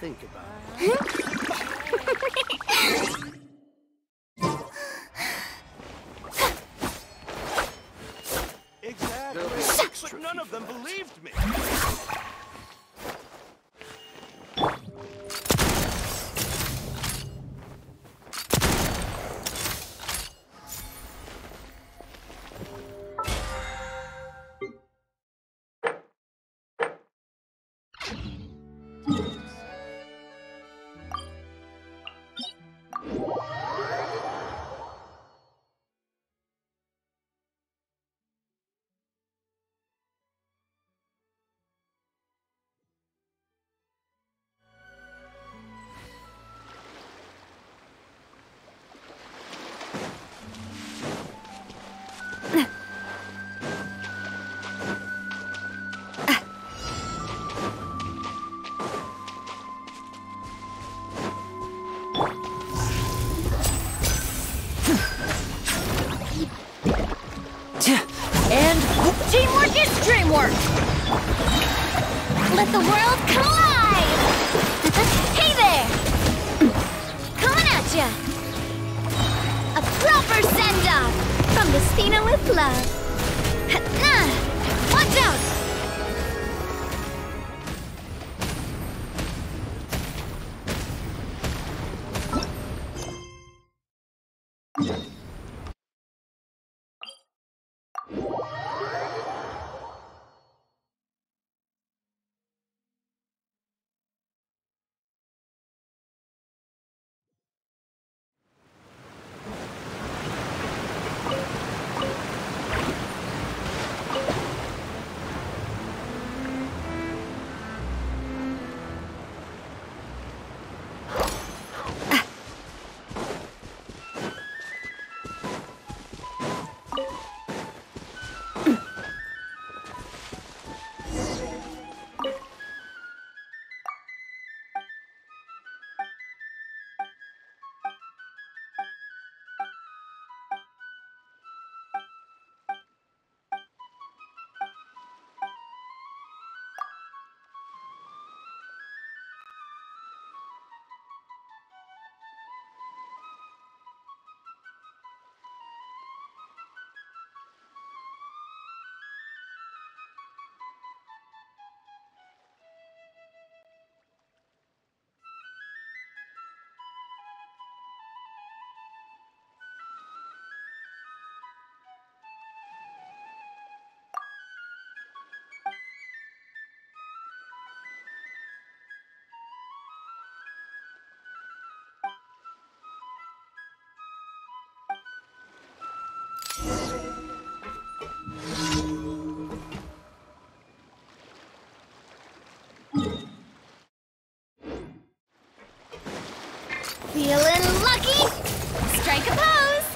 think about it. Exactly. But none of them believed me. Teamwork is dreamwork! Let the world collide! Hey there! Coming at ya! A proper send-off from the Spina with love. Watch out! Feeling lucky? Strike a pose!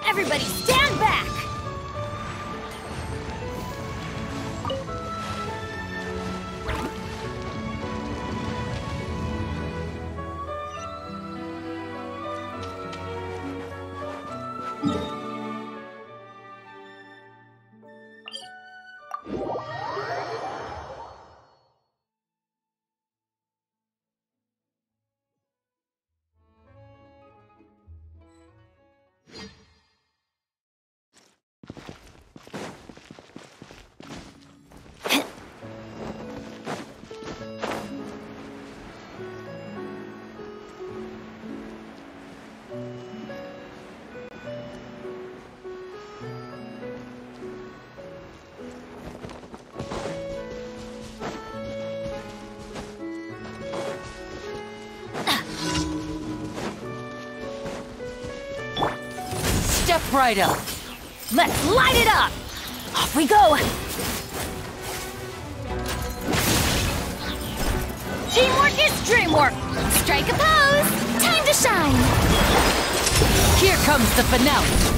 Everybody stand back! Step right up. Let's light it up. Off we go. Teamwork is dreamwork! Strike a pose! Time to shine! Here comes the finale.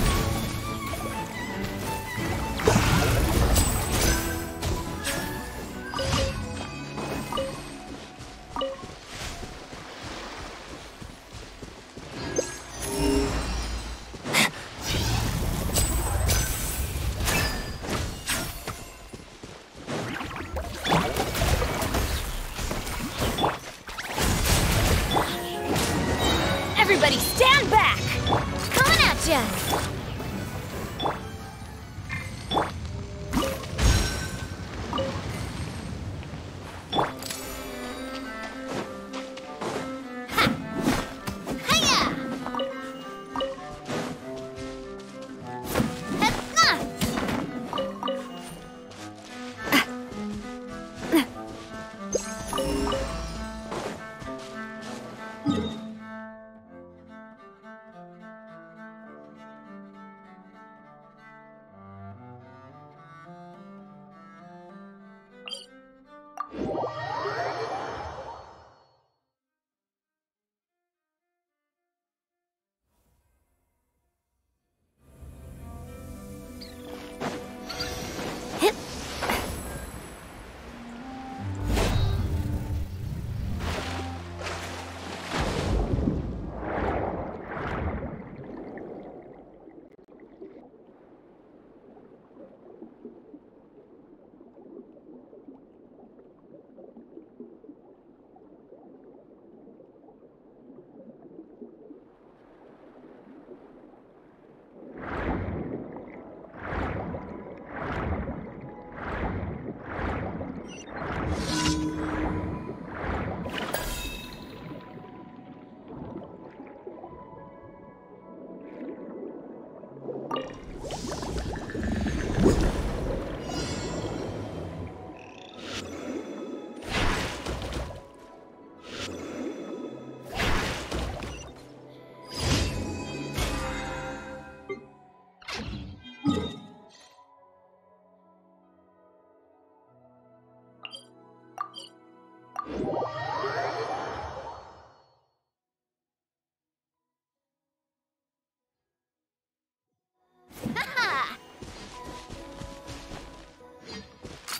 Everybody stand back! Coming at ya!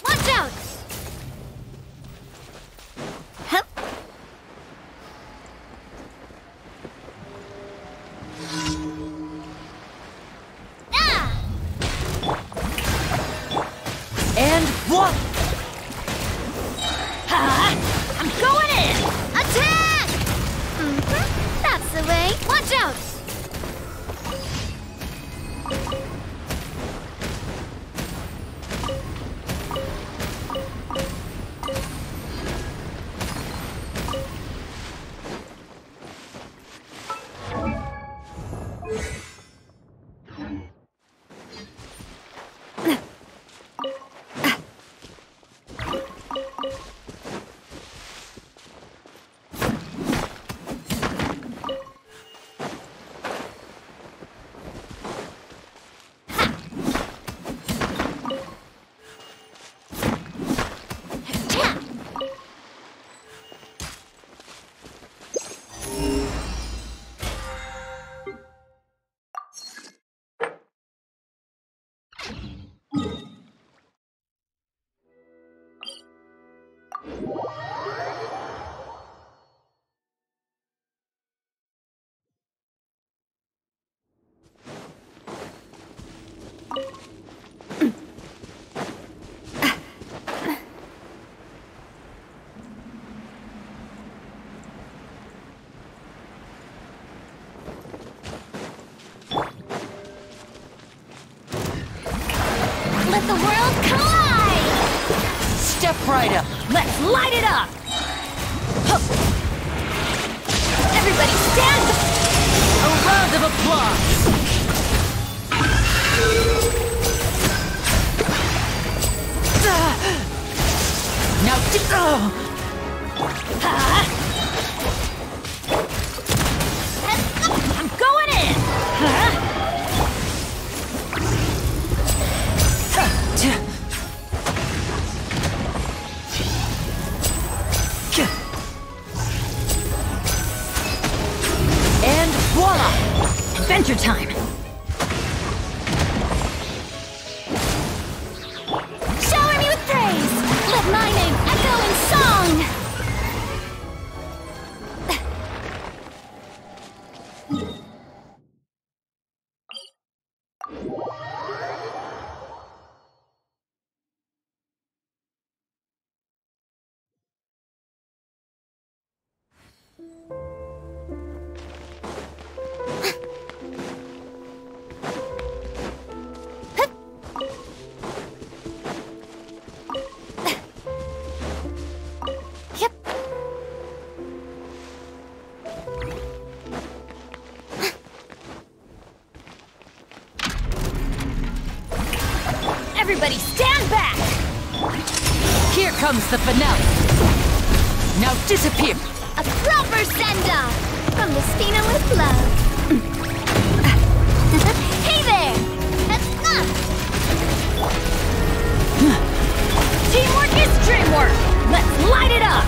Watch out! Hup. Ah! And what? I'm going in! Attack! That's the way. Watch out! Let the world collide! Step right up. Let's light it up! Hup. Everybody stand! A round of applause! Now I'm going in! And voila! Adventure time! Shower me with praise! Let my name echo in song! Yep. Everybody stand back! Here comes the finale! Now disappear! A proper send-off from the Spina with love. Hey there! Teamwork is dreamwork! Let's light it up!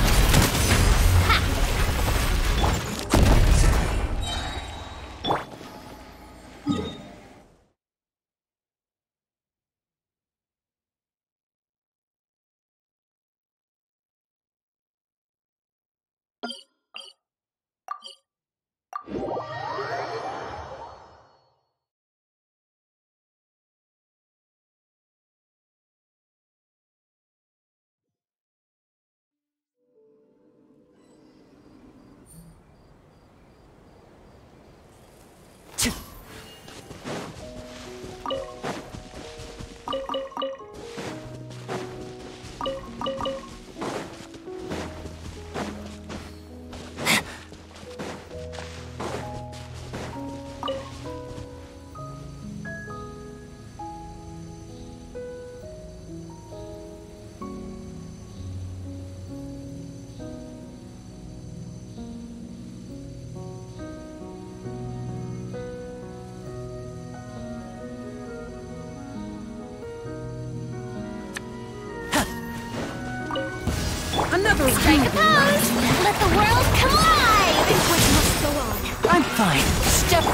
Another strike a pose! Let the world collide! What must go on? I'm fine. Step...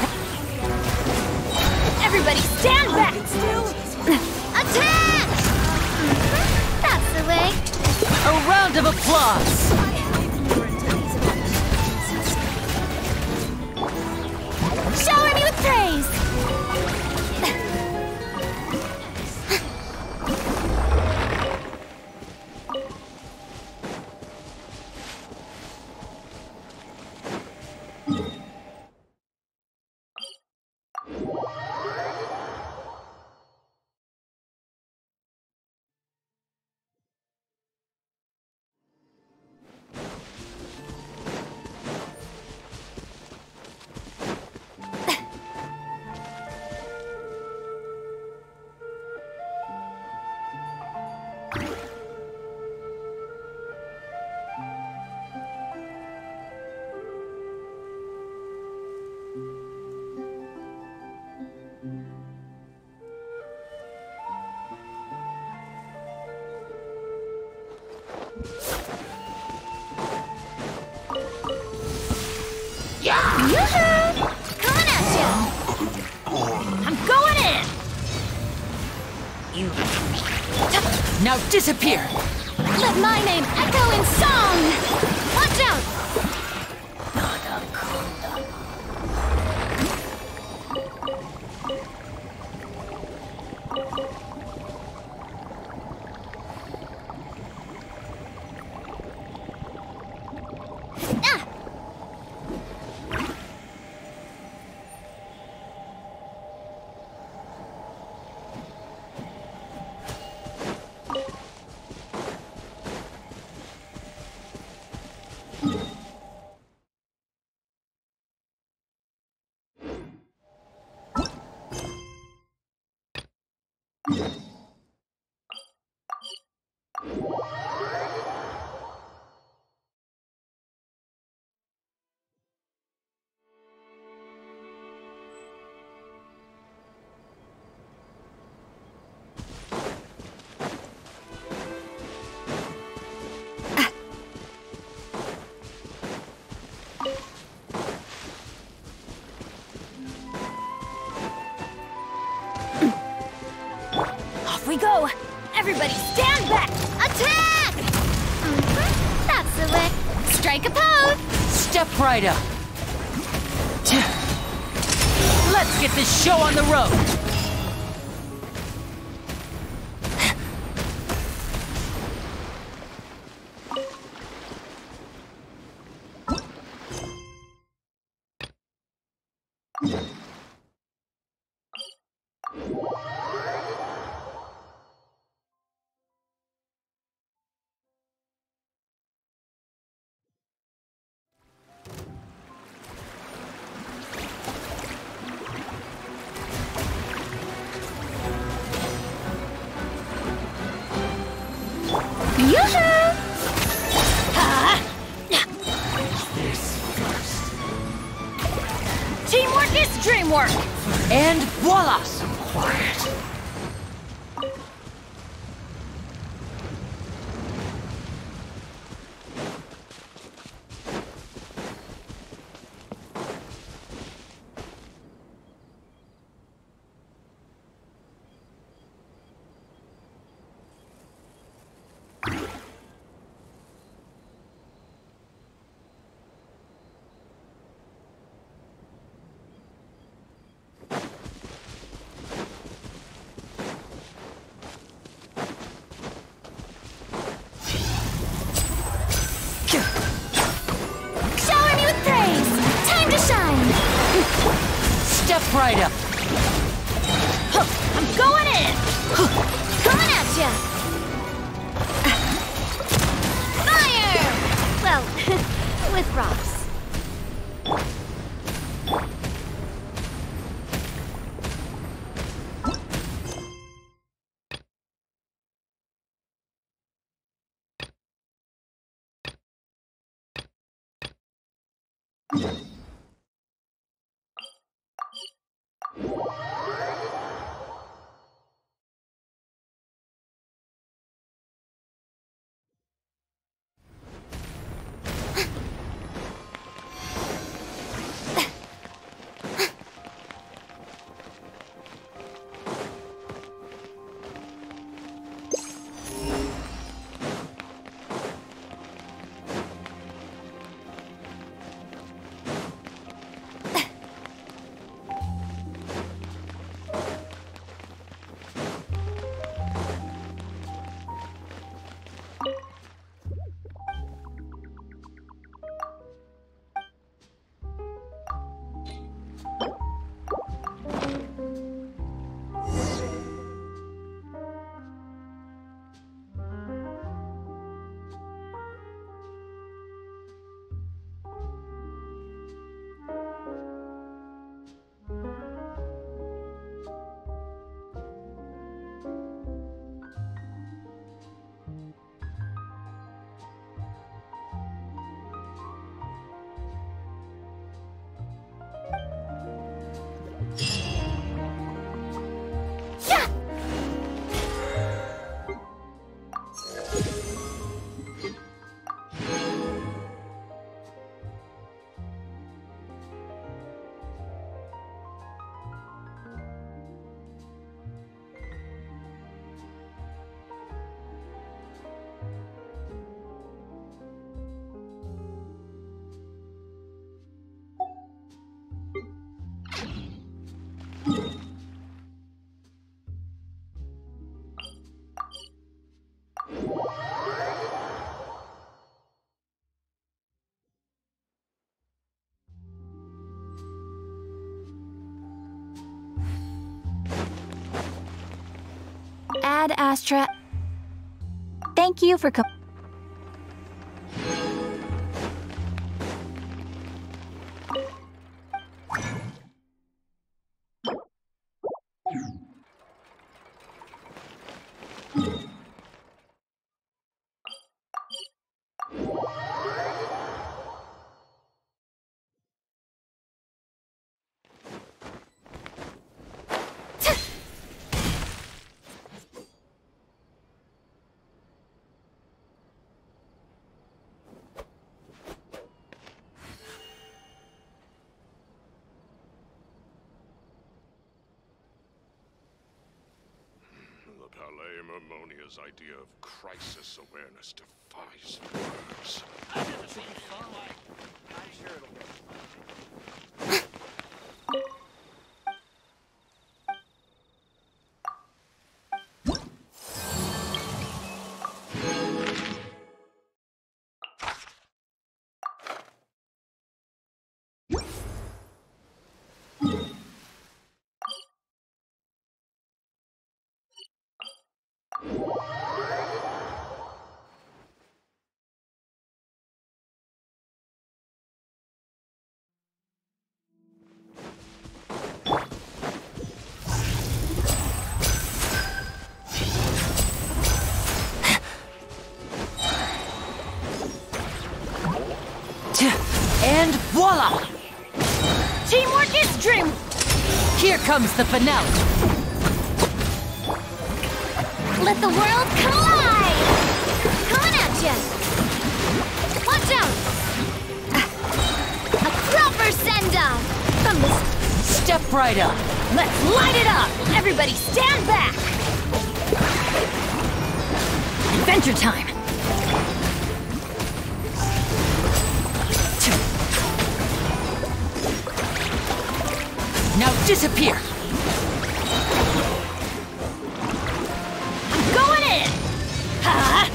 Everybody stand back! Attack! That's the way. A round of applause! Shower me with praise! Yoo-hoo! Coming at ya! I'm going in! You... Now disappear! Let my name echo in song! Watch out! We go! Everybody stand back! Attack! That's the way. Strike a pose! Step right up! Let's get this show on the road! Teamwork is dreamwork! And voila! Some quiet. Step right up. I'm going in. Coming at ya. Fire! Well, with rocks. Ad Astra. Thank you for Palais Mermonia's idea of crisis awareness defies words. I'm sure it'll get. And voila! Teamwork is dream! Here comes the finale. Let the world collide! Coming at ya! Watch out! A proper send-off! From the... Step right up. Let's light it up! Everybody stand back! Adventure time! Now disappear! I'm going in! Ha!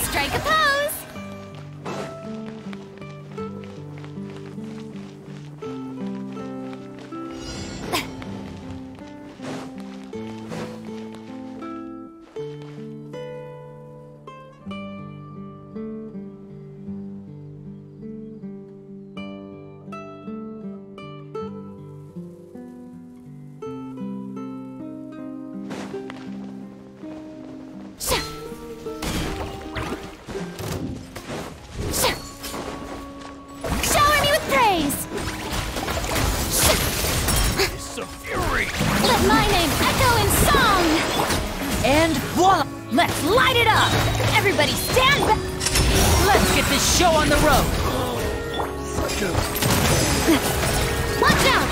Strike a pose! Shower me with praise! It's a fury! Let my name echo in song! And voila! Let's light it up! Everybody stand back! Let's get this show on the road! Watch out!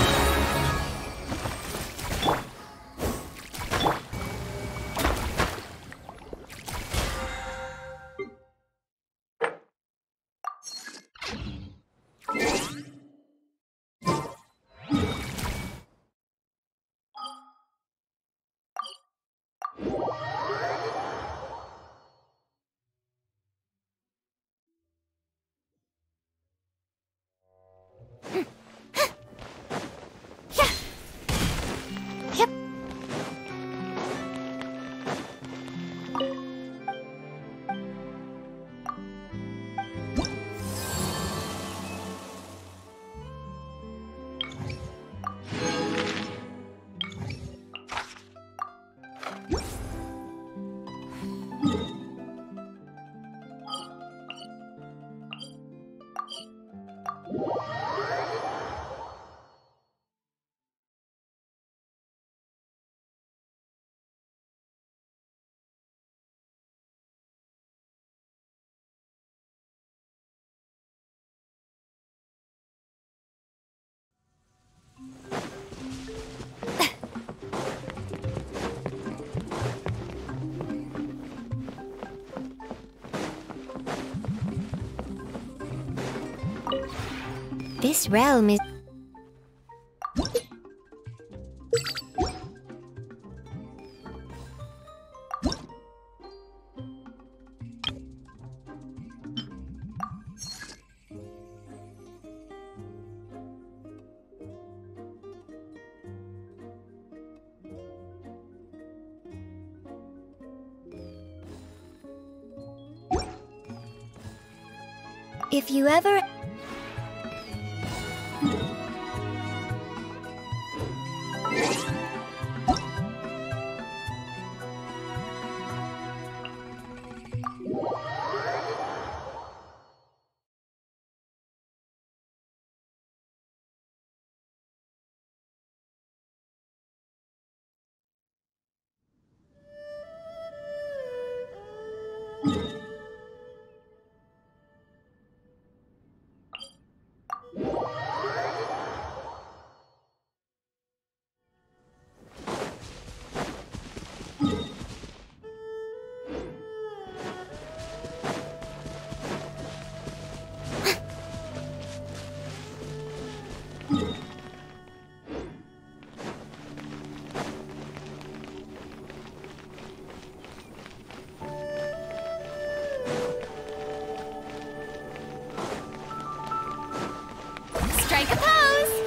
Yep. This realm is... If you ever... Strike a pose!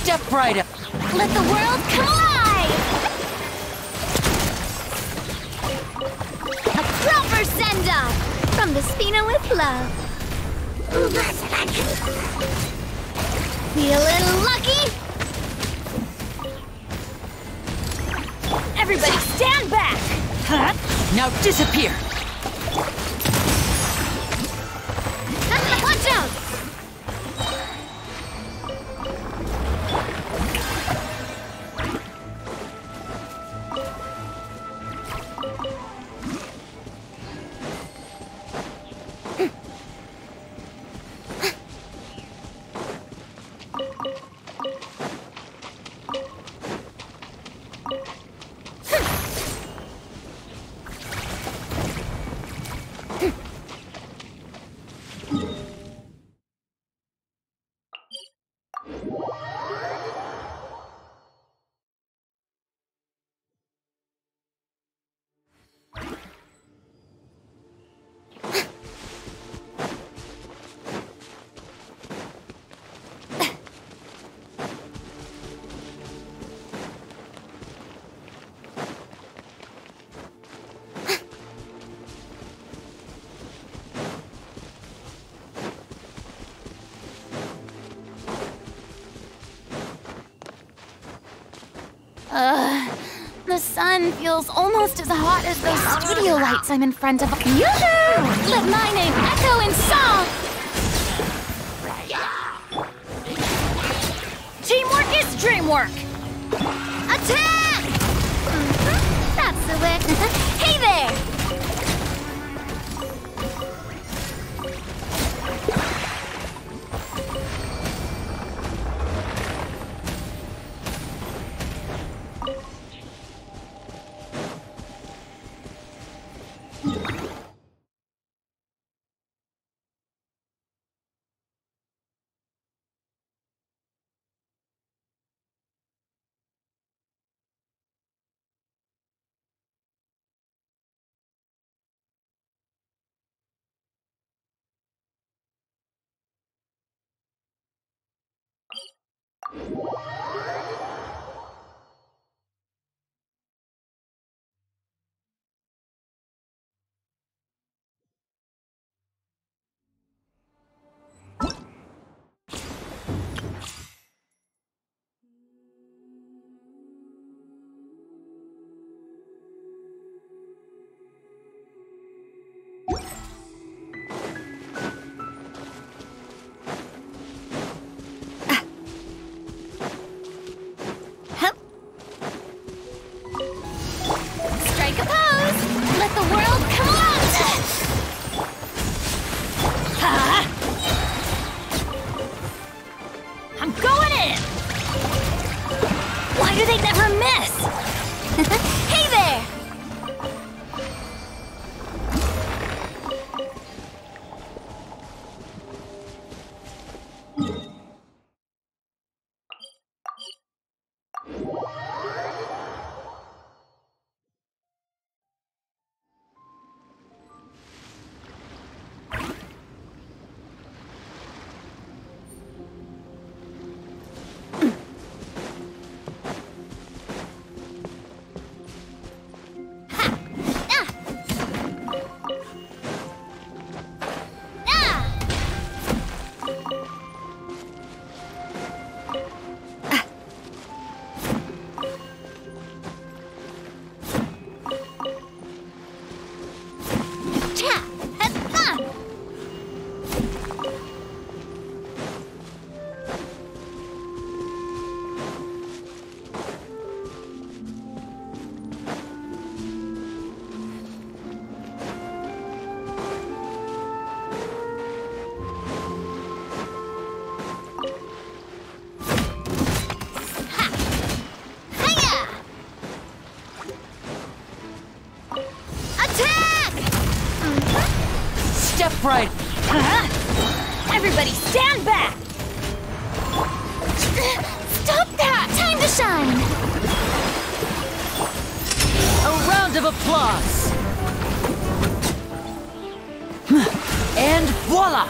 Step right up. Let the world collide! A proper send-off from the Spina with love. Feeling lucky? Everybody stand back! Huh? Now disappear! Watch out! sun feels almost as hot as those studio lights I'm in front of. Yoo-hoo! Let my name echo in song! Teamwork is dreamwork! Attack! That's the way. Hey there! Strike a pose! Let the world come out! I'm going in! Why do they never miss? Hey there! Step right! Everybody stand back! Stop that! Time to shine! A round of applause! And voila!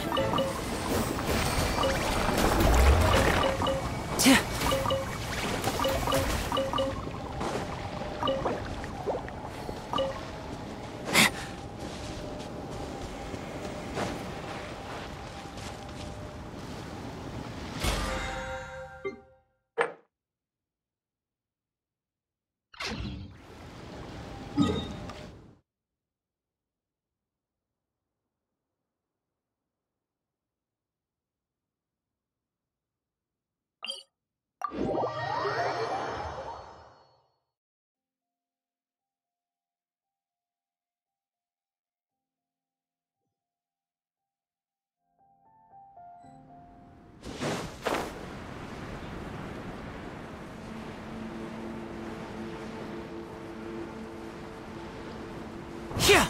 Yeah.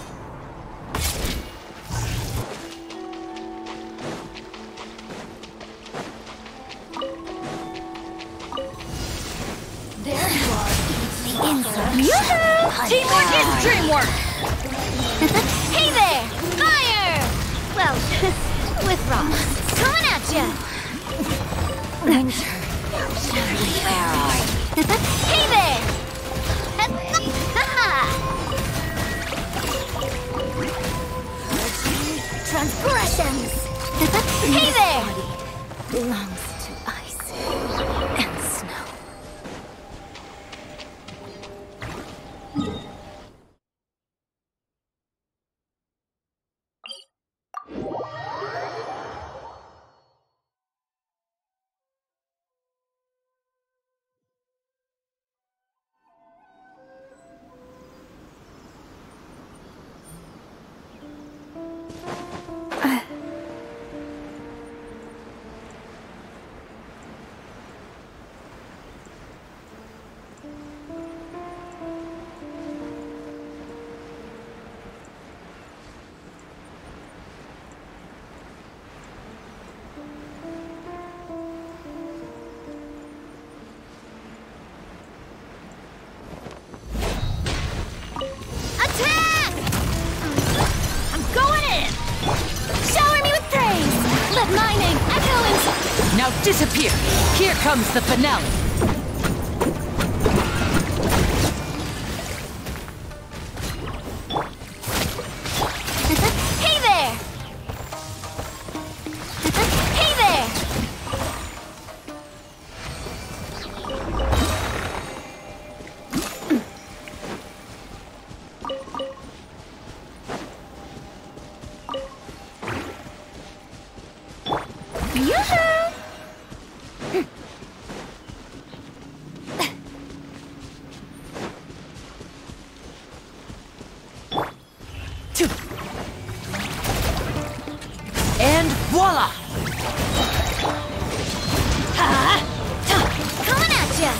There you are. The inside. Yoo-hoo! Teamwork is dreamwork! Hey there! Fire! Well, with rocks. Coming at ya! Where are you? Hey there! Transgressions! Hey there! Belongs to ice and snow. Let my name echo in... Now disappear! Here comes the finale! Hey there! Hey there! Yoo-hoo! And voila! Coming at ya!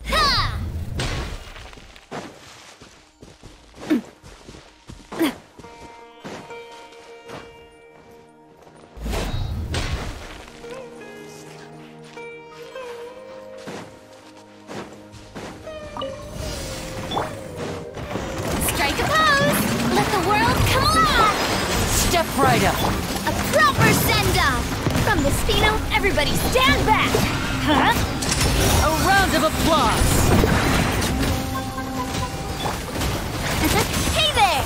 Ha! Strike a pose! Let the world come alive! Step right up! A proper send-off! From the Spino, everybody stand back! Huh? A round of applause! Hey there!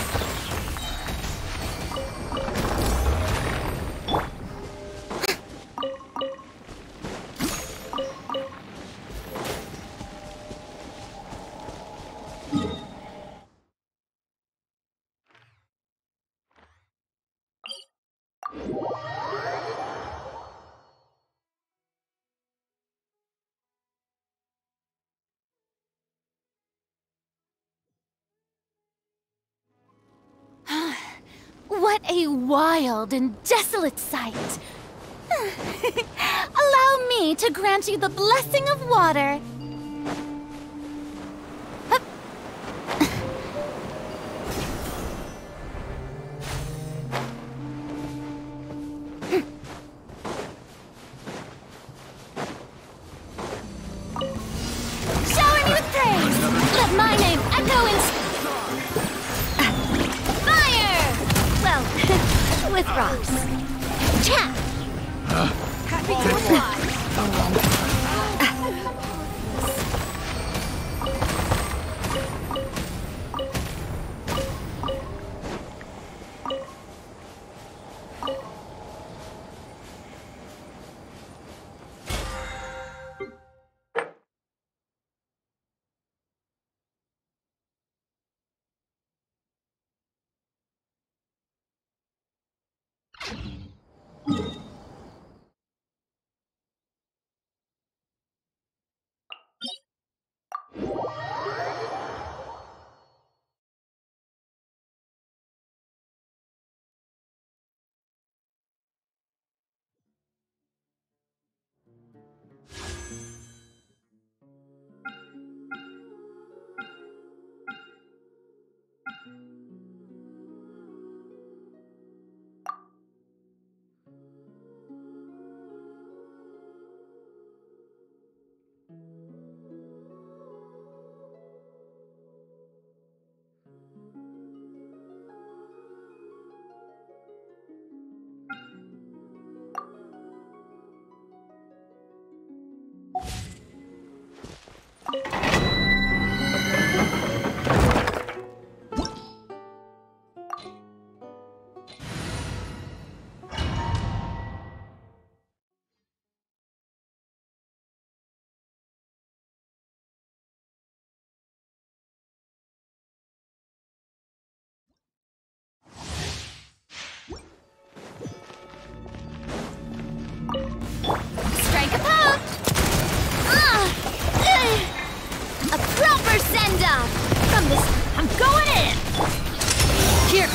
What a wild and desolate sight! Allow me to grant you the blessing of water. Shower me with praise! Let my name echo in... Fire! Well, with rocks. Cha! Happy to fly!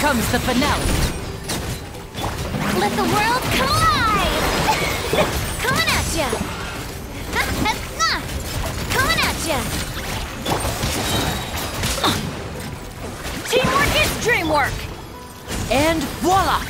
comes the finale. Let the world collide! Coming at ya! Coming at ya! Teamwork is dreamwork! And voila!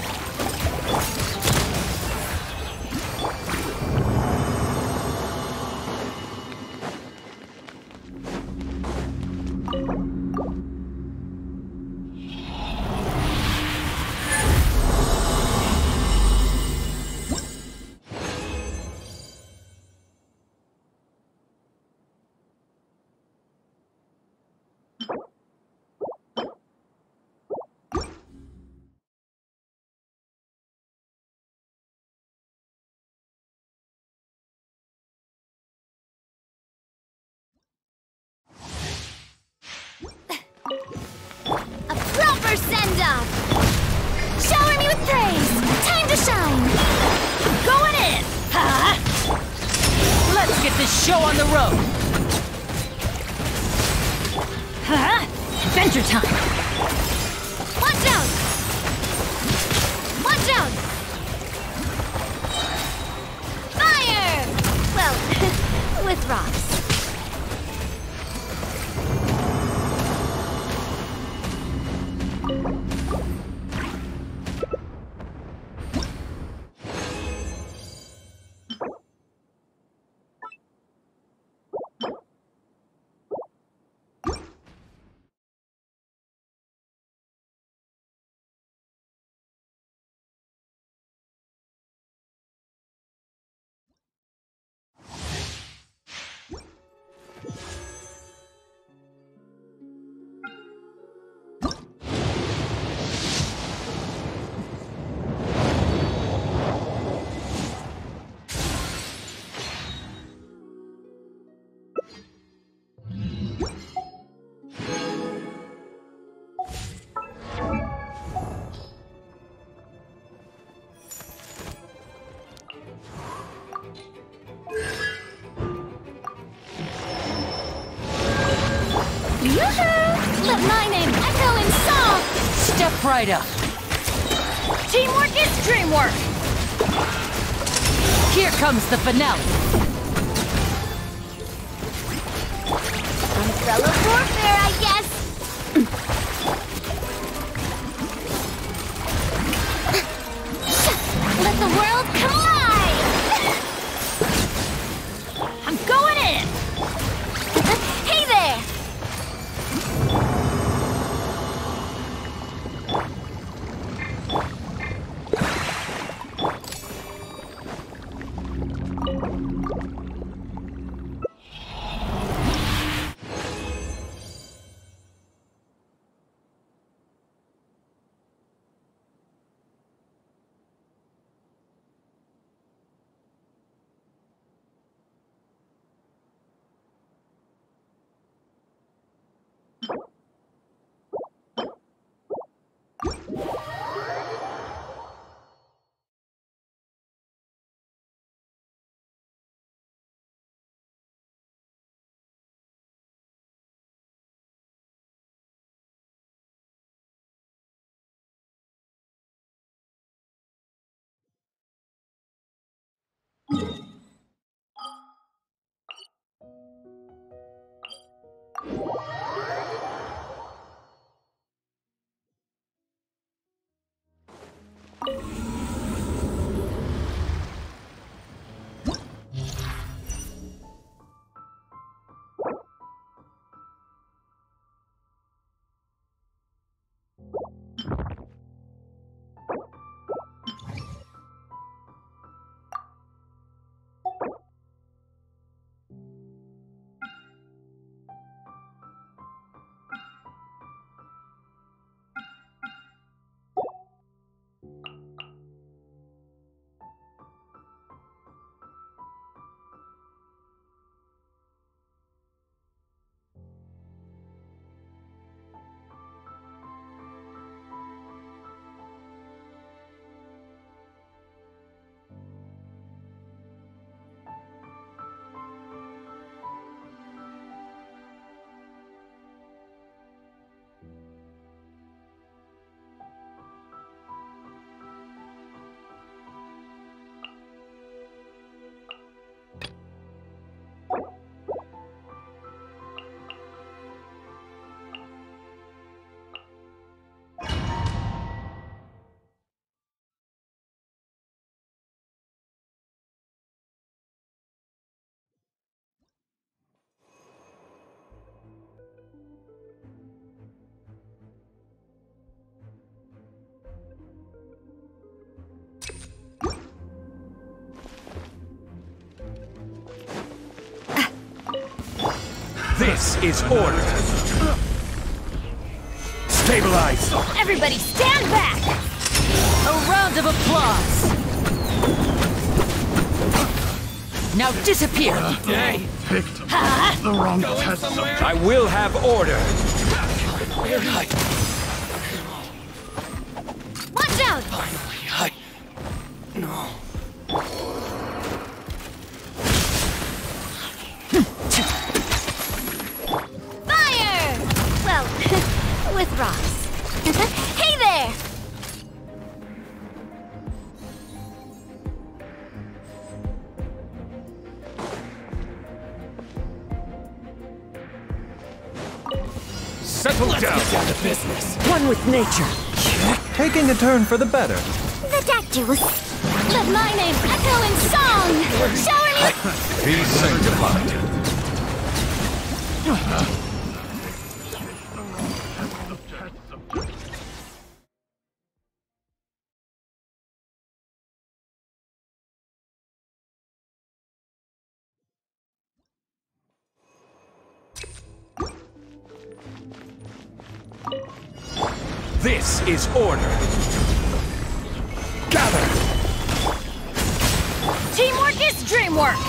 A proper send-off! Shower me with praise! Time to shine! Going in! Huh? Let's get this show on the road! Huh? Adventure time! Watch out! Watch out! Fire! Well, with rocks. Yoo-hoo! Let my name echo in song! Step right up! Teamwork is dreamwork! Here comes the finale! Umbrella warfare, I guess! Let the world collide! I'm going in! Hey there! This is order. Stabilize. Everybody stand back! A round of applause! Now disappear! Hey, Picked Ha! the wrong test subject. I will have order. Watch out! No. Fire! Well, with rocks. Hey there! Settle down. Down to business. One with nature. Taking a turn for the better. The Dactyls. Let my name echo in song! Shower me! Be sanctified. This is order. Gather. Teamwork is dreamwork!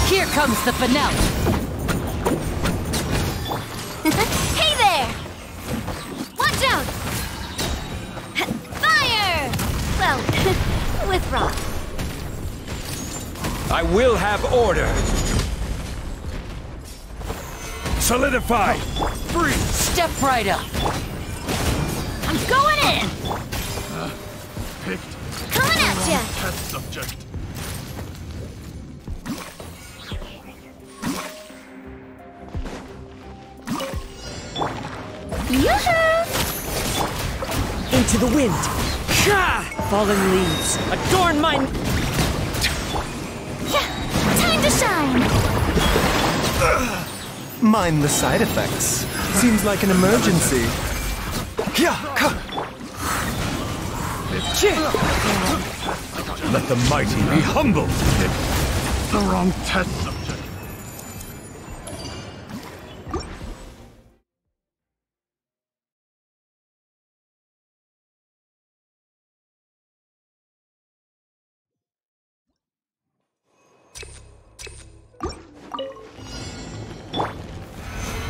Here comes the finale. Hey there! Watch out! Fire! Well, with rock. I will have order. Solidify. Breathe. Step right up. I'm going in! Picked Coming at ya! test subject. Yoo-hoo! Into the wind. Fallen leaves. Adorn my... Yeah, time to shine! Mind the side effects. Seems like an emergency. Let the mighty be humbled. The wrong test subject.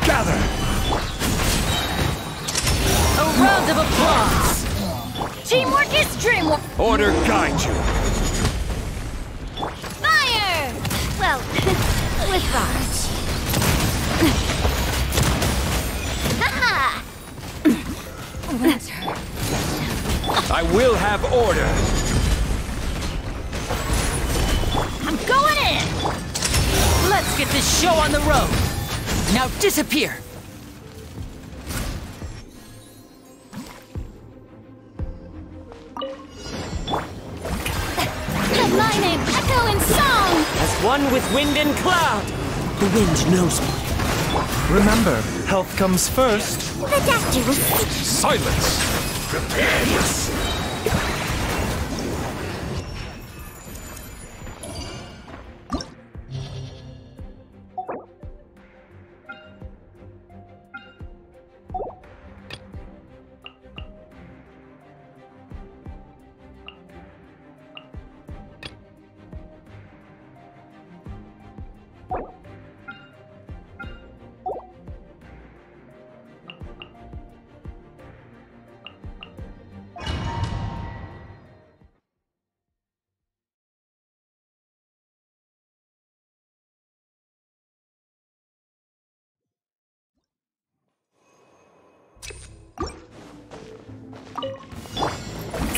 Gather. A round of applause! Teamwork is dreamwork! Order guide you. Fire! Well, with rocks. Ha-ha! That's her. I will have order. I'm going in! Let's get this show on the road! Now disappear! Let my name echo in song! As one with wind and cloud! The wind knows me. Remember, health comes first. The Dactyls. Silence. Prepare.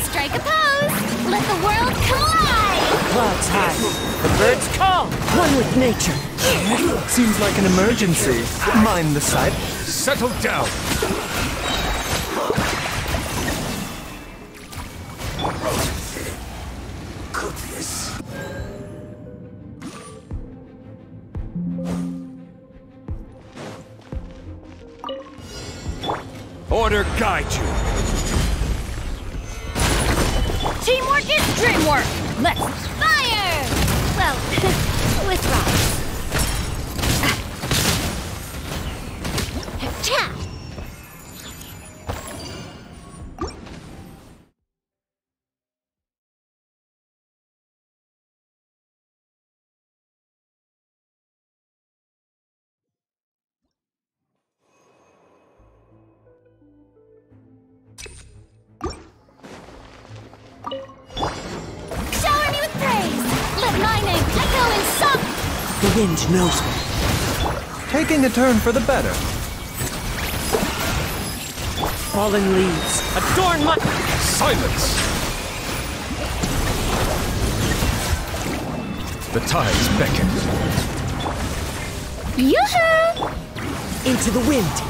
Strike a pose! Let the world come alive! Clouds high. The birds call. One with nature. Seems like an emergency. Mind the side. Settle down. Goodness. Order guide you. Teamwork is dreamwork! Let's... Fire! Well, with rocks. The wind knows me. Taking a turn for the better. Fallen leaves adorn my... Silence! The tides beckon. Yoo-hoo! Into the wind.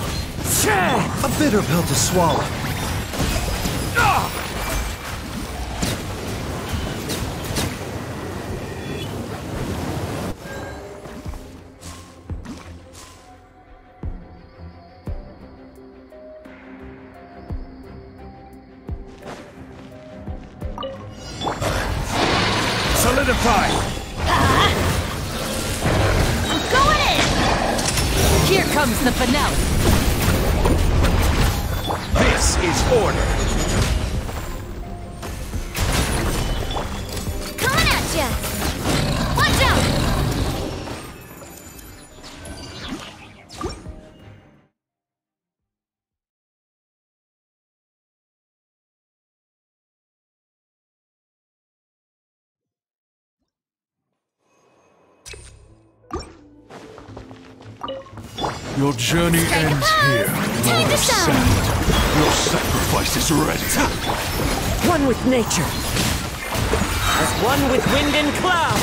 A bitter pill to swallow. Solidify! I'm going in! Here comes the finale. This is order. Coming at ya! Watch out! Your journey ends here. Time to shine! Sand. Your sacrifice is ready. One with nature. As one with wind and cloud.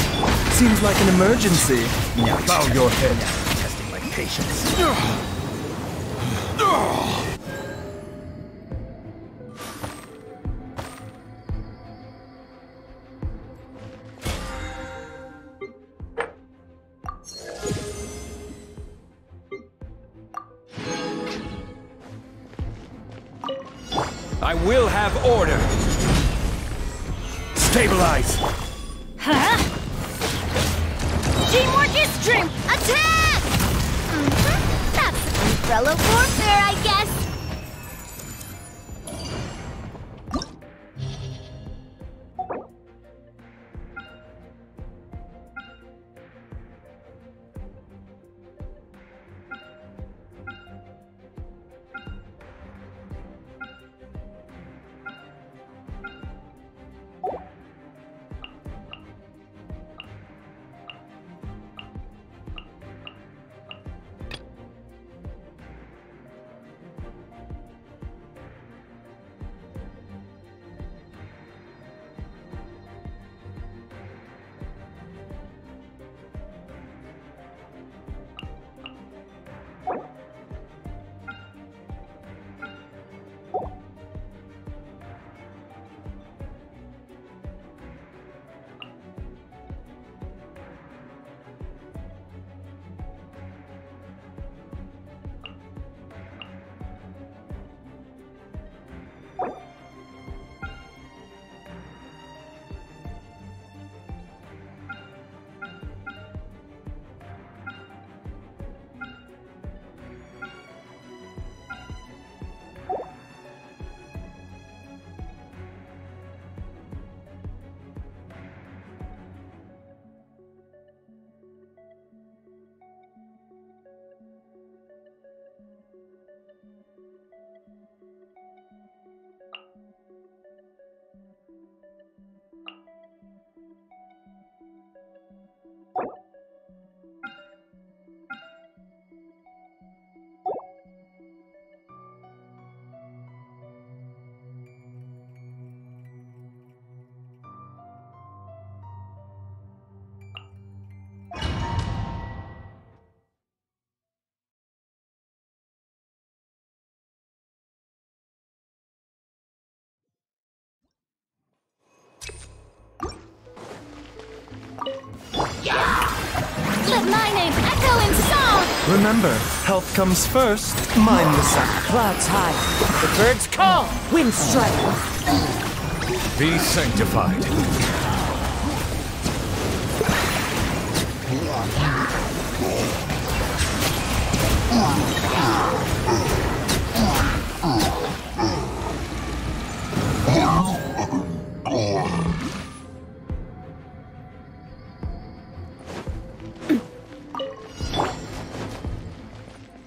Seems like an emergency. Bow your head. Testing my patience. I will have order. Stabilize. Huh? Teamwork is strength! Attack! That's umbrella warfare, I guess. Let my name echo in song! Remember, health comes first, mind the second. Clouds high. The birds call. Wind strike. Be sanctified.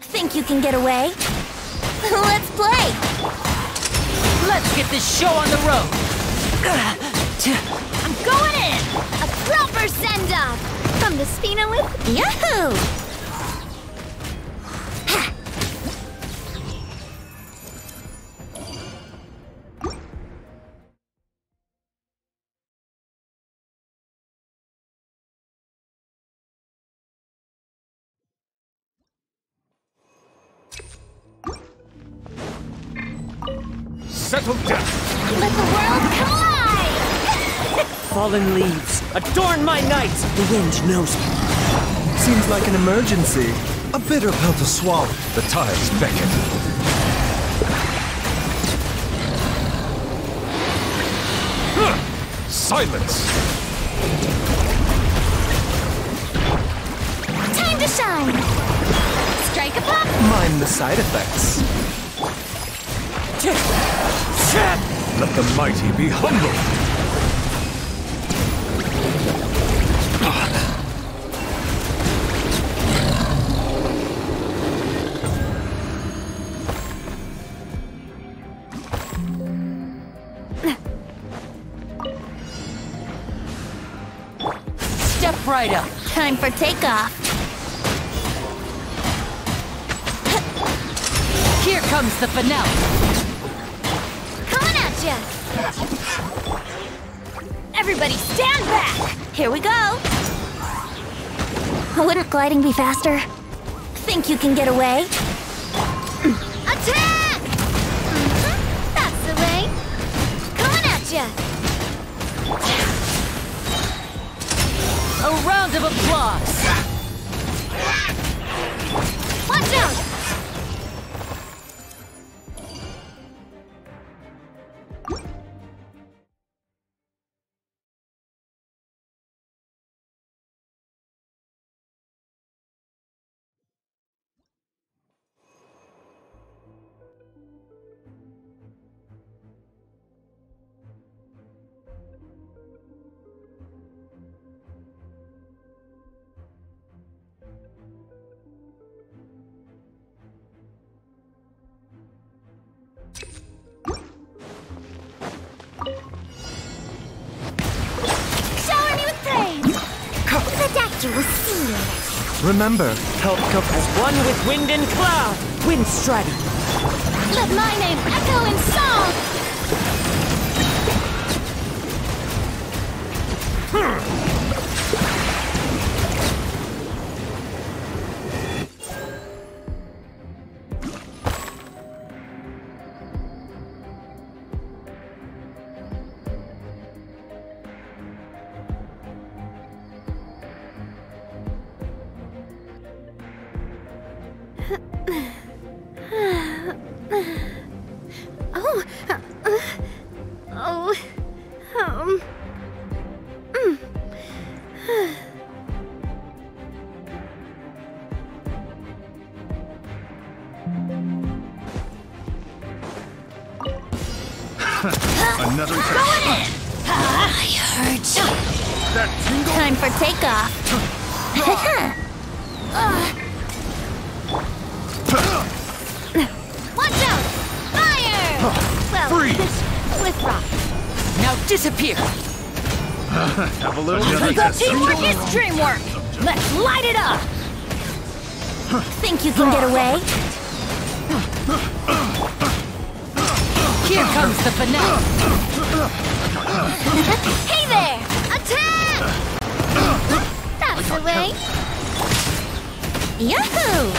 Think you can get away? Let's play! Let's get this show on the road! I'm going in! A proper send-off! From the Spina with Yahoo! Settle down! Let the world collide! Fallen leaves, adorn my night! The wind knows me. Seems like an emergency. A bitter pill to swallow. The tides beckon. Silence! Time to shine! Strike a pop! Mind the side effects. Let the mighty be humbled! Step right up. Time for takeoff. Here comes the finale. Coming at ya! Everybody stand back! Here we go! Wouldn't gliding be faster? Think you can get away? Attack! That's the way! Coming at ya! A round of applause. Watch out! Shower me with praise! The doctor will see you. Remember, help come As one with wind and cloud, wind striding. Let my name echo in song! Oh, oh, Another Going in! I heard you. That tingle! Time for takeoff. Watch out! Fire! Well, Freeze! with rock. Now disappear. Have a little The teamwork is dreamwork. Let's light it up. Think you can get away? Here comes the finale. Hey there! Attack! That's the way. Yahoo!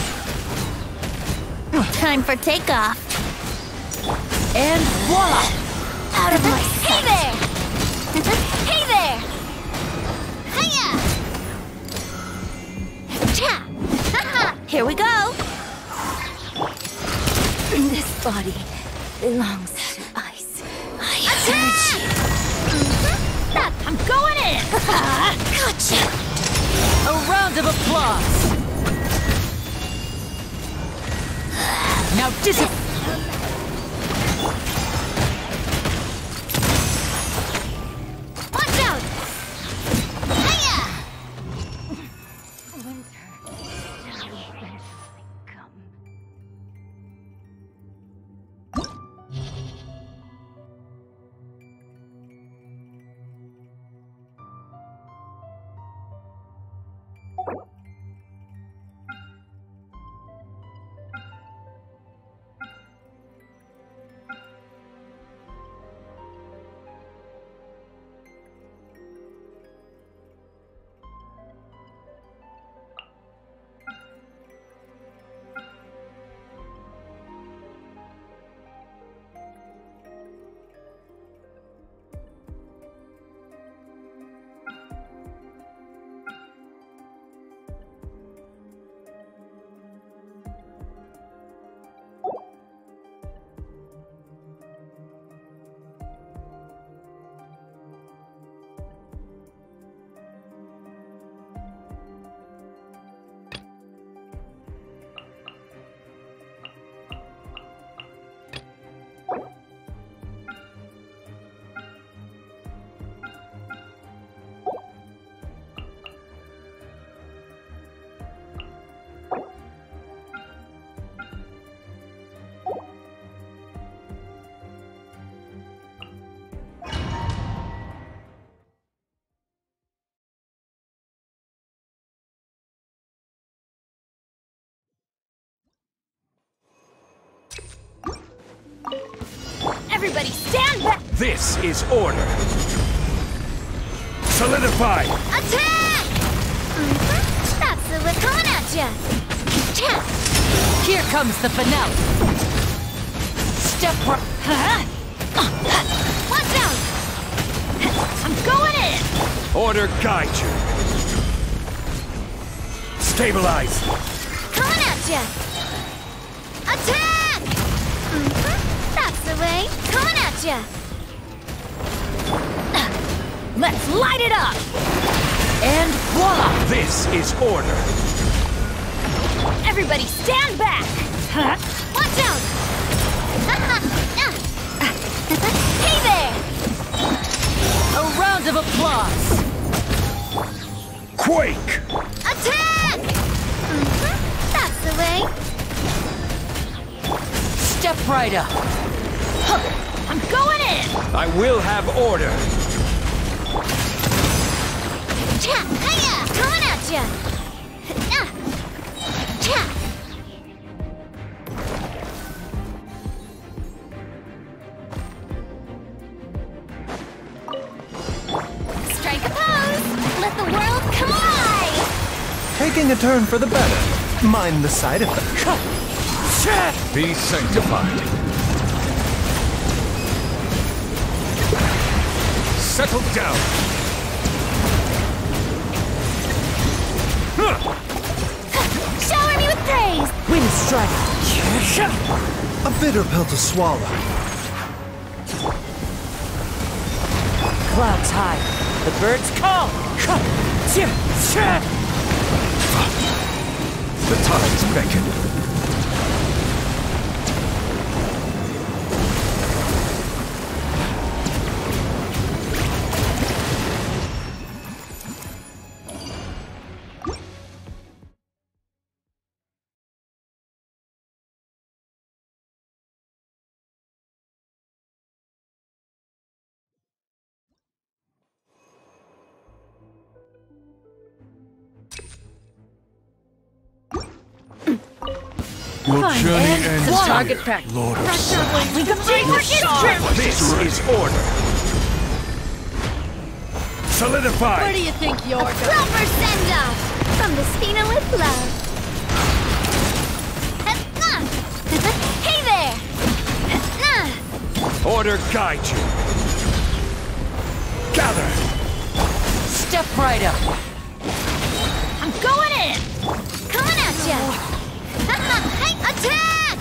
Time for takeoff. And voila. Out of my sight. Hey there! Hey there! Hiya! Cha! Haha! Here we go! This body belongs to ice. Attack! I'm going in. Gotcha! A round of applause. Now disappear. Watch out! Hiya! Everybody stand back! This is order. Solidify! Attack! That's the way coming at ya! Here comes the finale. Step right. Watch out! I'm going in. Order guide you. Stabilize! Coming at ya! Attack! That's the way. Coming at ya! Let's light it up. And voila. This is order. Everybody stand back! Watch out! Hey there! A round of applause. Quake! Attack! That's the way. Step right up. I'm going in. I will have order. Hiya! Coming at ya! Strike a pose! Let the world come alive! Taking a turn for the better. Mind the side effects. Be sanctified. Settle down. Shower me with praise! Wind strike. A bitter pill to swallow. Clouds high. The birds call. The tides beckon. Your journey ends Voila. here, Target practice. Lord of Sun. We complete our This is order. Solidify! Where do you think you're going? Proper send-off! From the Spina with love. Hey there! Order guide you. Gather! Step right up. I'm going in. Coming at ya! Attack!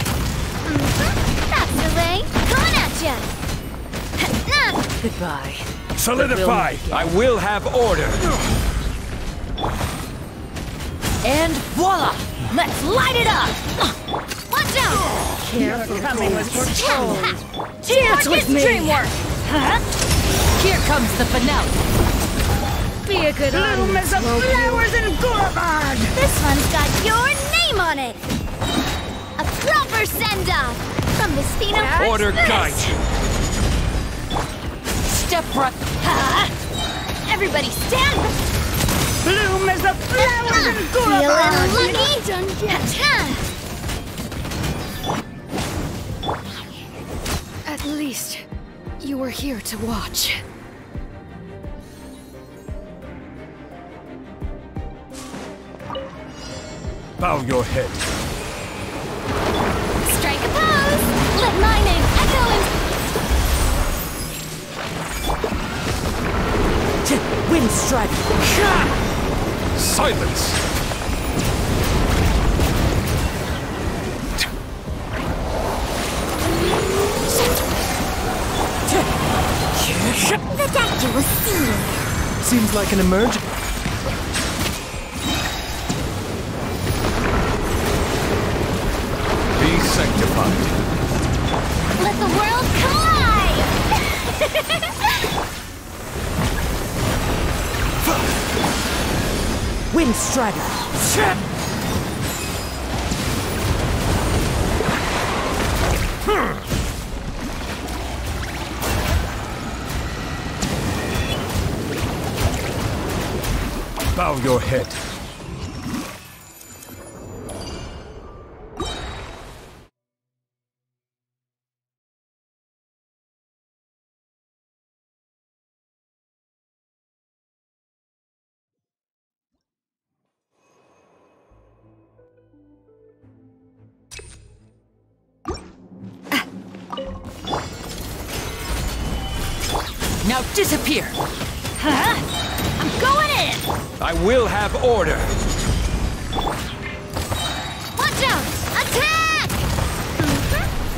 That's the way. Coming at ya! Goodbye. Solidify! I will have order. And voila. Let's light it up. Watch out! Careful coming with Dance Dance with me. Dreamwork! Here comes the finale. Be a good audience, flowers and Gourmand! This one's got your name on it! A proper send-off! From the Spina... Order guide you. Step right. Everybody stand... Bloom as the flowers and Feeling lucky? At least you were here to watch. Bow your head. Strike a pose! Let my name echo in... Wind strike. Silence! The doctor will see you. Seems like an emergency. Be sanctified. Let the world collide! Wind strider. Bow your head. Now disappear! Huh? I'm going in! I will have order. Watch out! Attack!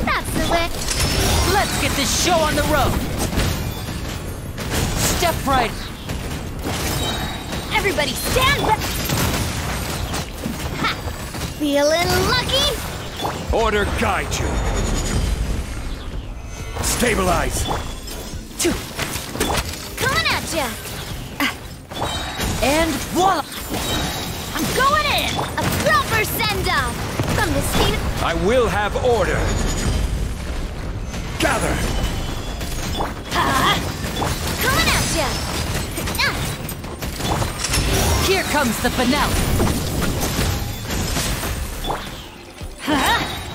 That's the way. Let's get this show on the road! Step right! Everybody stand back! Ha! Feeling lucky? Order guide you. Stabilize. Coming at ya! And voila! I'm going in! A proper send-off! From the scene. I will have order. Gather. Coming at ya! Here comes the finale!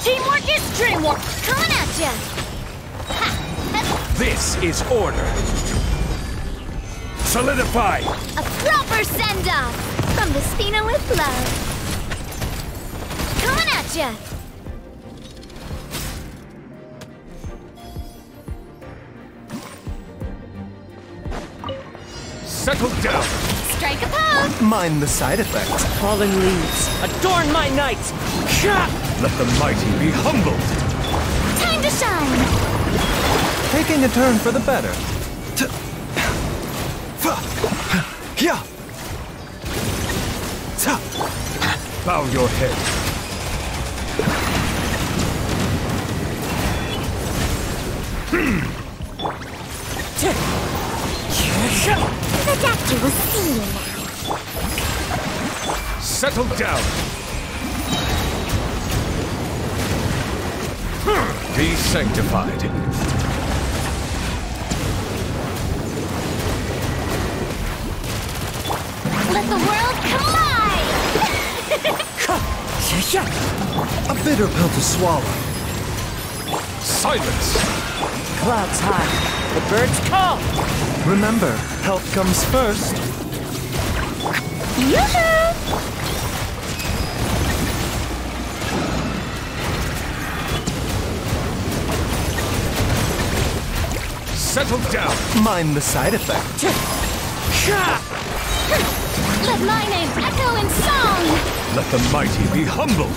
Teamwork is dreamwork! Coming at ya! This is order. Solidify. A proper send-off! From the Spina with love. Coming at ya! Settle down. Strike a pose! Mind the side effects. Falling leaves, adorn my night! Let the mighty be humbled. Time to shine! Taking a turn for the better. Bow your head. The doctor will see you now. Settle down. Be sanctified. Let the world collide! A bitter pill to swallow. Silence. Clouds high, the birds call! Remember, health comes first. Yoo-hoo! Settle down. Mind the side effects. Let my name echo in song! Let the mighty be humbled.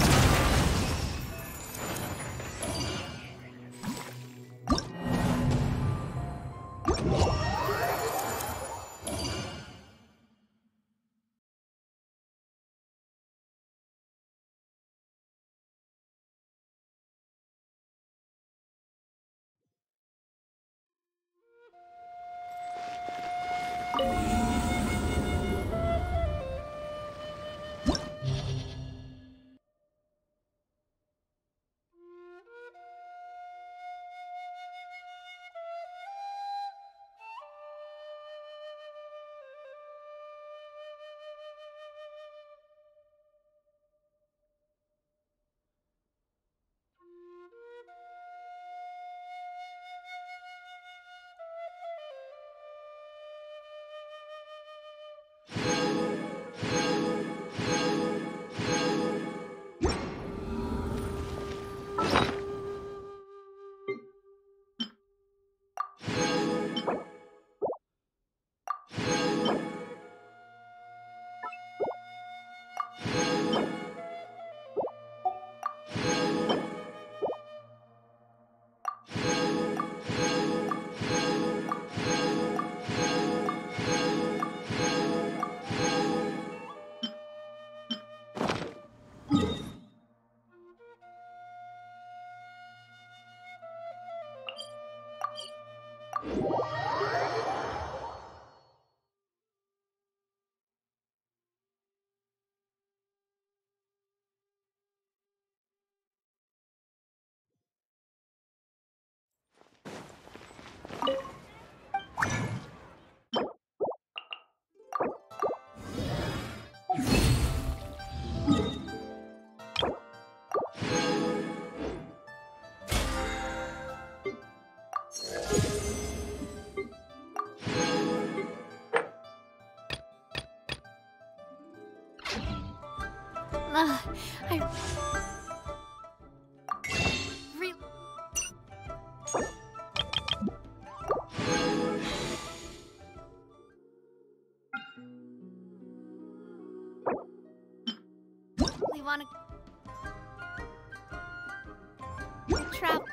travel.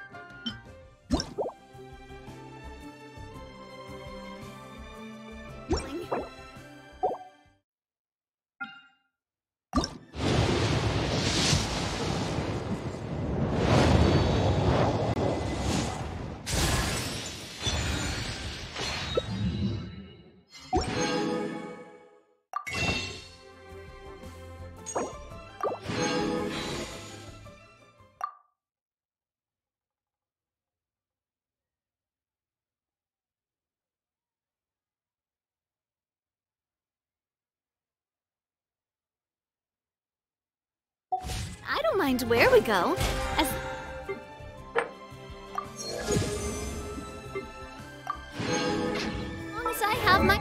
I don't mind where we go, as long as I have my...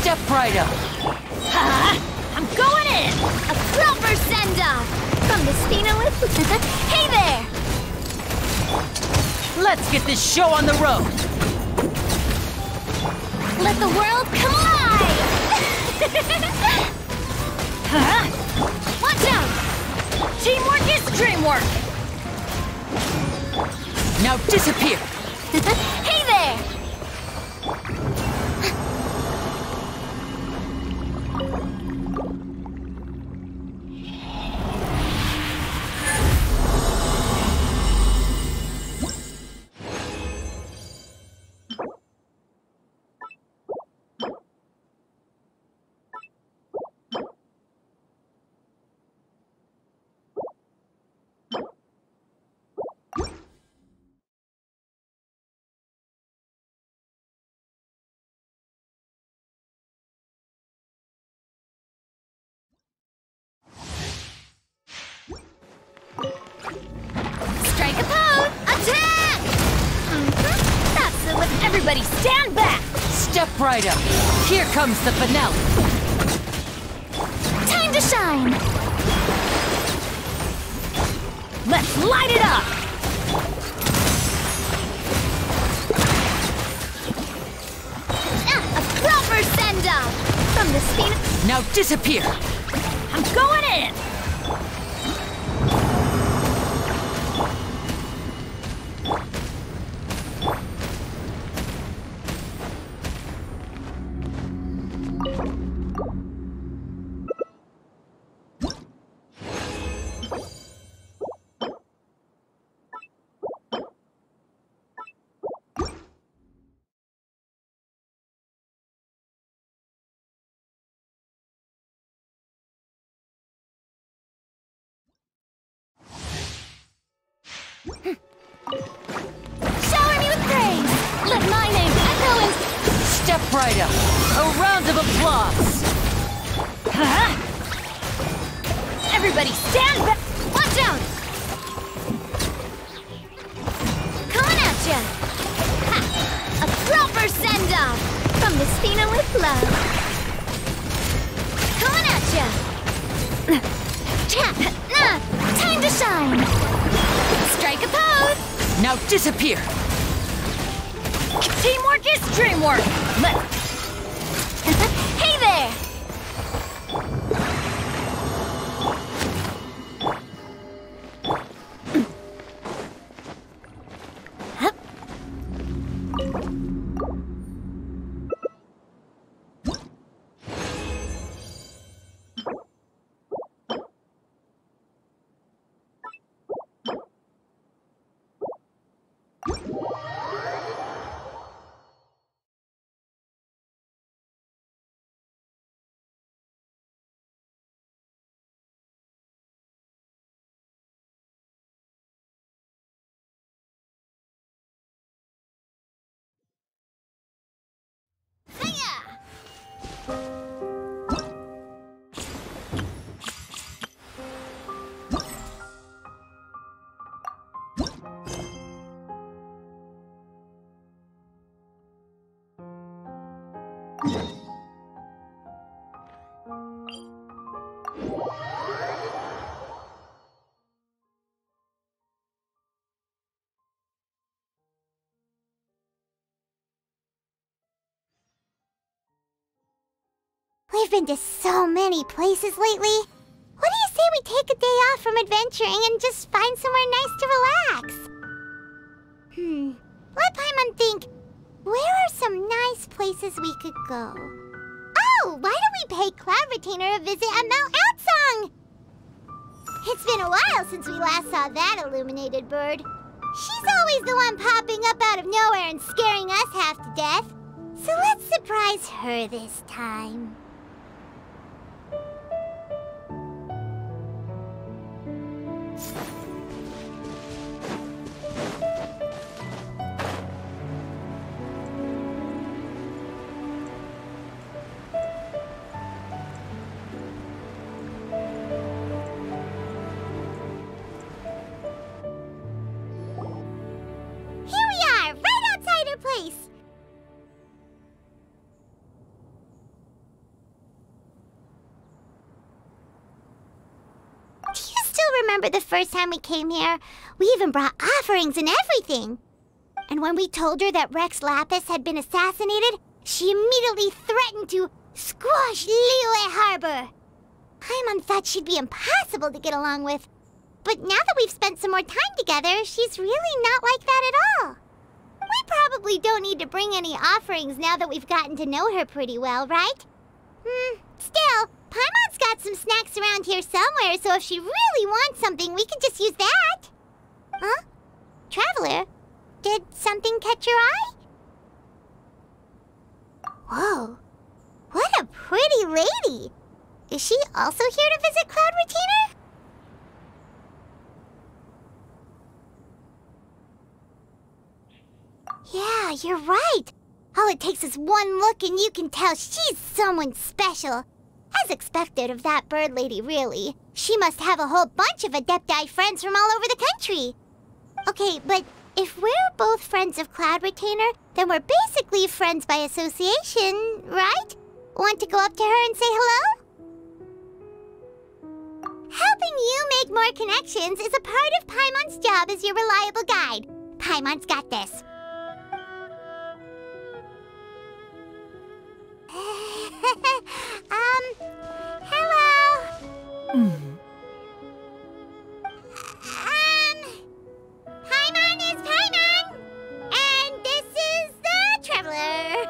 Step right up. Ha! I'm going in! A proper send-off from the Spina with... Hey there! Let's get this show on the road. Let the world come alive! Huh? Watch out! Teamwork is dreamwork. Now disappear. Hey there! Strike a pose! Attack! That's it with everybody stand back! Step right up. Here comes the finale. Time to shine! Let's light it up. A proper send-off from the Spina... Now disappear. I'm going in. Shower me with praise! Let my name echo in... Step right up. A round of applause. Huh? Everybody stand back! Watch out! Coming at ya! Ha! A proper send-off from the Spina with love. Coming at ya! Time to shine! Strike a pose! Now disappear. Teamwork is dreamwork! Hey there! We've been to so many places lately. What do you say we take a day off from adventuring and just find somewhere nice to relax? Let Paimon think. Where are some nice places we could go? Oh, why don't we pay Cloud Retainer a visit at Mount Outsong? It's been a while since we last saw that illuminated bird. She's always the one popping up out of nowhere and scaring us half to death. So let's surprise her this time. Remember the first time we came here? We even brought offerings and everything. And when we told her that Rex Lapis had been assassinated, she immediately threatened to squash Liyue Harbor. Paimon thought she'd be impossible to get along with. But now that we've spent some more time together, she's really not like that at all. We probably don't need to bring any offerings now that we've gotten to know her pretty well, right? Still, Paimon's got some snacks around here somewhere, so if she really wants something, we can just use that. Huh? Traveler, did something catch your eye? Whoa, what a pretty lady. Is she also here to visit Cloud Retainer? Yeah, you're right. All it takes is one look and you can tell she's someone special. As expected of that bird lady, really. She must have a whole bunch of Adepti friends from all over the country. Okay, but if we're both friends of Cloud Retainer, then we're basically friends by association, right? Want to go up to her and say hello? Helping you make more connections is a part of Paimon's job as your reliable guide. Paimon's got this. Hello. Paimon is Paimon, and this is the Traveler.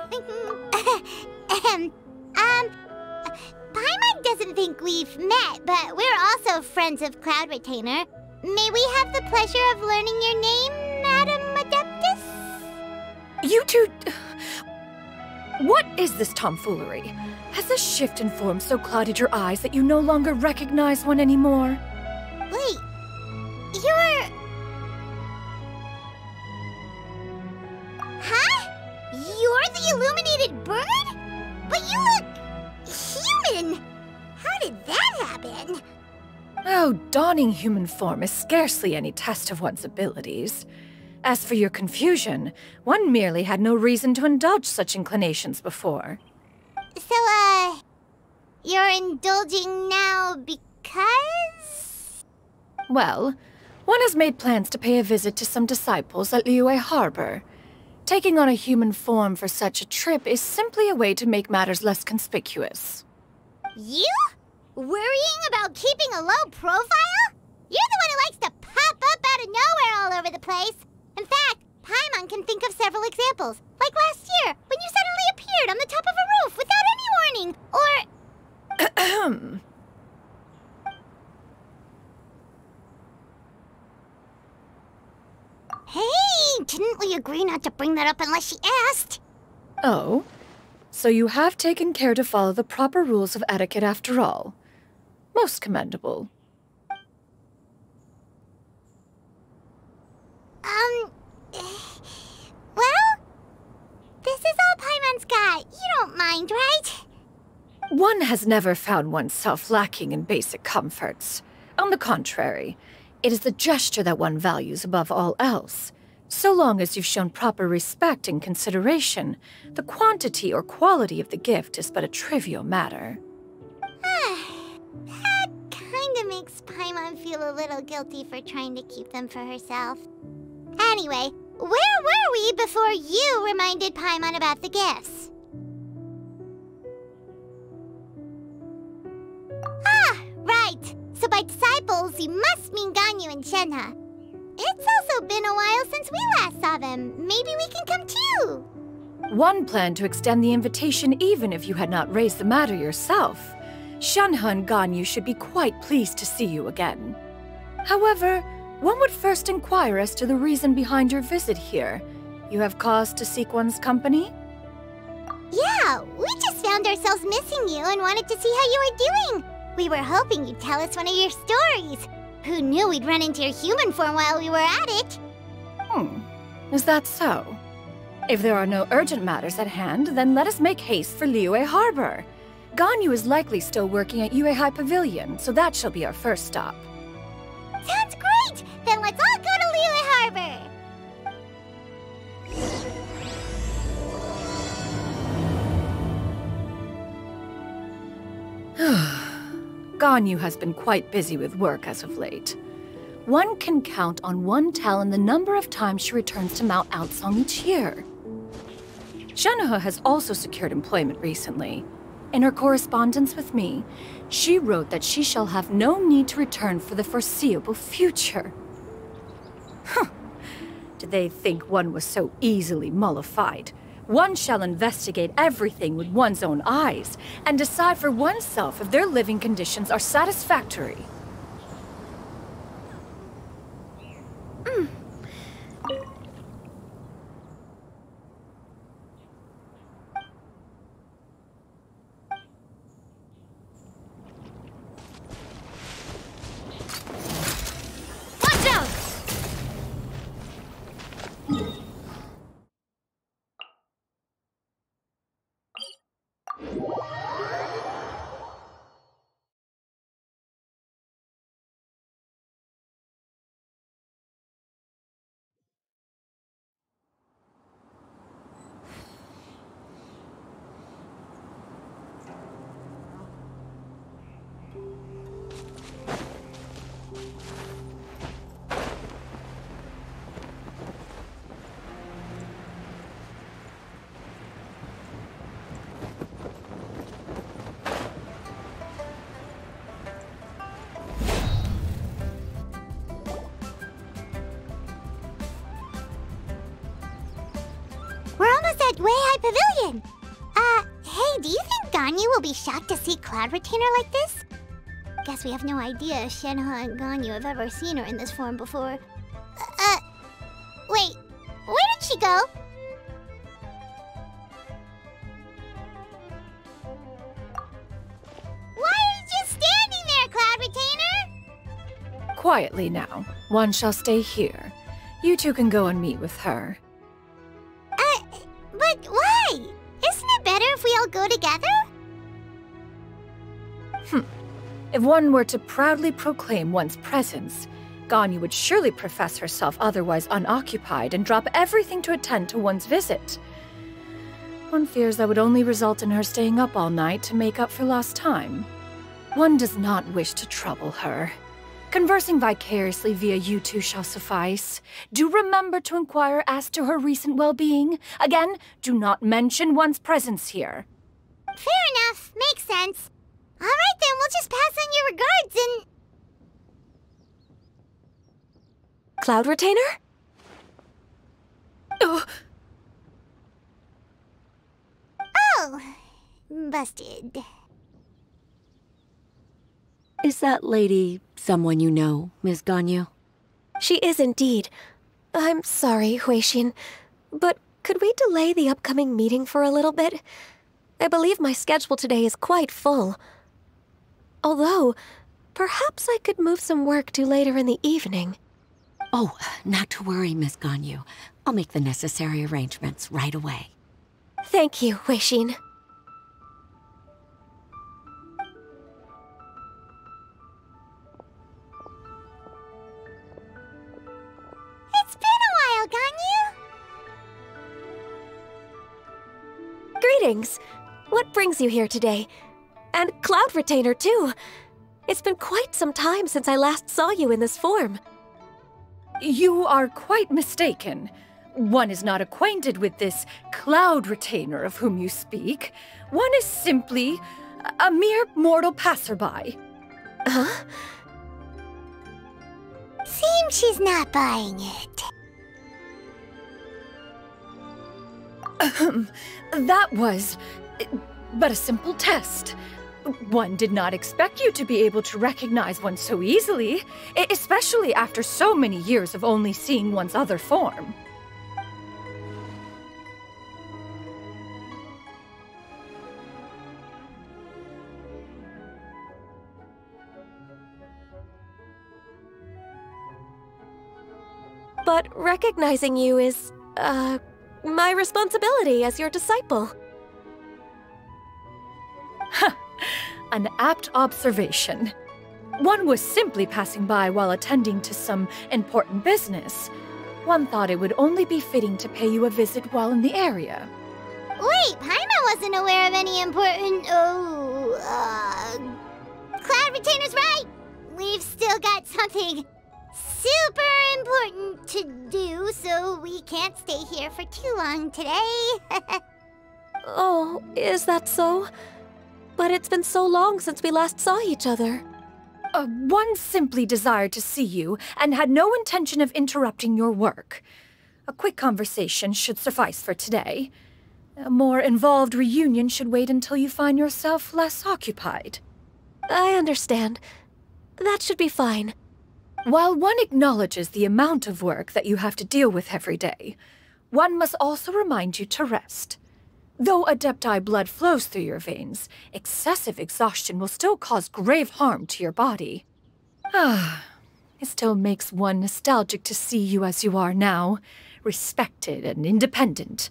Paimon doesn't think we've met, but we're also friends of Cloud Retainer. May we have the pleasure of learning your name, Madam Adeptus? You two... What is this tomfoolery? Has this shift in form so clouded your eyes that you no longer recognize one anymore? Wait, you're... Huh? You're the illuminated bird? But you look... human! How did that happen? Oh, donning human form is scarcely any test of one's abilities. As for your confusion, one merely had no reason to indulge such inclinations before. So, you're indulging now because? Well, one has made plans to pay a visit to some disciples at Liyue Harbor. Taking on a human form for such a trip is simply a way to make matters less conspicuous. You? Worrying about keeping a low profile? You're the one who likes to pop up out of nowhere all over the place. In fact, Paimon can think of several examples. Like last year, when you suddenly appeared on the top of a roof without any warning, or... Hey, didn't we agree not to bring that up unless she asked? Oh? So you have taken care to follow the proper rules of etiquette after all. Most commendable. Well, this is all Paimon's got. You don't mind, right? One has never found oneself lacking in basic comforts. On the contrary, it is the gesture that one values above all else. So long as you've shown proper respect and consideration, the quantity or quality of the gift is but a trivial matter. That kinda makes Paimon feel a little guilty for trying to keep them for herself. Anyway, where were we before you reminded Paimon about the gifts? disciples, you must mean Ganyu and Shenhe. It's also been a while since we last saw them. Maybe we can come too. One planned to extend the invitation even if you had not raised the matter yourself. Shenhe and Ganyu should be quite pleased to see you again. However, one would first inquire as to the reason behind your visit here. You have cause to seek one's company? Yeah, we just found ourselves missing you and wanted to see how you were doing. We were hoping you'd tell us one of your stories. Who knew we'd run into your human form while we were at it? Is that so? If there are no urgent matters at hand, then let us make haste for Liyue Harbor. Ganyu is likely still working at Yuehai Pavilion, so that shall be our first stop. Sounds great! Then let's all go to Liyue Harbor! Ganyu has been quite busy with work as of late. One can count on one talon the number of times she returns to Mount Outsong each year. Shenhe has also secured employment recently. In her correspondence with me, she wrote that she shall have no need to return for the foreseeable future. Did they think one was so easily mollified? One shall investigate everything with one's own eyes and decide for oneself if their living conditions are satisfactory. Watch out! We're almost at Yuehai Pavilion! Hey, do you think Ganyu will be shocked to see Cloud Retainer like this? Guess we have no idea if Shenhe and Ganyu have ever seen her in this form before. Wait, where did she go? Why are you just standing there, Cloud Retainer? Quietly now. One shall stay here. You two can go and meet with her. But why? Isn't it better if we all go together? If one were to proudly proclaim one's presence, Ganyu would surely profess herself otherwise unoccupied and drop everything to attend to one's visit. One fears that would only result in her staying up all night to make up for lost time. One does not wish to trouble her. Conversing vicariously via you two shall suffice. Do remember to inquire as to her recent well-being. Again, do not mention one's presence here. Fair enough. Makes sense. Alright then, we'll just pass on your regards and... Cloud Retainer? Oh, busted. Is that lady someone you know, Ms. Ganyu? She is indeed. I'm sorry, Huixin, but could we delay the upcoming meeting for a little bit? I believe my schedule today is quite full. Although, perhaps I could move some work to later in the evening. Oh, not to worry, Miss Ganyu. I'll make the necessary arrangements right away. Thank you, Huixin. It's been a while, Ganyu. Greetings. What brings you here today? And Cloud Retainer, too. It's been quite some time since I last saw you in this form. You are quite mistaken. One is not acquainted with this Cloud Retainer of whom you speak. One is simply a mere mortal passerby. Huh? she's not buying it. That was but a simple test. One did not expect you to be able to recognize one so easily, especially after so many years of only seeing one's other form. But recognizing you is, my responsibility as your disciple. An apt observation. One was simply passing by while attending to some important business. One thought it would only be fitting to pay you a visit while in the area. Wait, Paimon wasn't aware of any important... Cloud Retainer's right! We've still got something super important to do, so we can't stay here for too long today. Oh, is that so? But it's been so long since we last saw each other. One simply desired to see you and had no intention of interrupting your work. A quick conversation should suffice for today. A more involved reunion should wait until you find yourself less occupied. I understand. That should be fine. While one acknowledges the amount of work that you have to deal with every day, one must also remind you to rest. Though Adepti blood flows through your veins, excessive exhaustion will still cause grave harm to your body. It still makes one nostalgic to see you as you are now, respected and independent.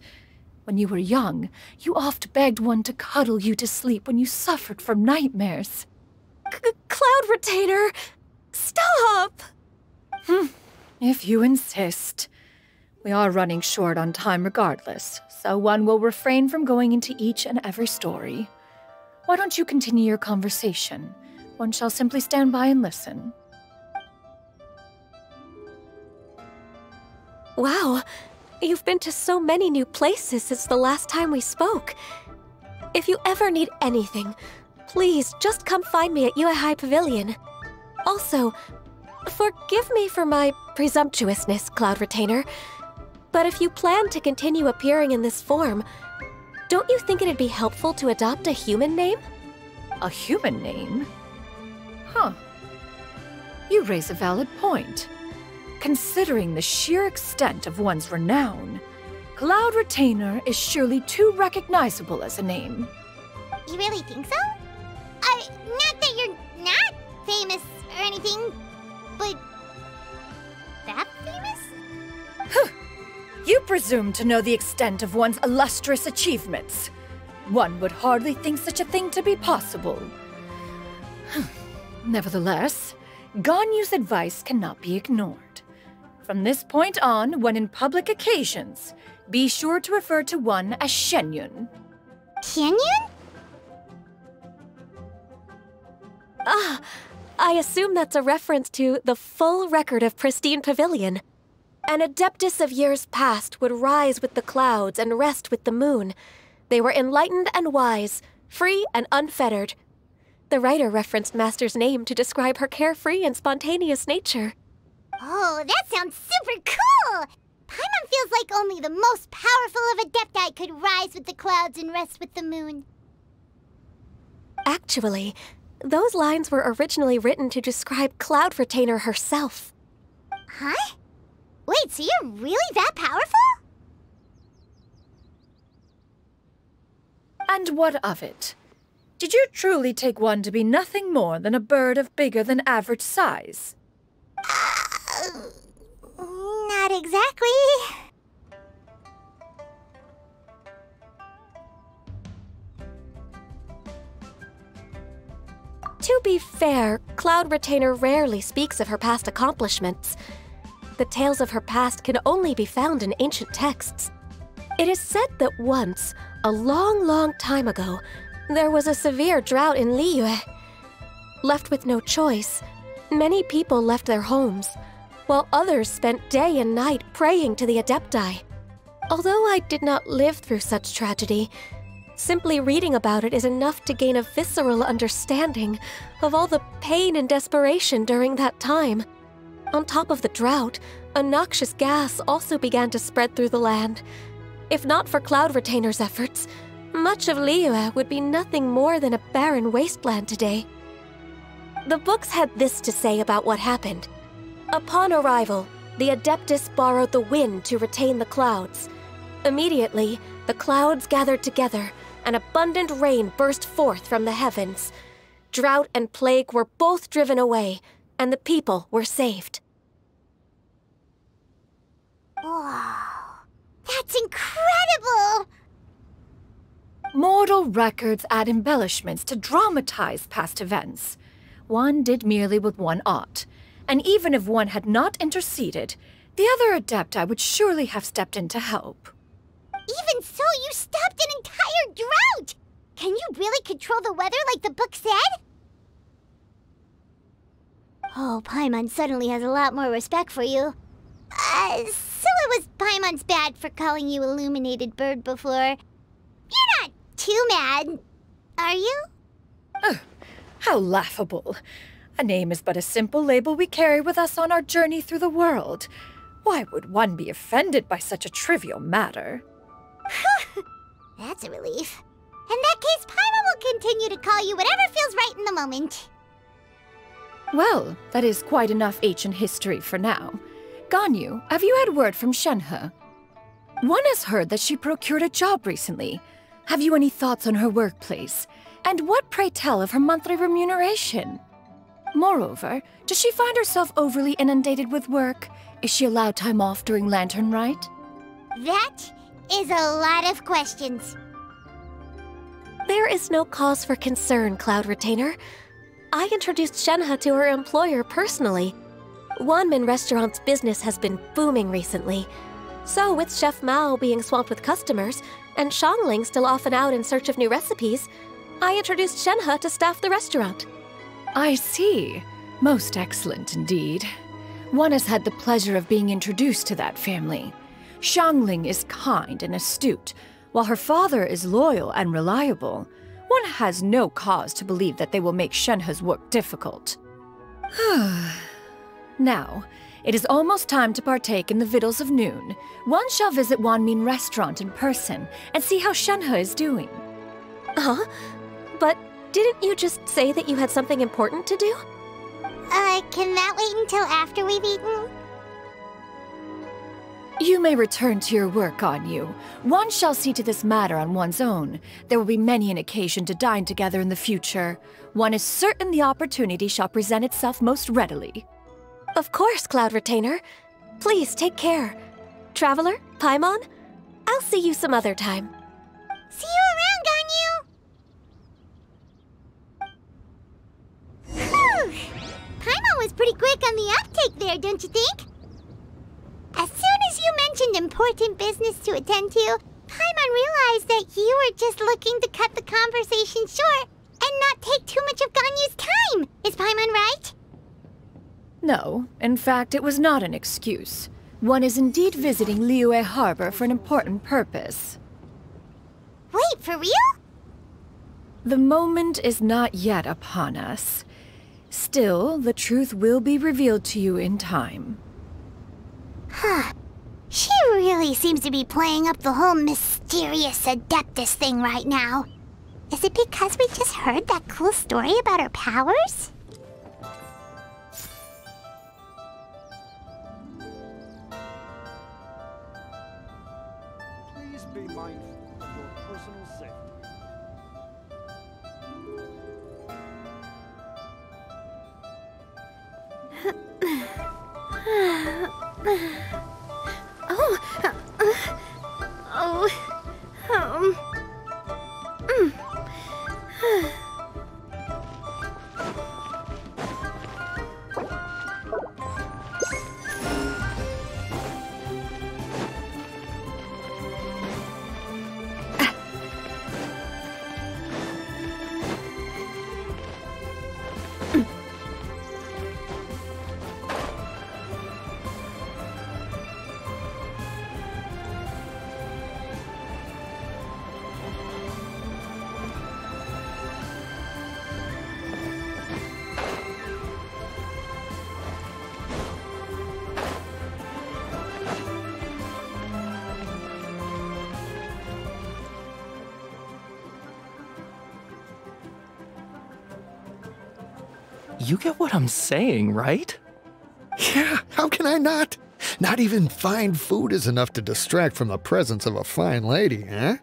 When you were young, you oft begged one to cuddle you to sleep when you suffered from nightmares. Cloud Retainer! Stop! If you insist. We are running short on time regardless, so one will refrain from going into each and every story. Why don't you continue your conversation? One shall simply stand by and listen. Wow, you've been to so many new places since the last time we spoke. If you ever need anything, please just come find me at Uehai Pavilion. Also, forgive me for my presumptuousness, Cloud Retainer, but if you plan to continue appearing in this form, don't you think it'd be helpful to adopt a human name? A human name? Huh. You raise a valid point. Considering the sheer extent of one's renown, Cloud Retainer is surely too recognizable as a name. You really think so? Not that you're not famous or anything, but that famous? You presume to know the extent of one's illustrious achievements. One would hardly think such a thing to be possible. Nevertheless, Ganyu's advice cannot be ignored. From this point on, when in public occasions, be sure to refer to one as Xianyun. Xianyun? I assume that's a reference to the full record of Pristine Pavilion. An adeptus of years past would rise with the clouds and rest with the moon. They were enlightened and wise, free and unfettered. The writer referenced Master's name to describe her carefree and spontaneous nature. Oh, that sounds super cool! Paimon feels like only the most powerful of Adepti could rise with the clouds and rest with the moon. Actually, those lines were originally written to describe Cloud Retainer herself. Huh? Wait, so you're really that powerful? And what of it? Did you truly take one to be nothing more than a bird of bigger than average size? Not exactly. To be fair, Cloud Retainer rarely speaks of her past accomplishments. The tales of her past can only be found in ancient texts. It is said that once, a long, long time ago, there was a severe drought in Liyue. Left with no choice, many people left their homes, while others spent day and night praying to the Adepti. Although I did not live through such tragedy, simply reading about it is enough to gain a visceral understanding of all the pain and desperation during that time. On top of the drought, a noxious gas also began to spread through the land. If not for Cloud Retainer's efforts, much of Liyue would be nothing more than a barren wasteland today. The books had this to say about what happened. Upon arrival, the Adeptus borrowed the wind to retain the clouds. Immediately, the clouds gathered together, and abundant rain burst forth from the heavens. Drought and plague were both driven away, and the people were saved. Wow, that's incredible! Mortal records add embellishments to dramatize past events. One did merely what one ought, and even if one had not interceded, the other Adepti would surely have stepped in to help. Even so, you stopped an entire drought! Can you really control the weather like the book said? Oh, Paimon suddenly has a lot more respect for you. So it was Paimon's bad for calling you Illuminated Bird before. You're not too mad, are you? How laughable. A name is but a simple label we carry with us on our journey through the world. Why would one be offended by such a trivial matter? That's a relief. In that case, Paimon will continue to call you whatever feels right in the moment. Well, that is quite enough ancient history for now. Ganyu, have you had word from Shenhe? One has heard that she procured a job recently. Have you any thoughts on her workplace? And what, pray tell, of her monthly remuneration? Moreover, does she find herself overly inundated with work? Is she allowed time off during Lantern Rite? That is a lot of questions. There is no cause for concern, Cloud Retainer. I introduced Shenhe to her employer personally. Wanmin Restaurant's business has been booming recently. So with Chef Mao being swamped with customers, and Shangling still off and out in search of new recipes, I introduced Shenhe to staff the restaurant. I see. Most excellent indeed. One has had the pleasure of being introduced to that family. Shangling is kind and astute, while her father is loyal and reliable. One has no cause to believe that they will make Shenhe's work difficult. Now, it is almost time to partake in the victuals of noon. One shall visit Wanmin Restaurant in person and see how Shenhe is doing. Huh? But didn't you just say that you had something important to do? Can that wait until after we've eaten? You may return to your work, Ganyu. One shall see to this matter on one's own. There will be many an occasion to dine together in the future. One is certain the opportunity shall present itself most readily. Of course, Cloud Retainer. Please take care. Traveler, Paimon, I'll see you some other time. See you around, Ganyu! Whew! Paimon was pretty quick on the uptake there, don't you think? As soon as you mentioned important business to attend to, Paimon realized that you were just looking to cut the conversation short and not take too much of Ganyu's time. Is Paimon right? No, in fact, it was not an excuse. One is indeed visiting Liyue Harbor for an important purpose. Wait, for real? The moment is not yet upon us. Still, the truth will be revealed to you in time. Huh. She really seems to be playing up the whole mysterious Adeptus thing right now. Is it because we just heard that cool story about her powers? Please be mindful of your personal safety. You get what I'm saying, right? Yeah, how can I not? Not even fine food is enough to distract from the presence of a fine lady, eh?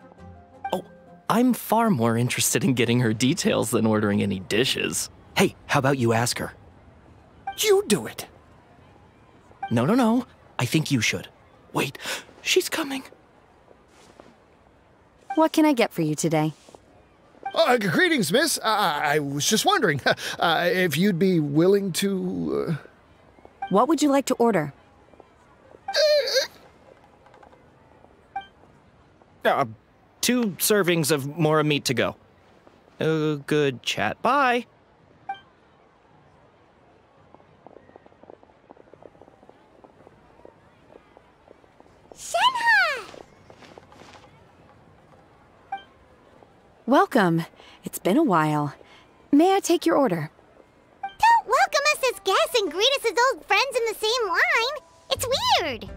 Oh, I'm far more interested in getting her details than ordering any dishes. Hey, how about you ask her? You do it. No. I think you should. Wait, she's coming. What can I get for you today? Greetings, miss. I was just wondering if you'd be willing to... What would you like to order? 2 servings of Mora meat to go. Good chat. Bye. Shenhe! Welcome. It's been a while. May I take your order? Don't welcome us as guests and greet us as old friends in the same line. It's weird.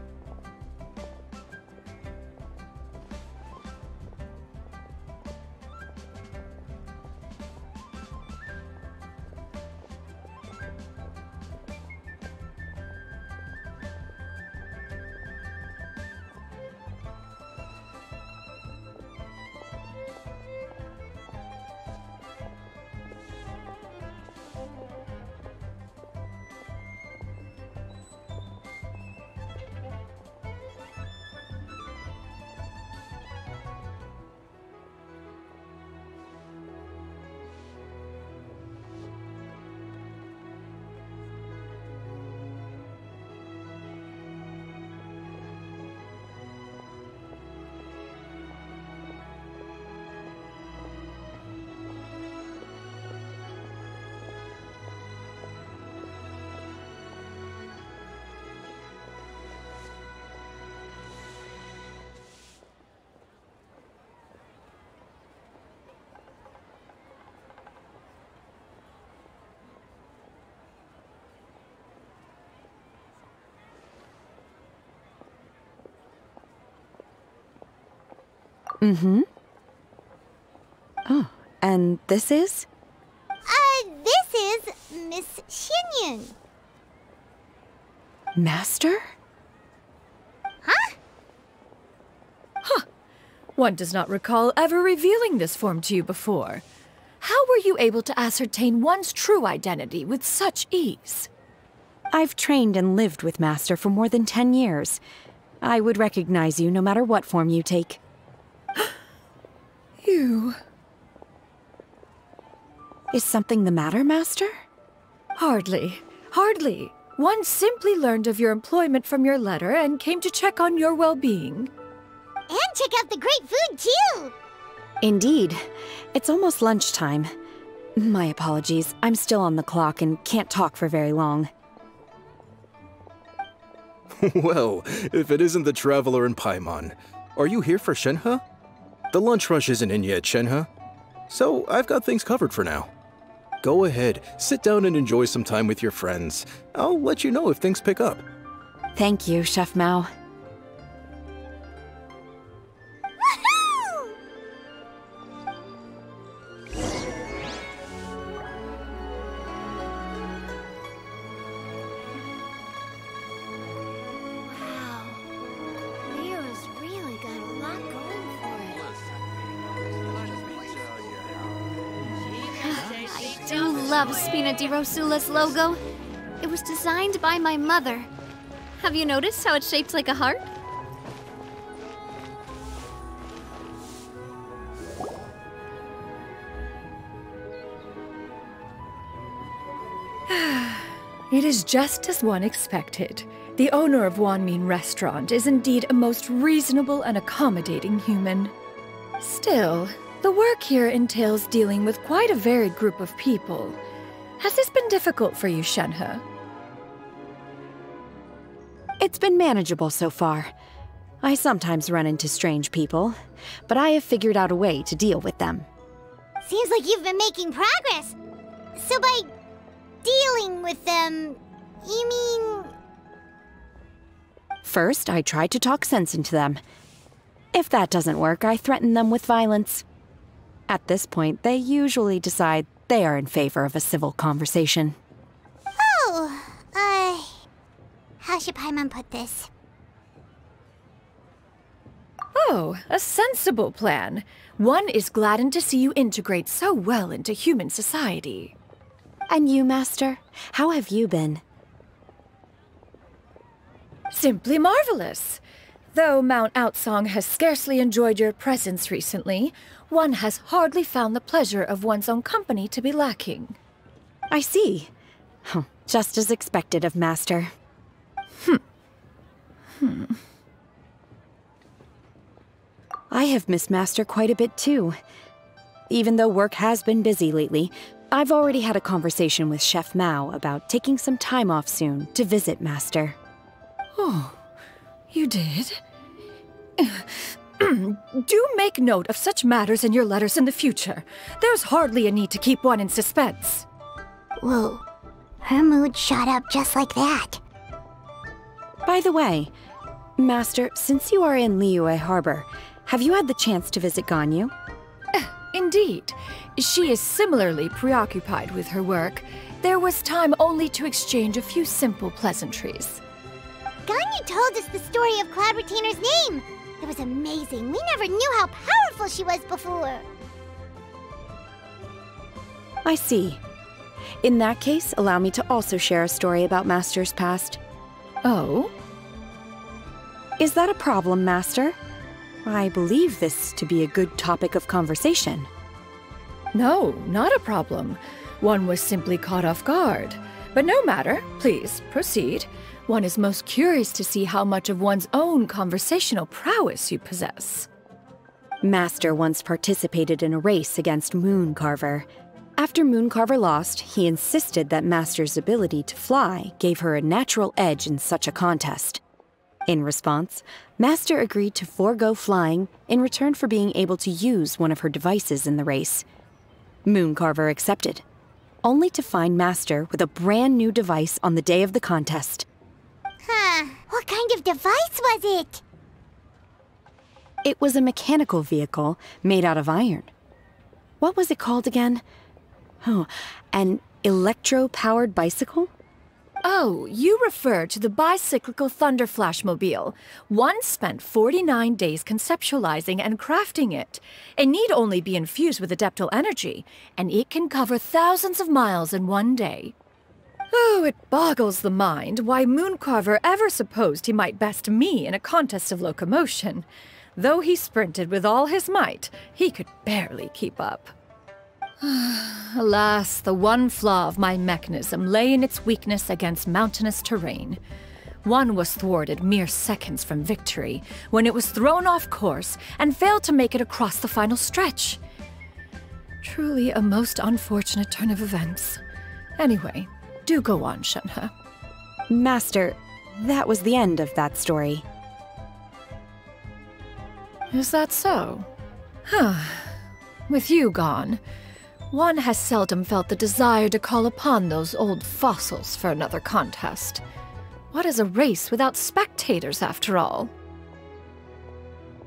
Mm-hmm. Oh, and this is? This is Miss Xianyun. Master? Huh? One does not recall ever revealing this form to you before. How were you able to ascertain one's true identity with such ease? I've trained and lived with Master for more than 10 years. I would recognize you no matter what form you take. You... Is something the matter, Master? Hardly. Hardly. One simply learned of your employment from your letter and came to check on your well-being. And check out the great food, too! Indeed. It's almost lunchtime. My apologies. I'm still on the clock and can't talk for very long. Well, if it isn't the Traveler in Paimon. Are you here for Shenhe? The lunch rush isn't in yet, Shenhe. So I've got things covered for now. Go ahead, sit down and enjoy some time with your friends. I'll let you know if things pick up. Thank you, Chef Mao. Woohoo! Wow. Lyra's really got a lot going for it. I do love Spina di Rosula's logo. It was designed by my mother. Have you noticed how it's shaped like a heart? It is just as one expected. The owner of Wanmin Restaurant is indeed a most reasonable and accommodating human. Still, the work here entails dealing with quite a varied group of people. Has this been difficult for you, Shenhe? It's been manageable so far. I sometimes run into strange people, but I have figured out a way to deal with them. Seems like you've been making progress. So by dealing with them, you mean... First, I try to talk sense into them. If that doesn't work, I threaten them with violence. At this point, they usually decide they are in favor of a civil conversation. How should Paimon put this? Oh, a sensible plan. One is gladdened to see you integrate so well into human society. And you, Master? How have you been? Simply marvelous. Though Mount Outsong has scarcely enjoyed your presence recently, one has hardly found the pleasure of one's own company to be lacking. I see. Just as expected of Master. I have missed Master quite a bit too. Even though work has been busy lately, I've already had a conversation with Chef Mao about taking some time off soon to visit Master. Oh, you did? Do make note of such matters in your letters in the future. There's hardly a need to keep one in suspense. Whoa, her mood shot up just like that. By the way, Master, since you are in Liyue Harbor, have you had the chance to visit Ganyu? Indeed. She is similarly preoccupied with her work. There was time only to exchange a few simple pleasantries. Ganyu told us the story of Cloud Retainer's name. It was amazing. We never knew how powerful she was before. I see. In that case, allow me to also share a story about Master's past. Oh? Is that a problem, Master? I believe this to be a good topic of conversation. No, not a problem. One was simply caught off guard. But no matter. Please, proceed. One is most curious to see how much of one's own conversational prowess you possess. Master once participated in a race against Mooncarver. After Mooncarver lost, he insisted that Master's ability to fly gave her a natural edge in such a contest. In response, Master agreed to forego flying in return for being able to use one of her devices in the race. Mooncarver accepted, only to find Master with a brand new device on the day of the contest. Huh, what kind of device was it? It was a mechanical vehicle made out of iron. What was it called again? Oh, an electro-powered bicycle? Oh, you refer to the bicyclical Thunder Flashmobile. One spent 49 days conceptualizing and crafting it. It need only be infused with adeptal energy, and it can cover thousands of miles in one day. Oh, it boggles the mind why Mooncarver ever supposed he might best me in a contest of locomotion. Though he sprinted with all his might, he could barely keep up. Alas, the one flaw of my mechanism lay in its weakness against mountainous terrain. One was thwarted mere seconds from victory, when it was thrown off course and failed to make it across the final stretch. Truly a most unfortunate turn of events. Anyway, do go on, Shenhe. Master, that was the end of that story. Is that so? With you gone, one has seldom felt the desire to call upon those old fossils for another contest. What is a race without spectators, after all?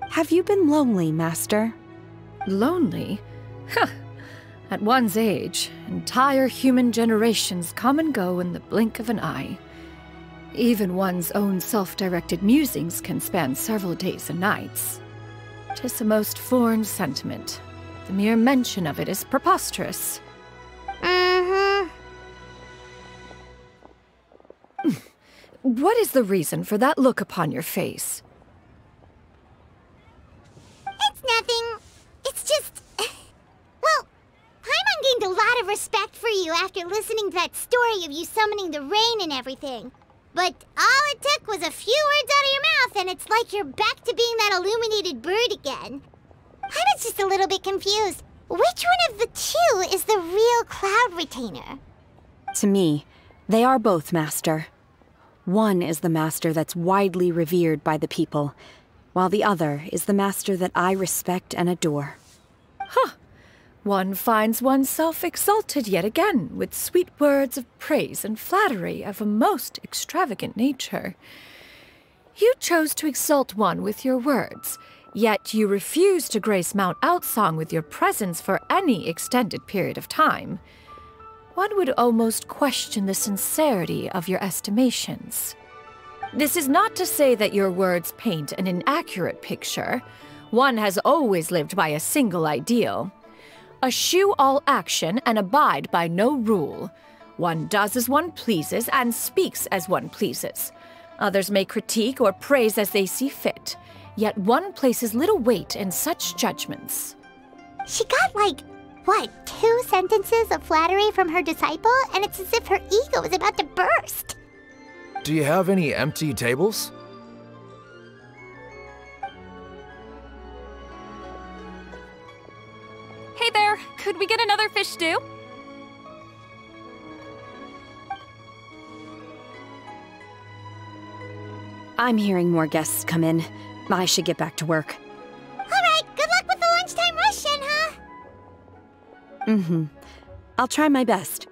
Have you been lonely, Master? Lonely? At one's age, entire human generations come and go in the blink of an eye. Even one's own self-directed musings can span several days and nights. 'Tis a most foreign sentiment. The mere mention of it is preposterous. What is the reason for that look upon your face? It's nothing. It's just... Well, Paimon gained a lot of respect for you after listening to that story of you summoning the rain and everything. But all it took was a few words out of your mouth and it's like you're back to being that illuminated bird again. I was just a little bit confused. Which one of the two is the real Cloud Retainer? To me, they are both, Master. One is the Master that's widely revered by the people, while the other is the Master that I respect and adore. One finds oneself exalted yet again with sweet words of praise and flattery of a most extravagant nature. You chose to exalt one with your words, yet you refuse to grace Mount Outsong with your presence for any extended period of time. One would almost question the sincerity of your estimations. This is not to say that your words paint an inaccurate picture. One has always lived by a single ideal. Eschew all action and abide by no rule. One does as one pleases and speaks as one pleases. Others may critique or praise as they see fit, yet one places little weight in such judgments. She got like, what, 2 sentences of flattery from her disciple, and it's as if her ego is about to burst. Do you have any empty tables? Hey there, could we get another fish stew? I'm hearing more guests come in. I should get back to work. Alright, good luck with the lunchtime rush, Shenhe! Mm-hmm. I'll try my best.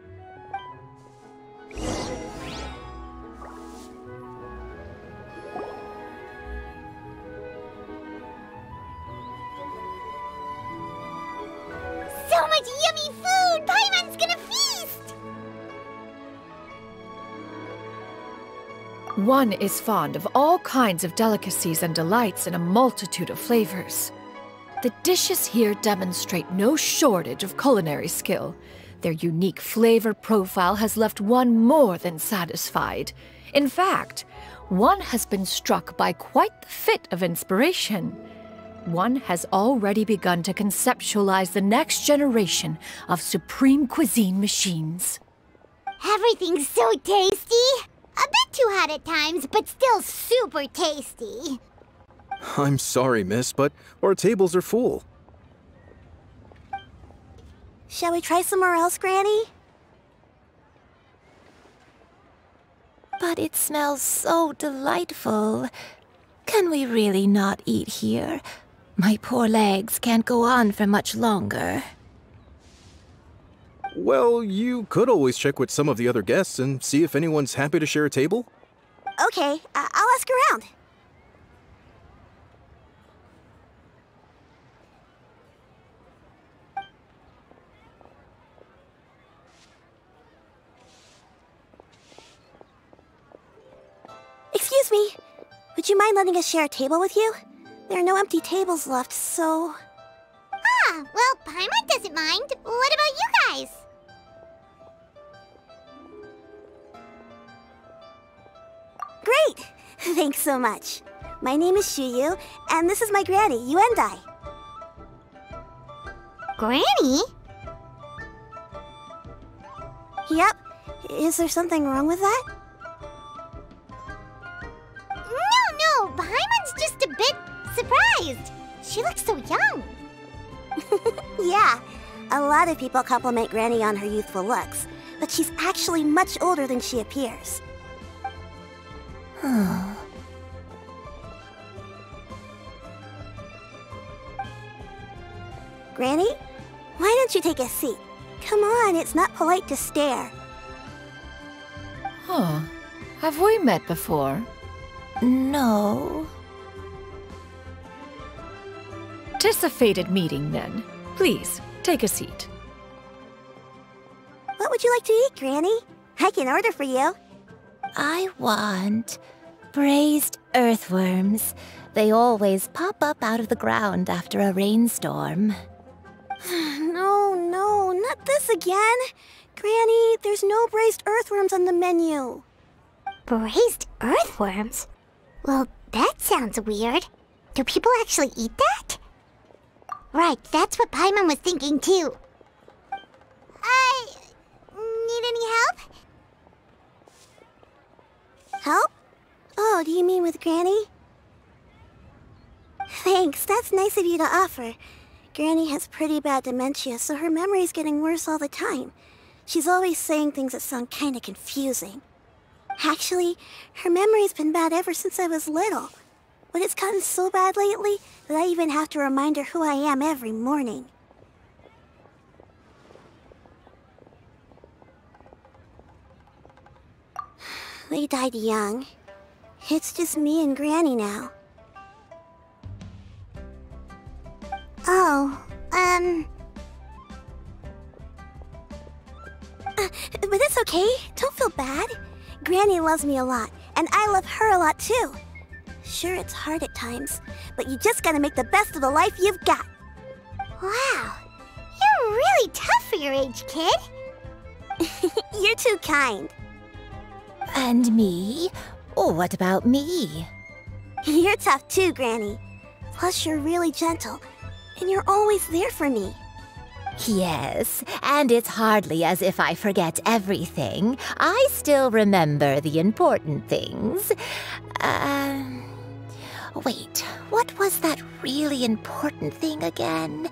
So much yummy food! Paimon's gonna feast! One is fond of all kinds of delicacies and delights in a multitude of flavors. The dishes here demonstrate no shortage of culinary skill. Their unique flavor profile has left one more than satisfied. In fact, one has been struck by quite the fit of inspiration. One has already begun to conceptualize the next generation of supreme cuisine machines. Everything's so tasty! A bit too hot at times, but still super tasty. I'm sorry, miss, but our tables are full. Shall we try somewhere else, Granny? But it smells so delightful. Can we really not eat here? My poor legs can't go on for much longer. Well, you could always check with some of the other guests and see if anyone's happy to share a table. Okay, I'll ask around. Excuse me, would you mind letting us share a table with you? There are no empty tables left, so... Ah, well, Paimon doesn't mind. What about you guys? Great! Thanks so much. My name is Xianyun, and this is my granny, Yuendai. Granny? Yep. Is there something wrong with that? No, Paimon's just a bit surprised. She looks so young. Yeah, a lot of people compliment Granny on her youthful looks, but she's actually much older than she appears. Granny, why don't you take a seat? Come on, it's not polite to stare. Huh. Have we met before? No. 'Tis a fated meeting, then. Please, take a seat. What would you like to eat, Granny? I can order for you. I want braised earthworms. They always pop up out of the ground after a rainstorm. No, not this again. Granny, there's no braised earthworms on the menu. Braised earthworms? Well, that sounds weird. Do people actually eat that? Right, that's what Paimon was thinking too. Need any help? Help? Oh, do you mean with Granny? Thanks, that's nice of you to offer. Granny has pretty bad dementia, so her memory's getting worse all the time. She's always saying things that sound kinda confusing. Actually, her memory's been bad ever since I was little. But it's gotten so bad lately that I even have to remind her who I am every morning. They died young. It's just me and Granny now. But it's okay. Don't feel bad. Granny loves me a lot, and I love her a lot too. Sure, it's hard at times, but you just gotta make the best of the life you've got. Wow, you're really tough for your age, kid. You're too kind. And me? Oh, what about me? You're tough too, Granny. Plus, you're really gentle, and you're always there for me. Yes, and it's hardly as if I forget everything. I still remember the important things. Wait, what was that really important thing again?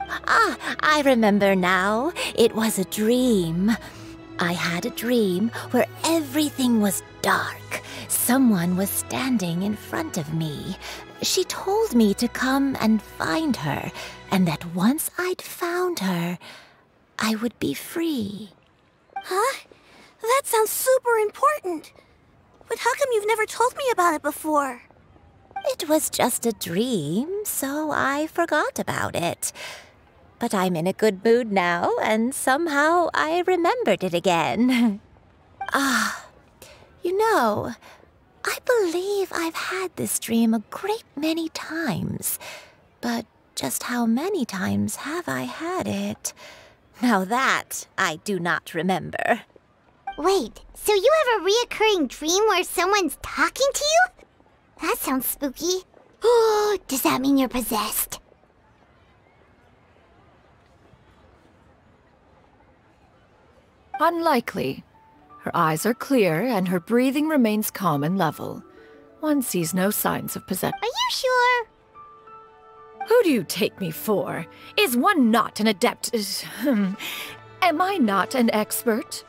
Ah, I remember now. It was a dream. I had a dream where everything was dark. Someone was standing in front of me. She told me to come and find her, and that once I'd found her, I would be free. Huh? That sounds super important. But how come you've never told me about it before? It was just a dream, so I forgot about it. But I'm in a good mood now, and somehow I remembered it again. You know, I believe I've had this dream a great many times. But just how many times have I had it? Now that I do not remember. Wait, so you have a reoccurring dream where someone's talking to you? That sounds spooky. Oh, does that mean you're possessed? Unlikely. Her eyes are clear and her breathing remains calm and level. One sees no signs of possession. Are you sure? Who do you take me for? Is one not an adept? Am I not an expert?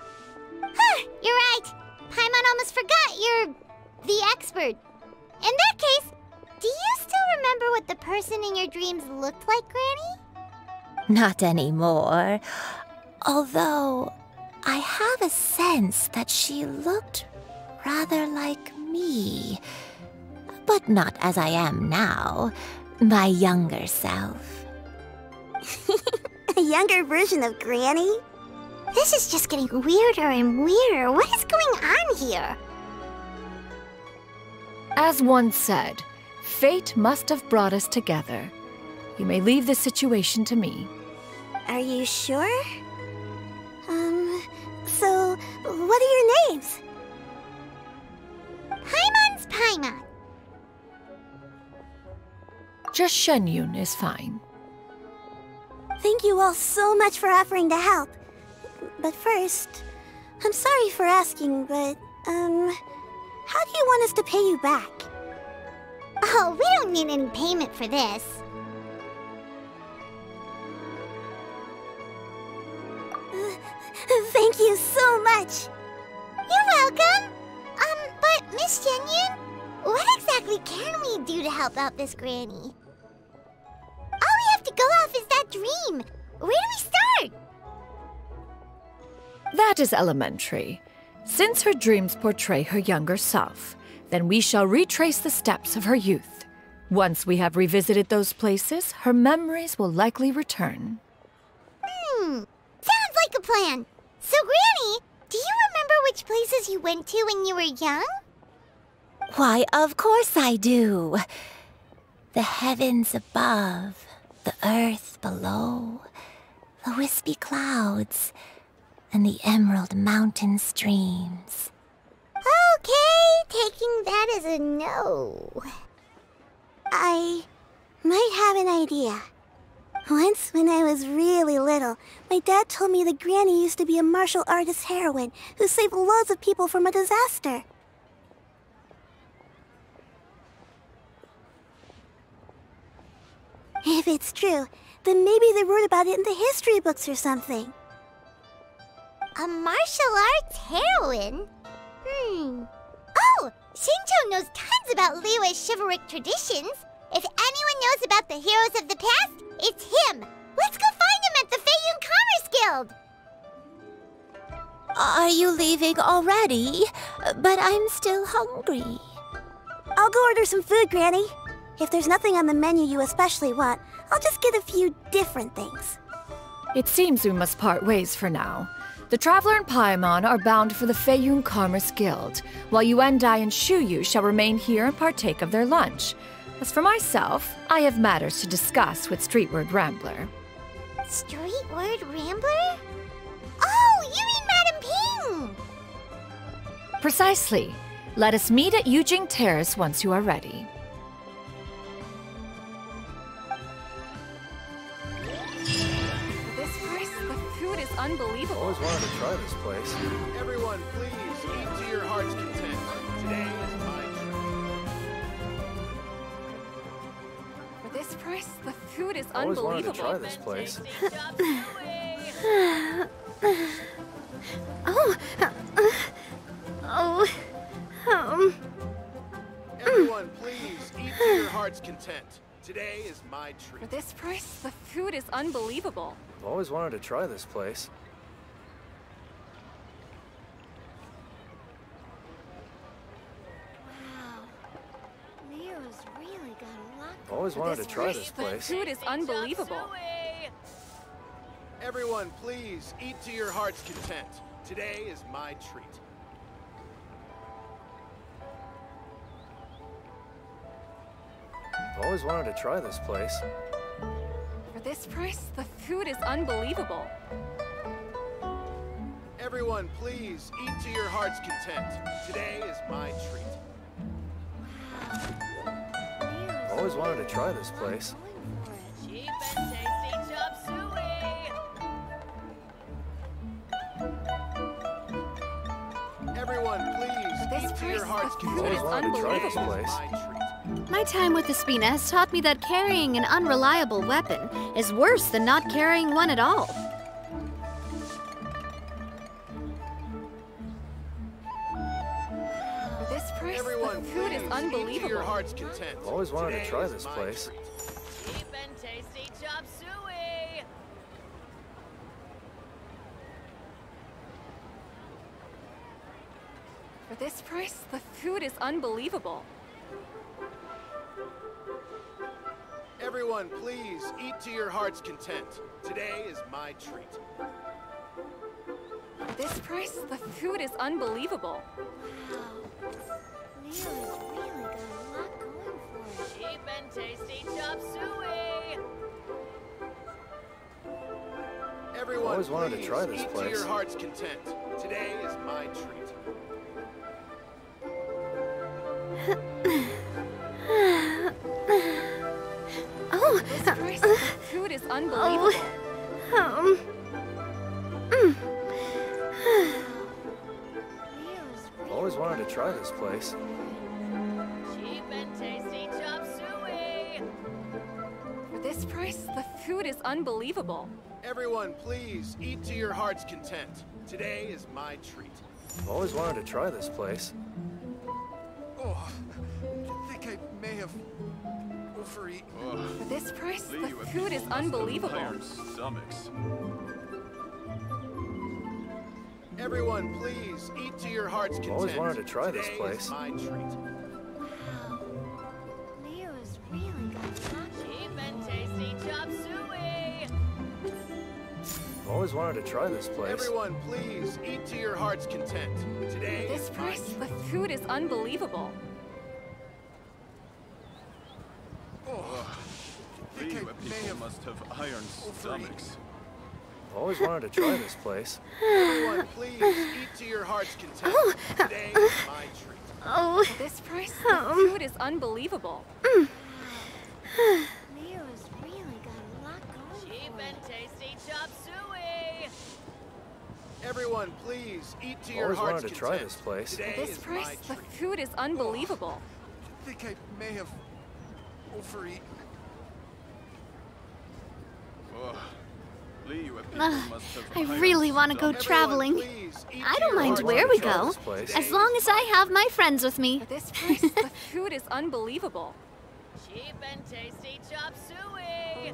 Huh, you're right. Paimon almost forgot you're the expert. In that case, do you still remember what the person in your dreams looked like, Granny? Not anymore. Although, I have a sense that she looked rather like me. But not as I am now. My younger self. A younger version of Granny? This is just getting weirder and weirder. What is going on here? As one said, fate must have brought us together. You may leave the situation to me. Are you sure? So, what are your names? Paimon's Paimon. Just Xianyun is fine. Thank you all so much for offering to help. But first, I'm sorry for asking, but, how do you want us to pay you back? Oh, we don't need any payment for this. Thank you so much. You're welcome. But Miss Xianyun, what exactly can we do to help out this granny? All we have to go off is that dream. Where do we start? That is elementary. Since her dreams portray her younger self, then we shall retrace the steps of her youth. Once we have revisited those places, her memories will likely return. Sounds like a plan. So, Granny, do you remember which places you went to when you were young? Why, of course I do. The heavens above, the earth below, the wispy clouds, and the emerald mountain streams. Okay, taking that as a no. I might have an idea. Once, when I was really little, my dad told me that Granny used to be a martial artist heroine who saved loads of people from a disaster. If it's true, then maybe they wrote about it in the history books or something. A martial arts heroine? Oh, Shinjo knows tons about Liyue's chivalric traditions. If anyone knows about the heroes of the past, it's him. Let's go find him at the Feiyun Commerce Guild. Are you leaving already? But I'm still hungry. I'll go order some food, Granny. If there's nothing on the menu you especially want, I'll just get a few different things. It seems we must part ways for now. The Traveler and Paimon are bound for the Xianyun Commerce Guild, while Yuendai and Shuyu shall remain here and partake of their lunch. As for myself, I have matters to discuss with Streetward Rambler. Streetward Rambler? Oh, you mean Madam Ping! Precisely. Let us meet at Yujing Terrace once you are ready. This place, the food is unbelievable. Always wanted to try this place. Everyone, please eat to your heart's content. Today is my treat. For this price, the food is Always unbelievable. wanted to try this place. Everyone, please eat to your heart's content. Today is my treat. For this price, the food is unbelievable. I've always wanted to try this place. Leo's really got a lot. I've always wanted to try this place. The food is unbelievable. Everyone, please eat to your heart's content. Today is my treat. I've always wanted to try this place. For this price, the food is unbelievable. Everyone, please eat to your heart's content. Today is my treat. I've always wanted to try this place. Cheap and tasty chop suey. Everyone, please eat to your heart's content. Always wanted to try this place. My time with the Spina has taught me that carrying an unreliable weapon is worse than not carrying one at all. For this price, Everyone, the food is please eat to unbelievable. your heart's content. I've always wanted Today to try is this my place. treat. Cheap and tasty chop suey. For this price, the food is unbelievable. Everyone, please eat to your heart's content. Today is my treat. For this price, the food is unbelievable. Leo's really got a lot going for it. Cheap and tasty chop suey. Everyone, always wanted to please try this eat to place. your heart's content. Today is my treat. For this price, the food is unbelievable. I've always wanted to try this place. Cheap and tasty chop suey. For this price, the food is unbelievable. Everyone, please eat to your heart's content. Today is my treat. I've always wanted to try this place. Oh, I think I may have overeaten. For this price, the food is unbelievable. Stomachs. Everyone, please eat to your heart's I've content. always wanted to try this Today place. is my treat. Leo's really got a lot. Cheap and tasty chop suey. I've always wanted to try this place. Everyone, please eat to your heart's content. Today For this is my price, treat. the food is unbelievable. People must have iron stomachs. I've always wanted to try this place. Everyone, please eat to your heart's content. Today is my treat. For this price, the food is unbelievable. Leo's really got a lot going Cheap for and it. tasty chop suey. Everyone, please eat to I've your always heart's wanted to try content. this place. Today For this is price, my the treat. food is unbelievable. I think I may have overeaten. I really want to go traveling. I don't mind where we go, as long as I have my friends with me. For this price, the food is unbelievable. Cheap and tasty chop suey.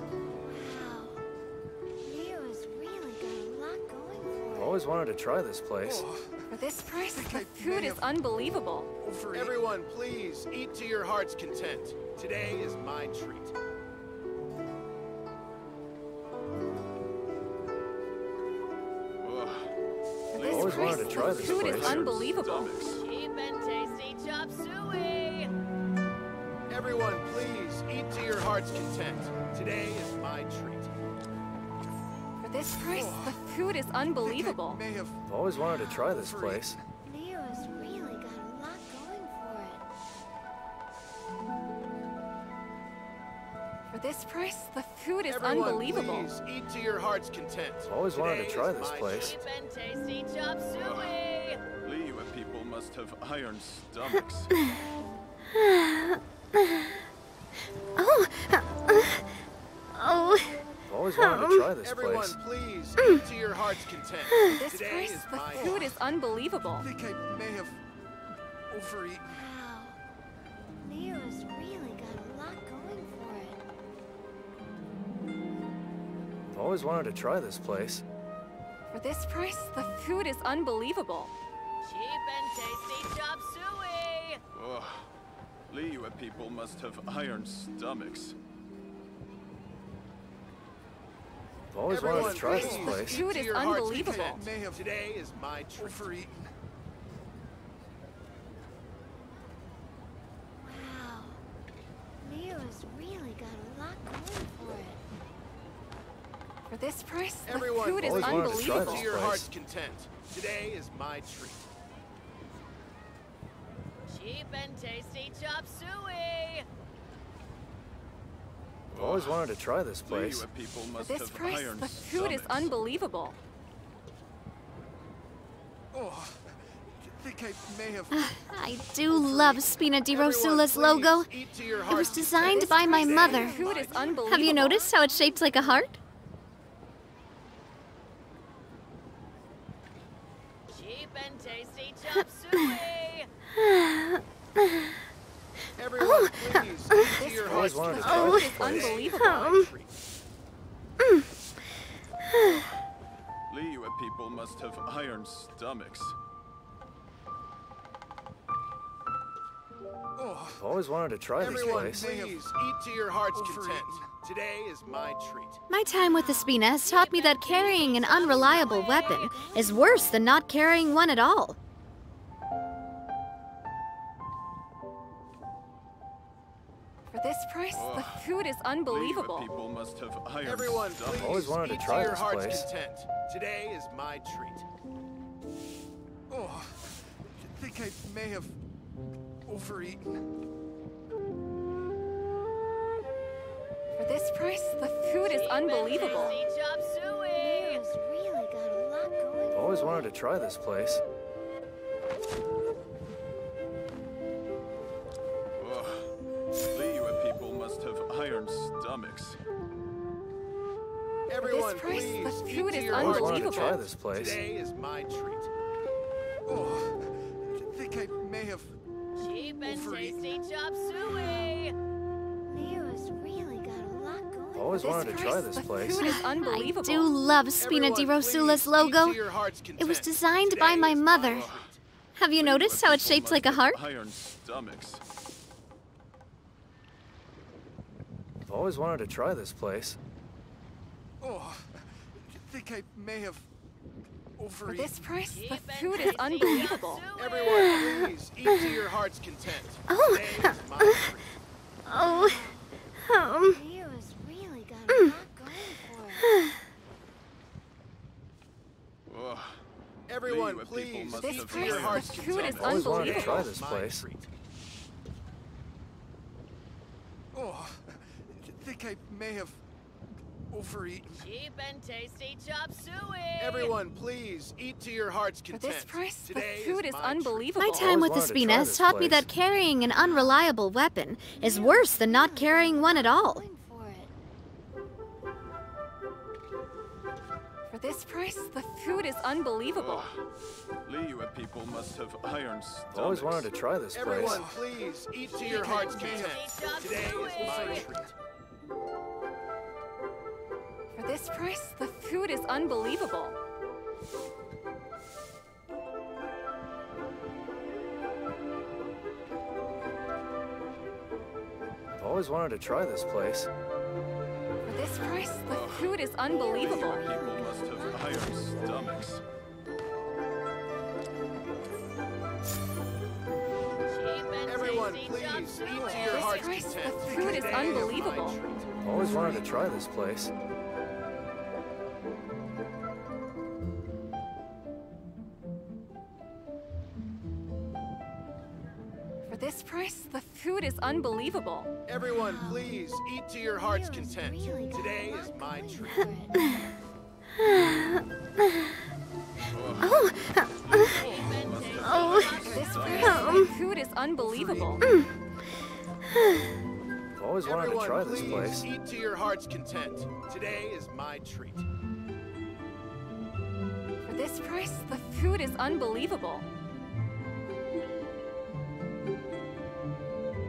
Leo's really got a lot going for I've it. always wanted to try this place. For this price, the food is unbelievable. Everyone, please eat to your heart's content. Today is my treat. try this food is place. unbelievable. Cheap and tasty chop suey. Everyone, please eat to your heart's content. Today is my treat. For this price, the food is unbelievable. I've always wanted to try this place. Leo's really got a lot going for it. For this price, the food is Everyone, unbelievable. please eat to your heart's content. I've always wanted to try Today is this my place. Cheap and tasty chop suey. Liyue people must have iron stomachs. Oh. I've always wanted to try this Everyone, place. please eat to your heart's content. This Today price, is the my food is unbelievable. I think I may have overeaten. Wow. Leo's really got a lot going for it. I've always wanted to try this place. For this price, the food is unbelievable. Cheap and tasty chop suey. Ugh. Liyue people must have iron stomachs. I've always Everyone, wanted to try this please place. eat Food to is your heart's unbelievable. content. May have today is my treat. Overeaten. Wow. Leo's really got a lot going for it. For this price, the Everyone, food is always wanted to try unbelievable. eat to your place. heart's content. Today is my treat. Cheap and tasty chop suey. I've always wanted to try this place. Liyue people For must this have price, iron the food is stomachs. unbelievable. Oh, I think I may have. I do love Spina di Rosula's Everyone, logo. please eat to your It was heart's designed content. by my Today mother. is Food my is treat. unbelievable. Have you noticed how it's shaped like a heart? Cheap and tasty chop suey. Everyone, please eat to your I've always heart's wanted to content. try Food this is place. unbelievable. Liyue people must have iron stomachs. I've always wanted to try this Everyone, place. please eat to your heart's content. Today is my treat. My time with the Spina has taught me that carrying an unreliable weapon is worse than not carrying one at all. For this price, the food is Liyue unbelievable. people must have iron Everyone, stomachs. please always wanted to eat try your this heart's place. content. Today is my treat. Oh, I think I may have overeaten. For this price, the food is unbelievable. Tasty chop suey. Leo's really got a lot going I've always wanted to try this place. Ugh. Liyue people must have iron stomachs. Everyone, price, the please food eat to is your I've always heart's wanted to unbelievable. try content. this place. Today is my treat. Oh, I think I may have. Cheap and Overeaten. tasty chop suey. Leo's really got a lot going I've always This wanted to price, try this the place. food is I unbelievable. do love Spina di Everyone, Rosula's please logo. eat to your heart's It was content. designed by Today my is mother. treat. Have you noticed how it's shaped like a heart? Iron stomachs. I've always wanted to try this place. Oh, I think I may have For overeaten. this price, the Cheap and food is tasty unbelievable. chop suey. Everyone, please eat to your heart's content. Oh. Today is my treat. Oh. Leo's really got a lot going for it. Ugh. Everyone, Liyue people please must This eat have to your price, heart's the food is content. I've always wanted to unbelievable. try this My place. treat. Oh, I think I may have overeaten. Cheap and tasty chop suey. Everyone, please eat to your heart's For content. this price, the Today food is my treat. unbelievable. My time with the wanted to Spina try has this taught me place. that carrying an unreliable weapon is worse than not carrying one at all. Going for it. For this price, the food is unbelievable. Liyue people must have iron stomachs. I've always wanted to try this place. Everyone, please eat to your heart's content. Today is my treat. For this price, the food is unbelievable. I've always wanted to try this place. For this price, the food is unbelievable. People must have iron stomachs. please eat to your heart's This content. food is Today my unbelievable. treat. Always wanted to try this place. For this price, the food is unbelievable. Everyone, please eat to your heart's content. Today is my treat. This price, the food is unbelievable. Always wanted to try this Everyone, place. please eat to your heart's content. Today is my treat. For this price, the food is unbelievable.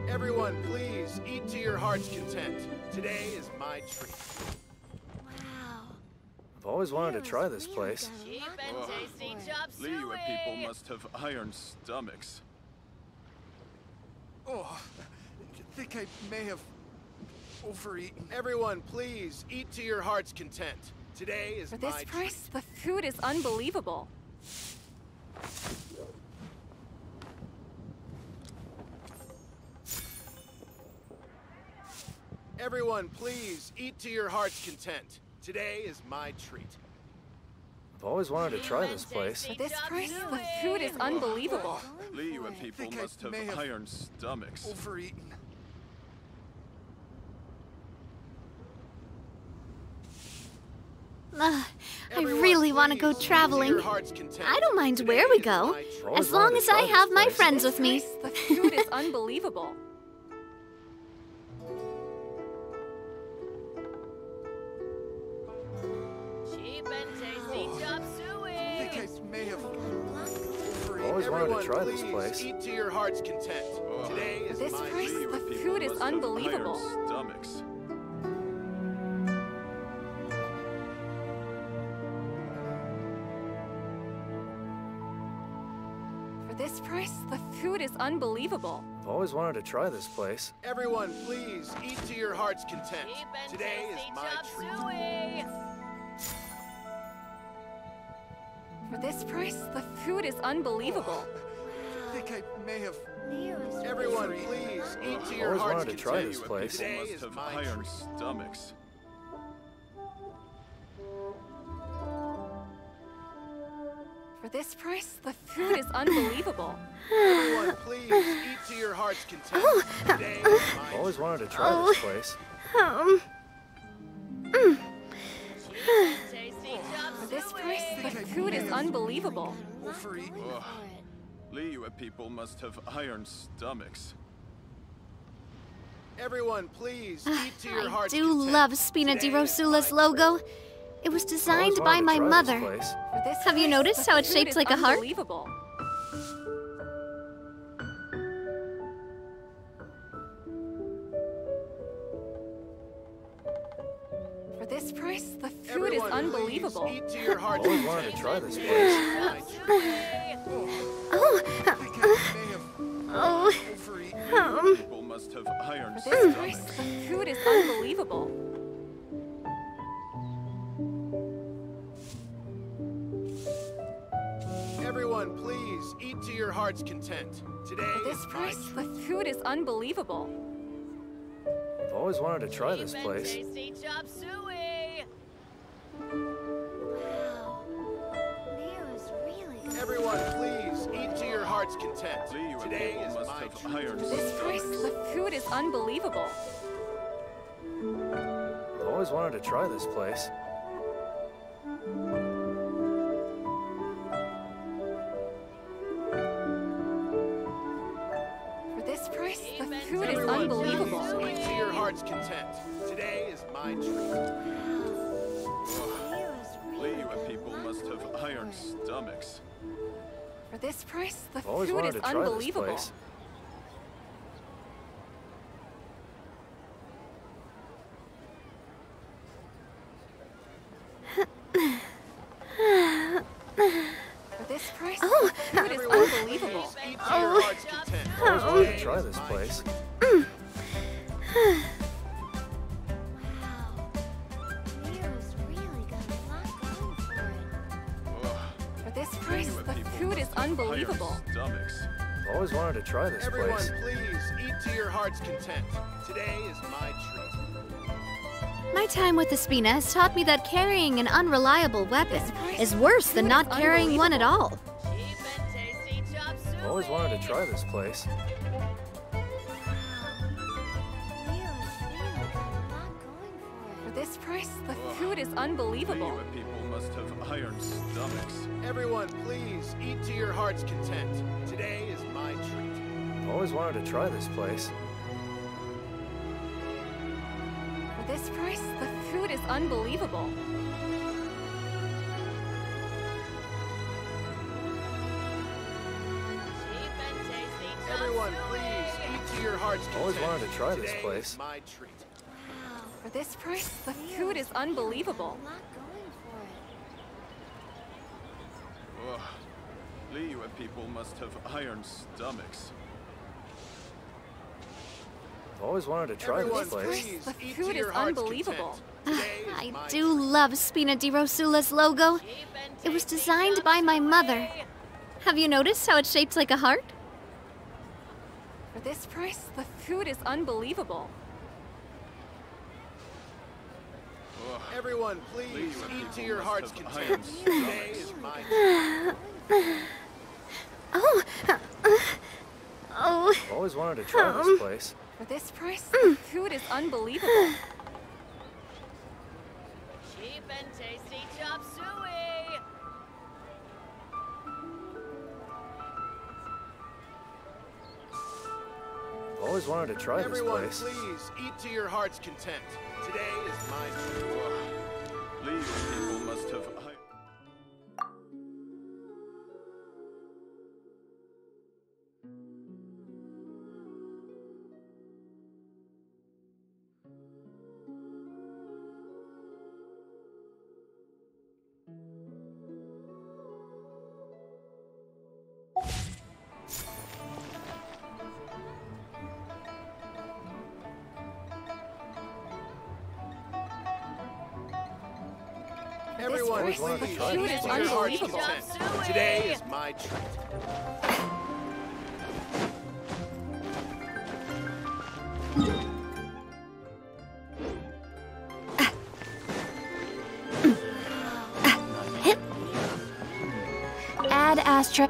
Everyone, please eat to your heart's content. Today is my treat. I've always wanted to try this place. Cheap and tasty chop suey. Liyue people must have iron stomachs. Oh, I think I may have overeaten. Everyone, please eat to your heart's content. Today is For my this price, the food is unbelievable. Everyone, please eat to your heart's content. Today is my treat. I've always wanted to try this place. For this price, the food is unbelievable. Liyue people must have iron stomachs. Overeaten. I really want to go traveling. I don't mind where we go, as long as I have my friends with me. The food is unbelievable. Cheap and tasty chop suey. I think I may have overeaten. Always wanted to Everyone, try this please place. eat to your heart's content. Today is This my price, treat. the food is unbelievable. Iron stomachs. For this price, the food is unbelievable. I've always wanted to try this place. Everyone, please eat to your heart's content. Cheap and Today is tasty my chop treat. suey. For this price, the food is unbelievable. I think I may have. Everyone, please eat to your Always heart's wanted to try content. this place. Today Must is have my iron treat. stomachs. For this price, the food is unbelievable. Everyone, please eat to your heart's content. Today is my I've always wanted to try this place. Tasty chop For this suey. price, the food is unbelievable. overeaten. Ugh. Liyue people must have iron stomachs. Everyone, please eat to your I heart's do content. love Spina di Today is Rosula's my treat. logo. It was designed by my mother. For this Have you price, noticed the how it's food shaped is like a heart? Unbelievable. For this price, the food Everyone, is unbelievable. Please eat to your heart's Always content. wanted to try this place. I think I may have overeaten. People must have iron For this price, stomachs. the food is unbelievable. Everyone, please eat to your heart's content. Today For this is my price, the treat. food is unbelievable. I've always wanted to try this Cheap and place. tasty chop suey. Everyone, please eat to your heart's content. Liyue Today people is must my have treat. iron For this price, stomachs. the food is unbelievable. I've always wanted to try this place. For this price, the food is Everyone, unbelievable. please eat to your heart's content. Today is my treat. Liyue people must have iron stomachs. For this price, the I've always food wanted is to try this unbelievable. place. For this price, the food is unbelievable. Eat to your heart's content. Always wanted to try this place. For this price, the food is unbelievable. Iron stomachs. Always wanted to try this Everyone, place. please, eat to your heart's content. Today is my treat. My time with the Spina has taught me that carrying an unreliable weapon is worse than not carrying one at all. Always wanted to try this place. For this price, the food is unbelievable. You people must have iron stomachs. Everyone, please, eat to your heart's content. Today is my treat. Always wanted to try this place. For this price, the food is unbelievable. Everyone, please, eat to your heart's content. Always wanted to try this Today place. is my treat. For this price, the food is unbelievable. Ugh. Liyue people must have iron stomachs. Always wanted to try Everyone, this place. please, The eat food to your is heart's unbelievable. content. Today is I my do love Spina di Rosula's logo. It was designed by my mother. Have you noticed how it's shaped like a heart? For this price, the food is unbelievable. Ugh. Everyone, please, Liyue eat to people your must heart's have content. iron Today is stomachs. my treat. Oh, Always wanted to try this place. For this price, the food is unbelievable. Cheap and tasty chop suey. Always wanted to try this Everyone, place. please, eat to your heart's content. Today is my treat. Liyue people must have iron. Everyone, Always wanted to please, try eat this to place. your heart's Unbelievable. content. Today is my treat. Ad Astra.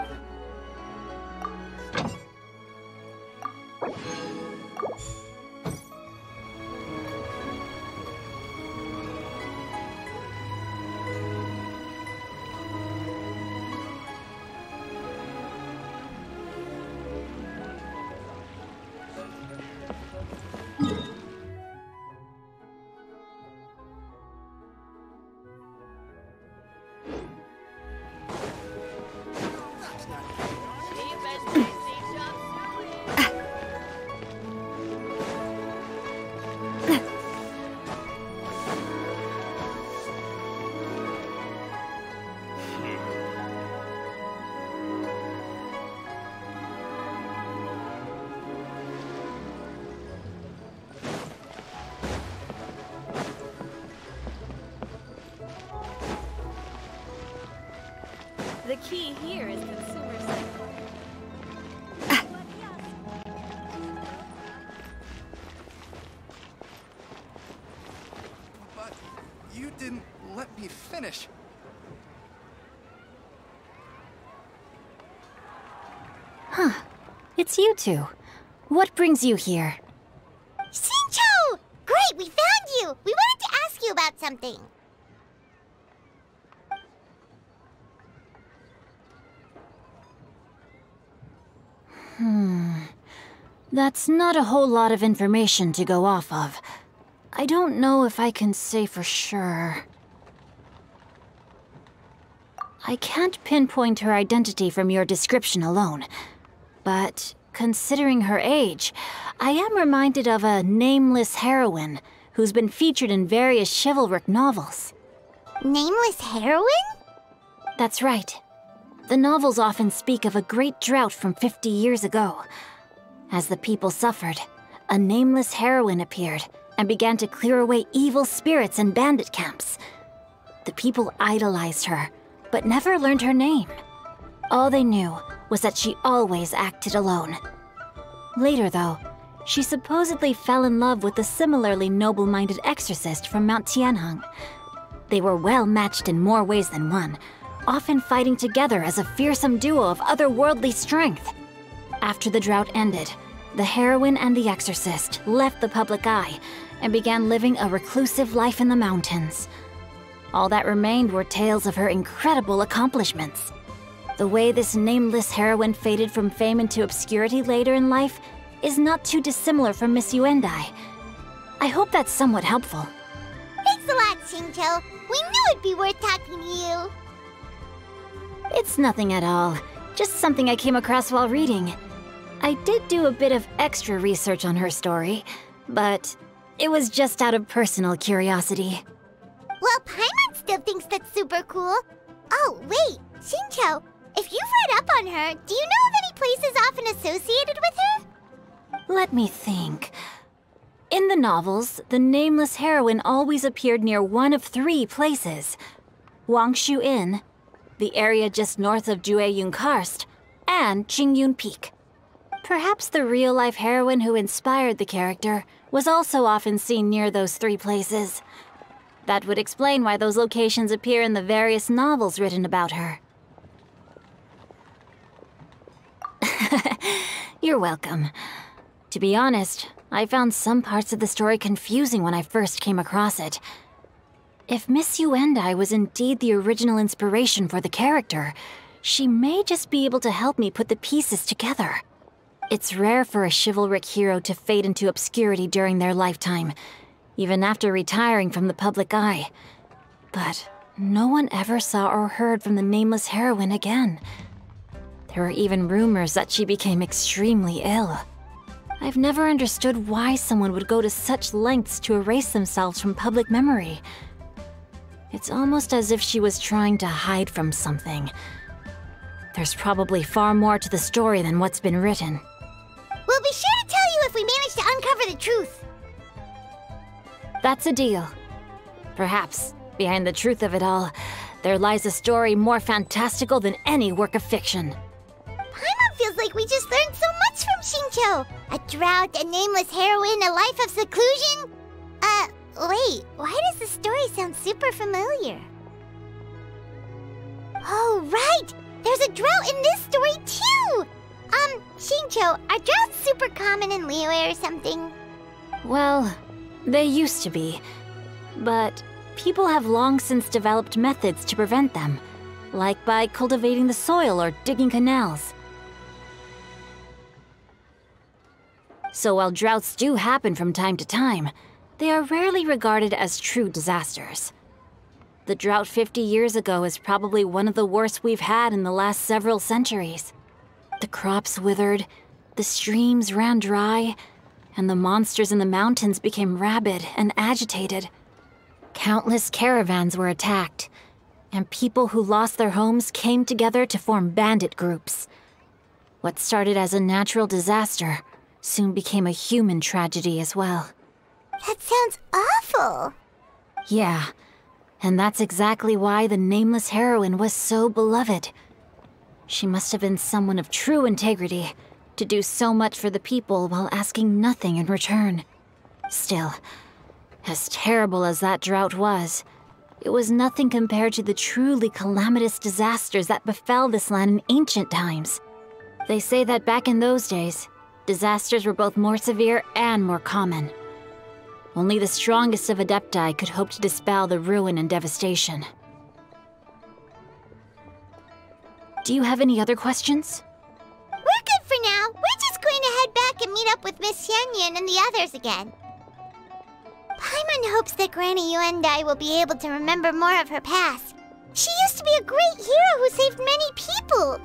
Cheap and tasty chop suey. The key here is consumer psychology. But you didn't let me finish. Huh. It's you two. What brings you here? Shincho! Great, we found you! We wanted to ask you about something. That's not a whole lot of information to go off of. I don't know if I can say for sure. I can't pinpoint her identity from your description alone. But considering her age, I am reminded of a nameless heroine who's been featured in various chivalric novels. Nameless heroine? That's right. The novels often speak of a great drought from 50 years ago. As the people suffered, a nameless heroine appeared and began to clear away evil spirits in bandit camps. The people idolized her, but never learned her name. All they knew was that she always acted alone. Later, though, she supposedly fell in love with a similarly noble-minded exorcist from Mount Tianheng. They were well matched in more ways than one, often fighting together as a fearsome duo of otherworldly strength. After the drought ended, the heroine and the exorcist left the public eye and began living a reclusive life in the mountains. All that remained were tales of her incredible accomplishments. The way this nameless heroine faded from fame into obscurity later in life is not too dissimilar from Miss Yuendai. I hope that's somewhat helpful. Thanks a lot, Xingqiu. We knew it'd be worth talking to you. It's nothing at all, just something I came across while reading. I did do a bit of extra research on her story, but it was just out of personal curiosity. Well, Paimon still thinks that's super cool. Oh, wait, Xingqiu, if you've read up on her, do you know of any places often associated with her? Let me think. In the novels, the nameless heroine always appeared near one of 3 places: Wangshu Inn, the area just north of Jueyun Karst, and Qingyun Peak. Perhaps the real-life heroine who inspired the character was also often seen near those 3 places. That would explain why those locations appear in the various novels written about her. You're welcome. To be honest, I found some parts of the story confusing when I first came across it. If Miss Yuendai was indeed the original inspiration for the character, she may just be able to help me put the pieces together. It's rare for a chivalric hero to fade into obscurity during their lifetime, even after retiring from the public eye. But no one ever saw or heard from the nameless heroine again. There were even rumors that she became extremely ill. I've never understood why someone would go to such lengths to erase themselves from public memory. It's almost as if she was trying to hide from something. There's probably far more to the story than what's been written. We'll be sure to tell you if we manage to uncover the truth. That's a deal. Perhaps, behind the truth of it all, there lies a story more fantastical than any work of fiction. Paimon feels like we just learned so much from Xingqiu. A drought, a nameless heroine, a life of seclusion. Wait, why does the story sound super familiar? Oh, right! There's a drought in this story, too! Xingqiu, are droughts super common in Liyue or something? Well, they used to be. But people have long since developed methods to prevent them, like by cultivating the soil or digging canals. So while droughts do happen from time to time, they are rarely regarded as true disasters. The drought 50 years ago is probably one of the worst we've had in the last several centuries. The crops withered, the streams ran dry, and the monsters in the mountains became rabid and agitated. Countless caravans were attacked, and people who lost their homes came together to form bandit groups. What started as a natural disaster soon became a human tragedy as well. That sounds awful. Yeah, and that's exactly why the nameless heroine was so beloved. She must have been someone of true integrity, to do so much for the people while asking nothing in return. Still, as terrible as that drought was, it was nothing compared to the truly calamitous disasters that befell this land in ancient times. They say that back in those days, disasters were both more severe and more common. Only the strongest of Adepti could hope to dispel the ruin and devastation. Do you have any other questions? We're good for now. We're just going to head back and meet up with Miss Xianyun and the others again. Paimon hopes that Granny Yuendai will be able to remember more of her past. She used to be a great hero who saved many people.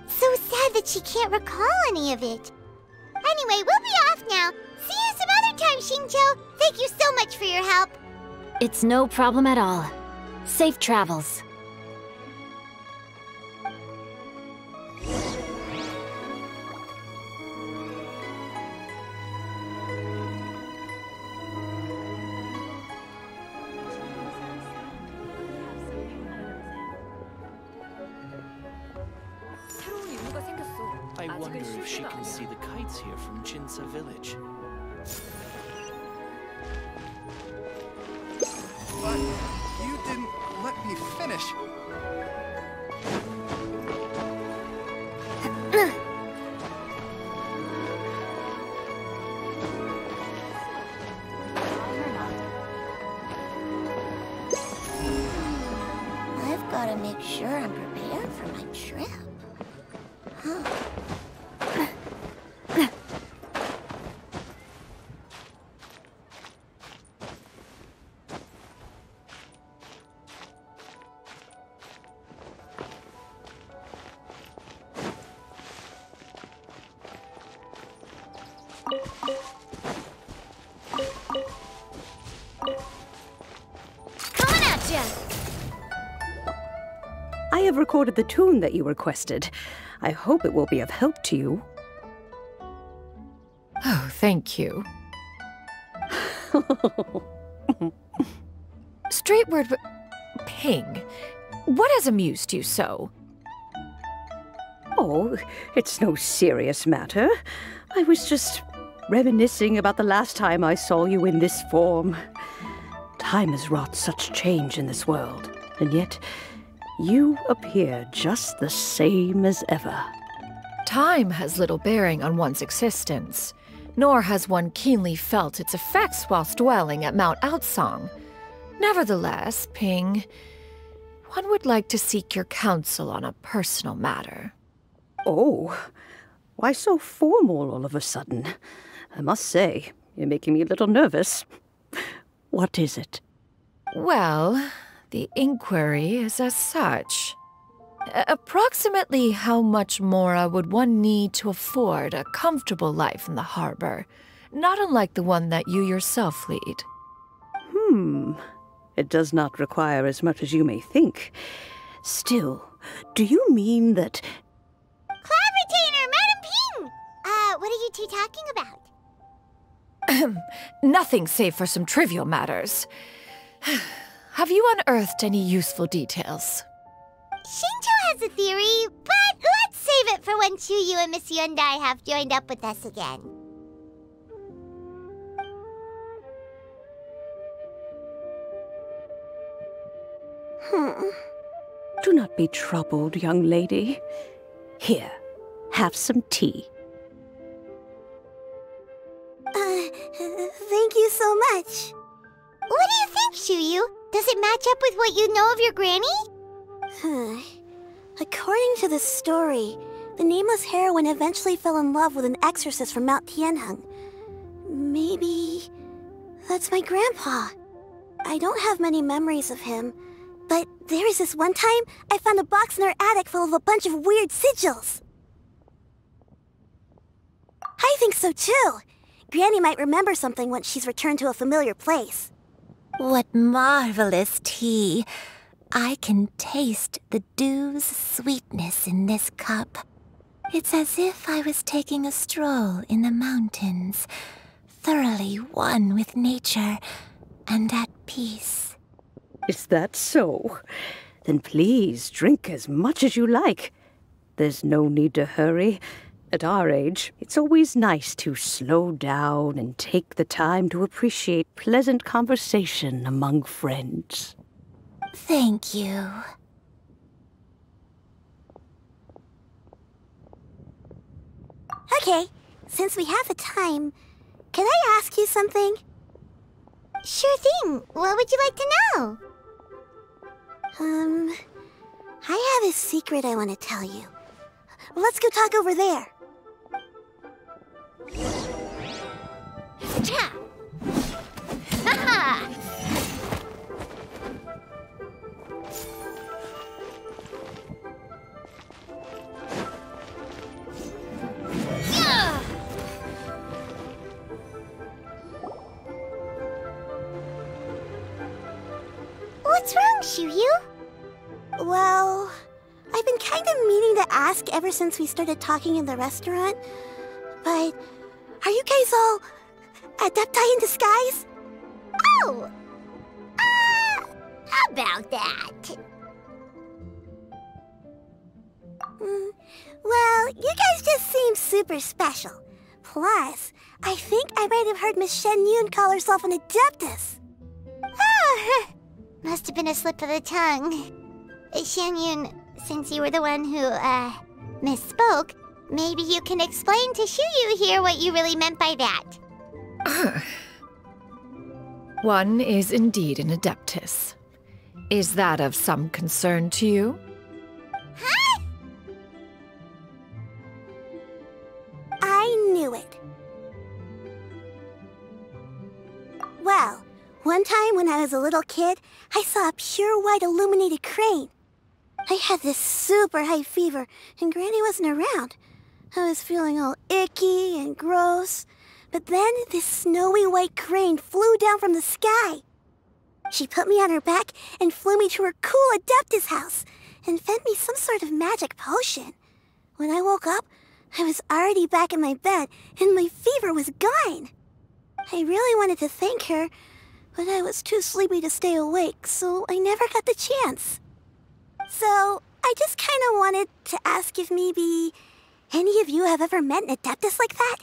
So sad that she can't recall any of it. Anyway, we'll be off now. See you some other time, Xingqiu. Thank you so much for your help. It's no problem at all. Safe travels. 새로운 임무가 생겼어. I wonder if she can see the kites here from Jinsa village. But you didn't let me finish. I've got to make sure I'm prepared for my trip. Coming at ya! I have recorded the tune that you requested. I hope it will be of help to you. Oh, thank you. Straightward, Ping, what has amused you so? Oh, it's no serious matter. I was just reminiscing about the last time I saw you in this form. Time has wrought such change in this world, and yet you appear just the same as ever. Time has little bearing on one's existence, nor has one keenly felt its effects whilst dwelling at Mount Outsong. Nevertheless, Ping, one would like to seek your counsel on a personal matter. Oh, why so formal all of a sudden? I must say, you're making me a little nervous. What is it? Well, the inquiry is as such. Approximately how much more would one need to afford a comfortable life in the harbor, not unlike the one that you yourself lead? It does not require as much as you may think. Still, do you mean that... Cloud Retainer, Madam Ping! What are you two talking about? Nothing save for some trivial matters. Have you unearthed any useful details? Shinto has a theory, but let's save it for when Chuyu and Miss Yundai have joined up with us again. Do not be troubled, young lady. Here, have some tea. Thank you so much. What do you think, Chuyu? Does it match up with what you know of your granny? According to the story, the nameless heroine eventually fell in love with an exorcist from Mount Tianheng. Maybe that's my grandpa. I don't have many memories of him, but there was this one time I found a box in our attic full of a bunch of weird sigils. I think so too. Granny might remember something once she's returned to a familiar place. What marvelous tea. I can taste the dew's sweetness in this cup. It's as if I was taking a stroll in the mountains, thoroughly one with nature and at peace. Is that so? Then please drink as much as you like. There's no need to hurry. At our age, it's always nice to slow down and take the time to appreciate pleasant conversation among friends. Thank you. Okay, since we have the time, can I ask you something? Sure thing. What would you like to know? I have a secret I want to tell you. Let's go talk over there. Ha! Ha! What's wrong, Chuyu? Well, I've been kind of meaning to ask ever since we started talking in the restaurant, but are you guys all adepti in disguise? Oh! How about that? Well, you guys just seem super special. Plus, I think I might have heard Miss Xianyun call herself an Adeptus. Oh, must have been a slip of the tongue. Xianyun, since you were the one who, misspoke, maybe you can explain to Xiyu here what you really meant by that. One is indeed an Adeptus. Is that of some concern to you? Huh? I knew it. Well, one time when I was a little kid, I saw a pure white illuminated crane. I had this super high fever, and Granny wasn't around. I was feeling all icky and gross. But then this snowy white crane flew down from the sky. She put me on her back and flew me to her cool Adeptus house and fed me some sort of magic potion. When I woke up, I was already back in my bed and my fever was gone. I really wanted to thank her, but I was too sleepy to stay awake, so I never got the chance. So I just kind of wanted to ask if maybe any of you have ever met an Adeptus like that?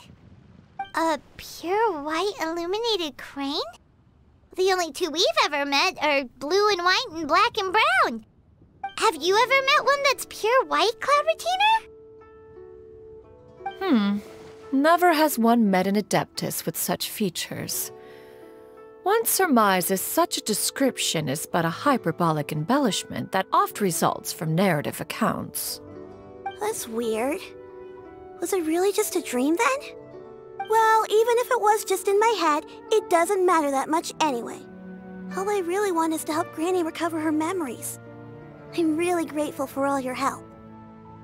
A pure white illuminated crane? The only two we've ever met are blue and white and black and brown. Have you ever met one that's pure white, Cloud Retainer? Never has one met an Adeptus with such features. One surmises such a description is but a hyperbolic embellishment that oft results from narrative accounts. That's weird. Was it really just a dream then? Well, even if it was just in my head, it doesn't matter that much anyway. All I really want is to help Granny recover her memories. I'm really grateful for all your help.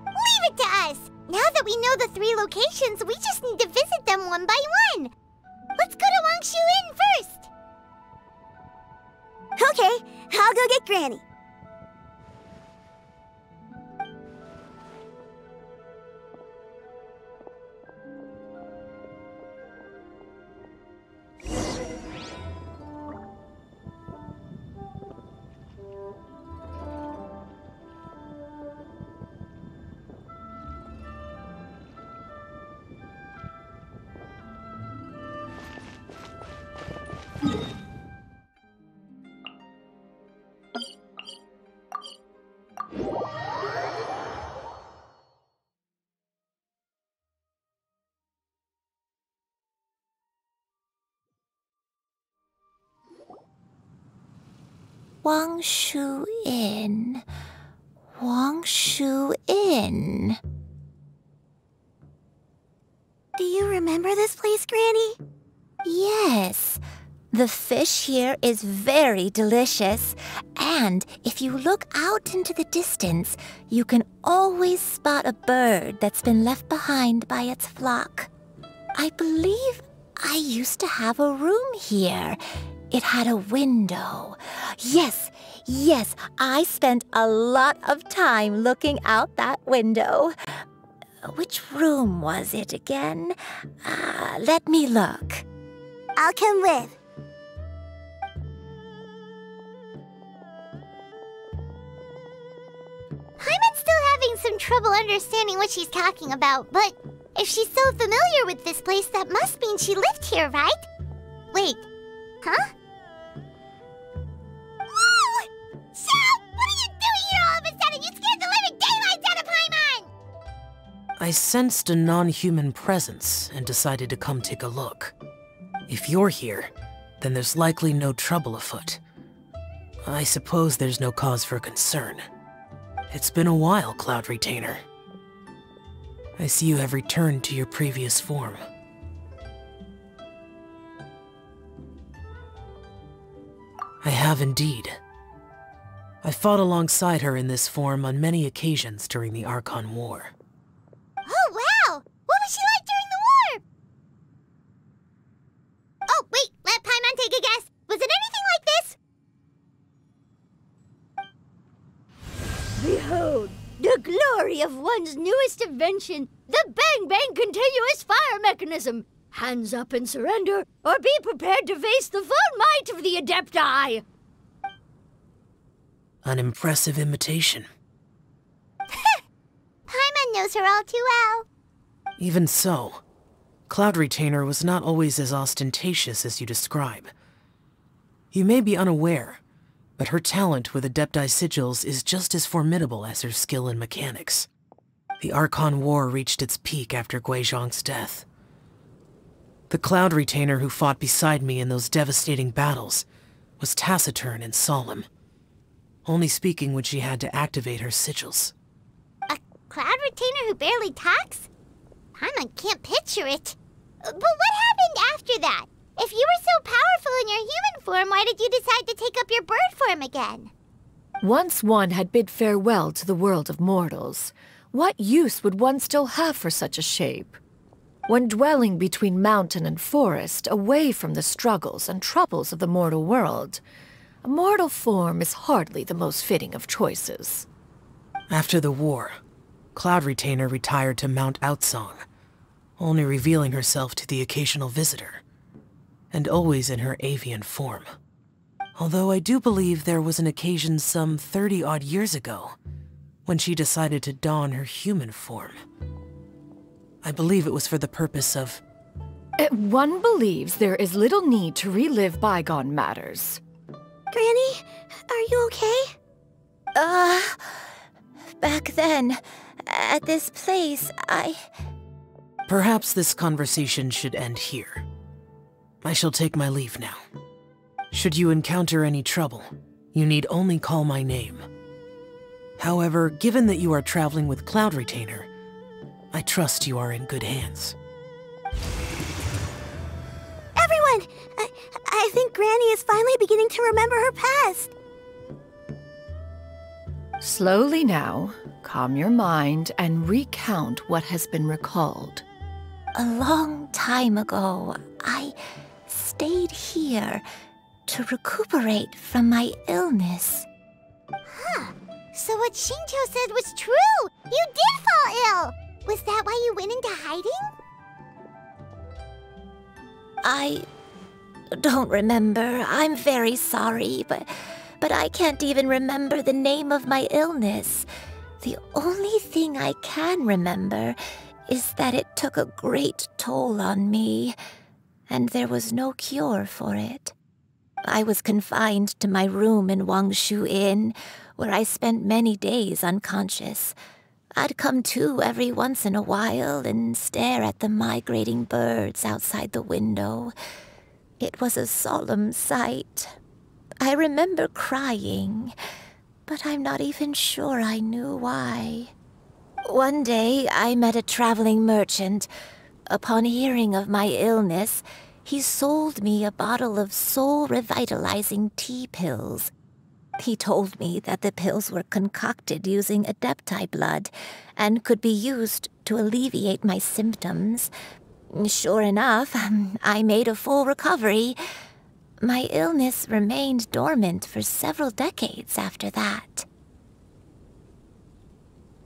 Leave it to us! Now that we know the 3 locations, we just need to visit them one by one. Let's go to Wangshu Inn first! Okay, I'll go get Granny. Wangshu Inn. Wangshu Inn. Do you remember this place, Granny? Yes. The fish here is very delicious. And if you look out into the distance, you can always spot a bird that's been left behind by its flock. I believe I used to have a room here. It had a window. Yes, I spent a lot of time looking out that window. Which room was it again? Let me look. I'll come with. Paimon's still having some trouble understanding what she's talking about, but if she's so familiar with this place, that must mean she lived here, right? Wait, huh? Whoa! Shao! What are you doing here all of a sudden? You scared the living daylights out of Paimon! I sensed a non-human presence and decided to come take a look. If you're here, then there's likely no trouble afoot. I suppose there's no cause for concern. It's been a while, Cloud Retainer. I see you have returned to your previous form. I have indeed. I fought alongside her in this form on many occasions during the Archon War. Oh, wow! What was she like during the war? Oh, wait, let Paimon take a guess. Was it anything like this? Behold, the glory of one's newest invention, the Bang Bang Continuous Fire Mechanism. Hands up and surrender, or be prepared to face the full might of the Adepti. An impressive imitation. Paimon Paimon knows her all too well. Even so, Cloud Retainer was not always as ostentatious as you describe. You may be unaware, but her talent with Adepti sigils is just as formidable as her skill in mechanics. The Archon War reached its peak after Guizhong's death. The Cloud Retainer who fought beside me in those devastating battles was taciturn and solemn, only speaking when she had to activate her sigils. A Cloud Retainer who barely talks? Paimon can't picture it. But what happened after that? If you were so powerful in your human form, why did you decide to take up your bird form again? Once one had bid farewell to the world of mortals, what use would one still have for such a shape? When dwelling between mountain and forest, away from the struggles and troubles of the mortal world, a mortal form is hardly the most fitting of choices. After the war, Cloud Retainer retired to Mount Outsong, only revealing herself to the occasional visitor, and always in her avian form. Although I do believe there was an occasion some 30-odd years ago when she decided to don her human form. I believe it was for the purpose of... One believes there is little need to relive bygone matters. Granny, are you okay? Back then, at this place, Perhaps this conversation should end here. I shall take my leave now. Should you encounter any trouble, you need only call my name. However, given that you are traveling with Cloud Retainer, I trust you are in good hands. Everyone! I think Granny is finally beginning to remember her past. Slowly now, calm your mind and recount what has been recalled. A long time ago, I stayed here to recuperate from my illness. Huh. So what Shinjo said was true! You did fall ill! Was that why you went into hiding? I don't remember. I'm very sorry, but I can't even remember the name of my illness. The only thing I can remember is that it took a great toll on me, and there was no cure for it. I was confined to my room in Wangshu Inn, where I spent many days unconscious. I'd come to every once in a while and stare at the migrating birds outside the window. It was a solemn sight. I remember crying, but I'm not even sure I knew why. One day, I met a traveling merchant. Upon hearing of my illness, he sold me a bottle of soul-revitalizing tea pills. He told me that the pills were concocted using Adepti blood and could be used to alleviate my symptoms. Sure enough, I made a full recovery. My illness remained dormant for several decades after that.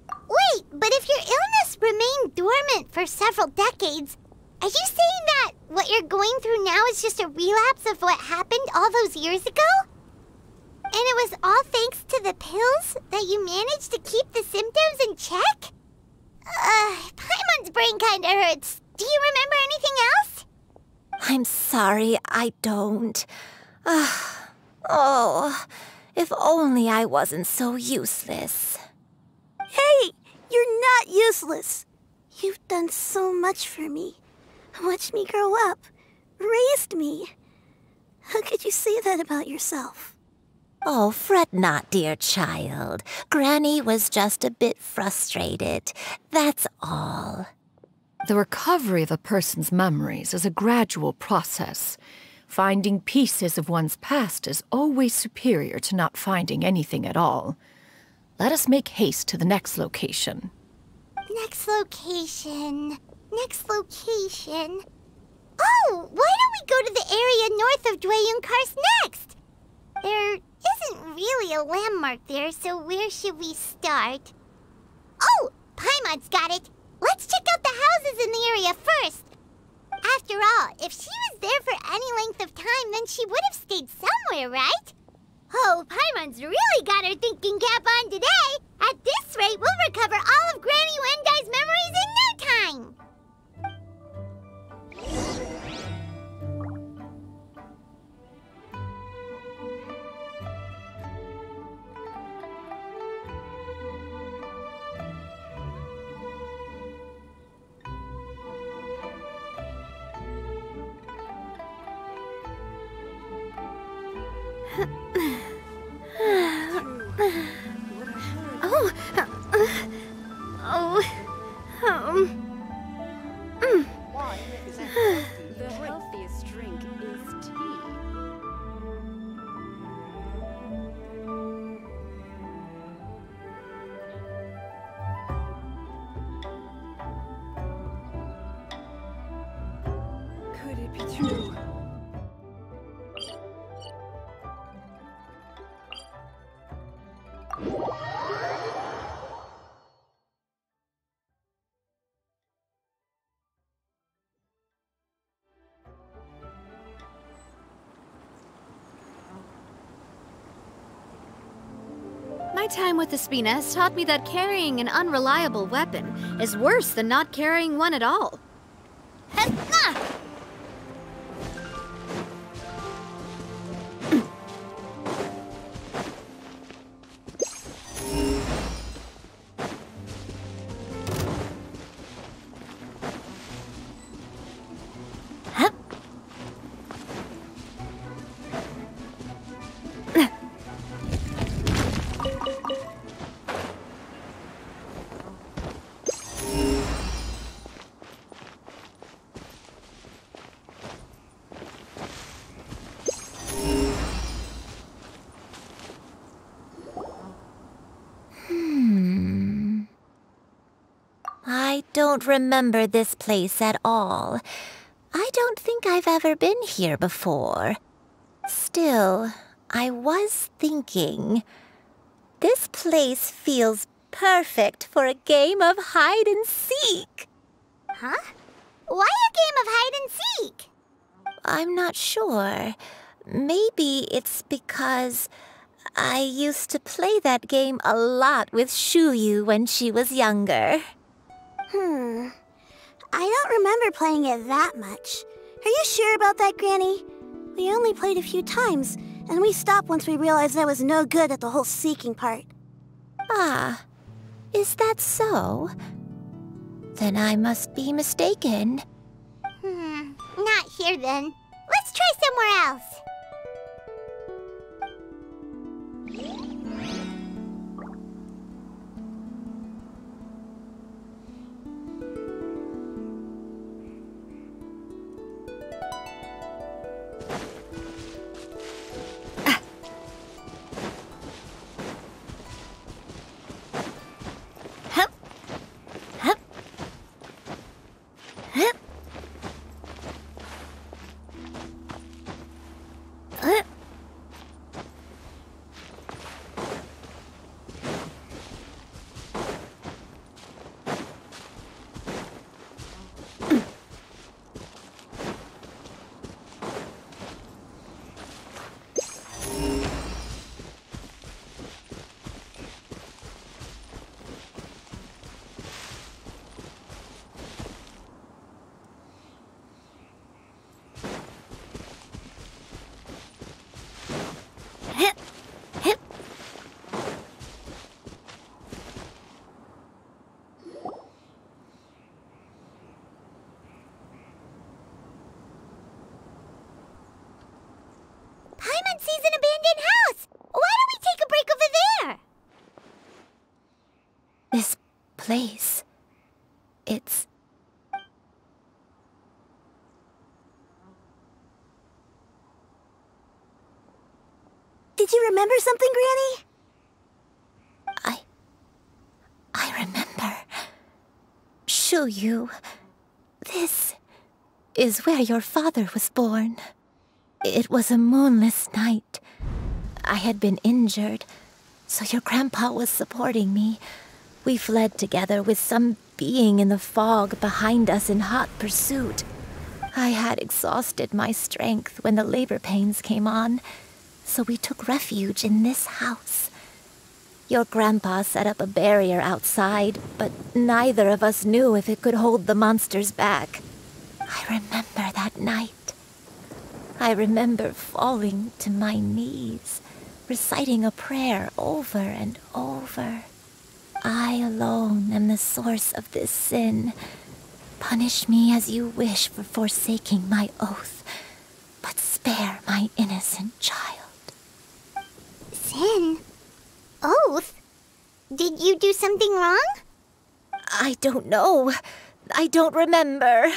Wait, but if your illness remained dormant for several decades, are you saying that what you're going through now is just a relapse of what happened all those years ago? And it was all thanks to the pills that you managed to keep the symptoms in check? Paimon's brain kinda hurts. Do you remember anything else? I'm sorry, I don't. Oh, if only I wasn't so useless. Hey, you're not useless. You've done so much for me. Watched me grow up. Raised me. How could you say that about yourself? Oh, fret not, dear child. Granny was just a bit frustrated. That's all. The recovery of a person's memories is a gradual process. Finding pieces of one's past is always superior to not finding anything at all. Let us make haste to the next location. Next location. Next location. Oh, why don't we go to the area north of Dwayun Karst next? There isn't really a landmark there, so where should we start? Oh, Paimon's got it. Let's check out the houses in the area first. After all, if she was there for any length of time, then she would have stayed somewhere, right? Oh, Paimon's really got her thinking cap on today. At this rate, we'll recover all of Granny Wenda's memories in no time! The healthiest drink is tea. Could it be true? My time with the Spina has taught me that carrying an unreliable weapon is worse than not carrying one at all. I don't remember this place at all. I don't think I've ever been here before. Still, I was thinking, this place feels perfect for a game of hide and seek. Huh? Why a game of hide and seek? I'm not sure. Maybe it's because I used to play that game a lot with Xianyun when she was younger. I don't remember playing it that much. Are you sure about that, Granny? We only played a few times, and we stopped once we realized I was no good at the whole seeking part. Ah, is that so? Then I must be mistaken. Not here then. Let's try somewhere else. Paimon sees an abandoned house! Why don't we take a break over there? This place, it's... Did you remember something, Granny? I remember. Xianyun, this is where your father was born. It was a moonless night. I had been injured, so your grandpa was supporting me. We fled together with some being in the fog behind us in hot pursuit. I had exhausted my strength when the labor pains came on, so we took refuge in this house. Your grandpa set up a barrier outside, but neither of us knew if it could hold the monsters back. I remember that night. I remember falling to my knees, reciting a prayer over and over. I alone am the source of this sin. Punish me as you wish for forsaking my oath, but spare my innocent child. Sin? Oath? Did you do something wrong? I don't know. I don't remember.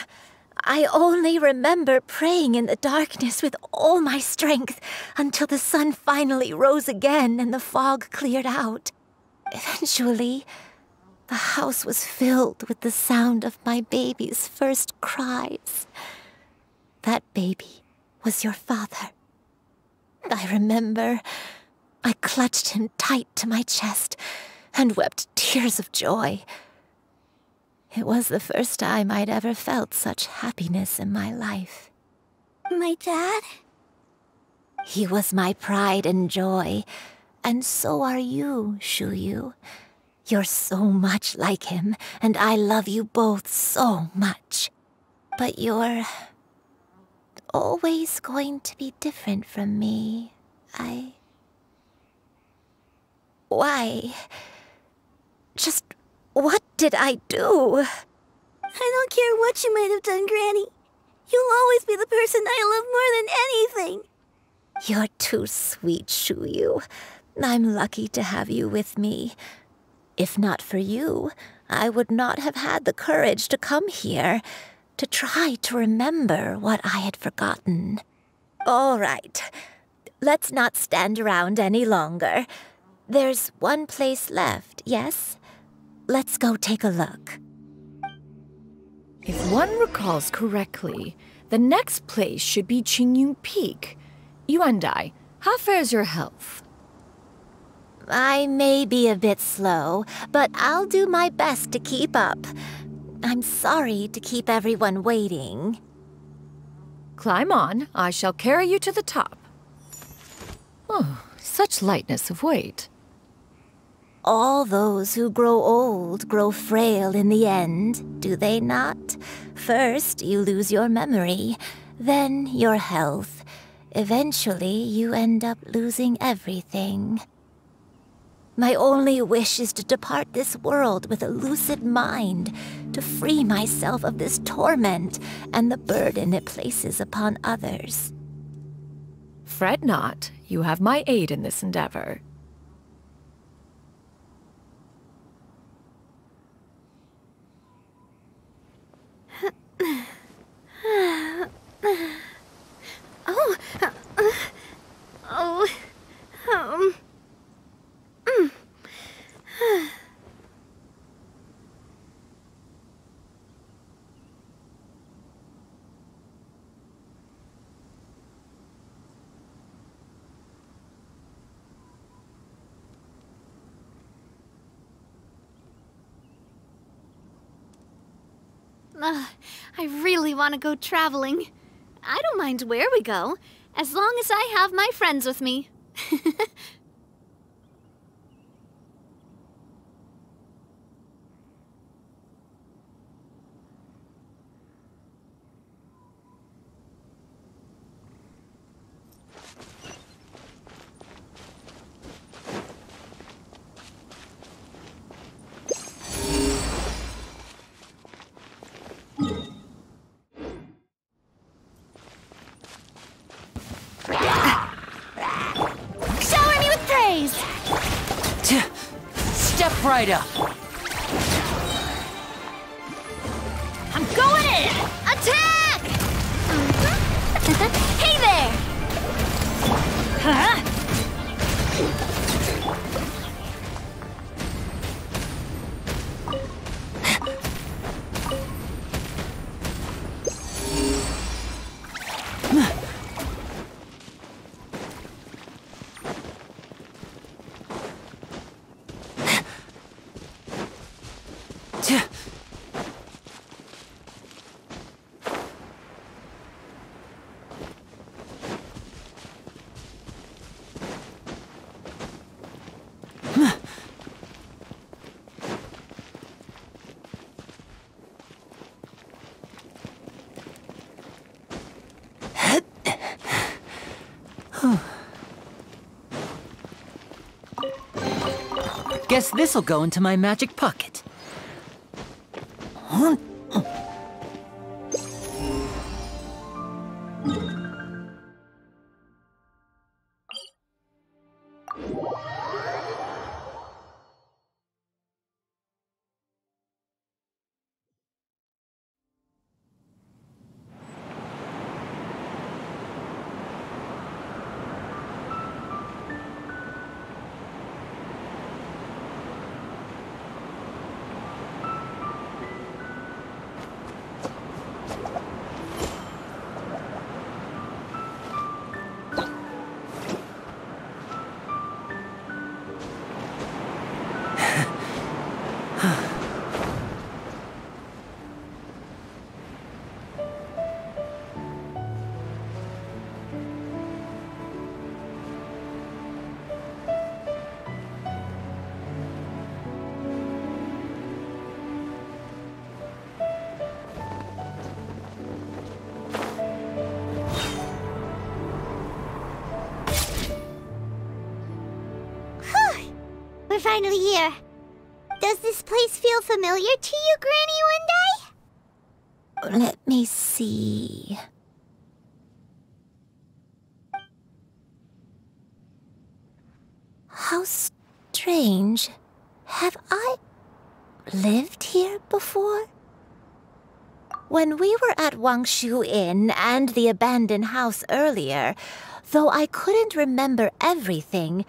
I only remember praying in the darkness with all my strength until the sun finally rose again and the fog cleared out. Eventually, the house was filled with the sound of my baby's first cries. That baby was your father. I remember I clutched him tight to my chest and wept tears of joy. It was the first time I'd ever felt such happiness in my life. My dad? He was my pride and joy, and so are you, Xianyun. You're so much like him, and I love you both so much. But you're always going to be different from me. Why? Just what did I do? I don't care what you might have done, Granny. You'll always be the person I love more than anything. You're too sweet, Xianyun. I'm lucky to have you with me. If not for you, I would not have had the courage to come here, to try to remember what I had forgotten. All right, let's not stand around any longer. There's one place left, yes? Let's go take a look. If one recalls correctly, the next place should be Xianyun Peak. Yuandai, how fares your health? I may be a bit slow, but I'll do my best to keep up. I'm sorry to keep everyone waiting. Climb on. I shall carry you to the top. Oh, such lightness of weight. All those who grow old grow frail in the end, do they not? First, you lose your memory, then your health. Eventually, you end up losing everything. My only wish is to depart this world with a lucid mind, to free myself of this torment and the burden it places upon others. Fret not. You have my aid in this endeavor. I really want to go traveling. I don't mind where we go, as long as I have my friends with me. Step right up. I'm going in! Attack! Hey there! Huh? Guess this'll go into my magic pocket. We're finally here. Does this place feel familiar to you, Granny One Day? Let me see. How strange. Have I lived here before? When we were at Wangshu Inn and the abandoned house earlier, though I couldn't remember everything,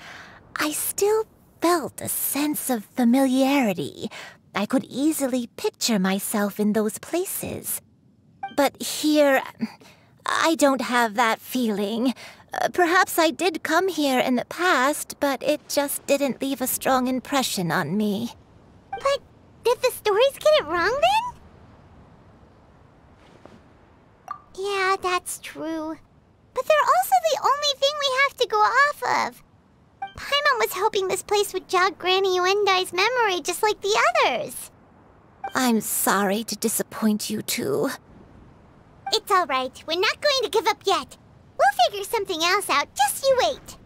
I still felt a sense of familiarity. I could easily picture myself in those places. But here, I don't have that feeling. Perhaps I did come here in the past, but it just didn't leave a strong impression on me. But did the stories get it wrong then? Yeah, that's true. But they're also the only thing we have to go off of. Paimon was hoping this place would jog Granny Yuendai's memory just like the others. I'm sorry to disappoint you two. It's all right. We're not going to give up yet. We'll figure something else out. Just you wait.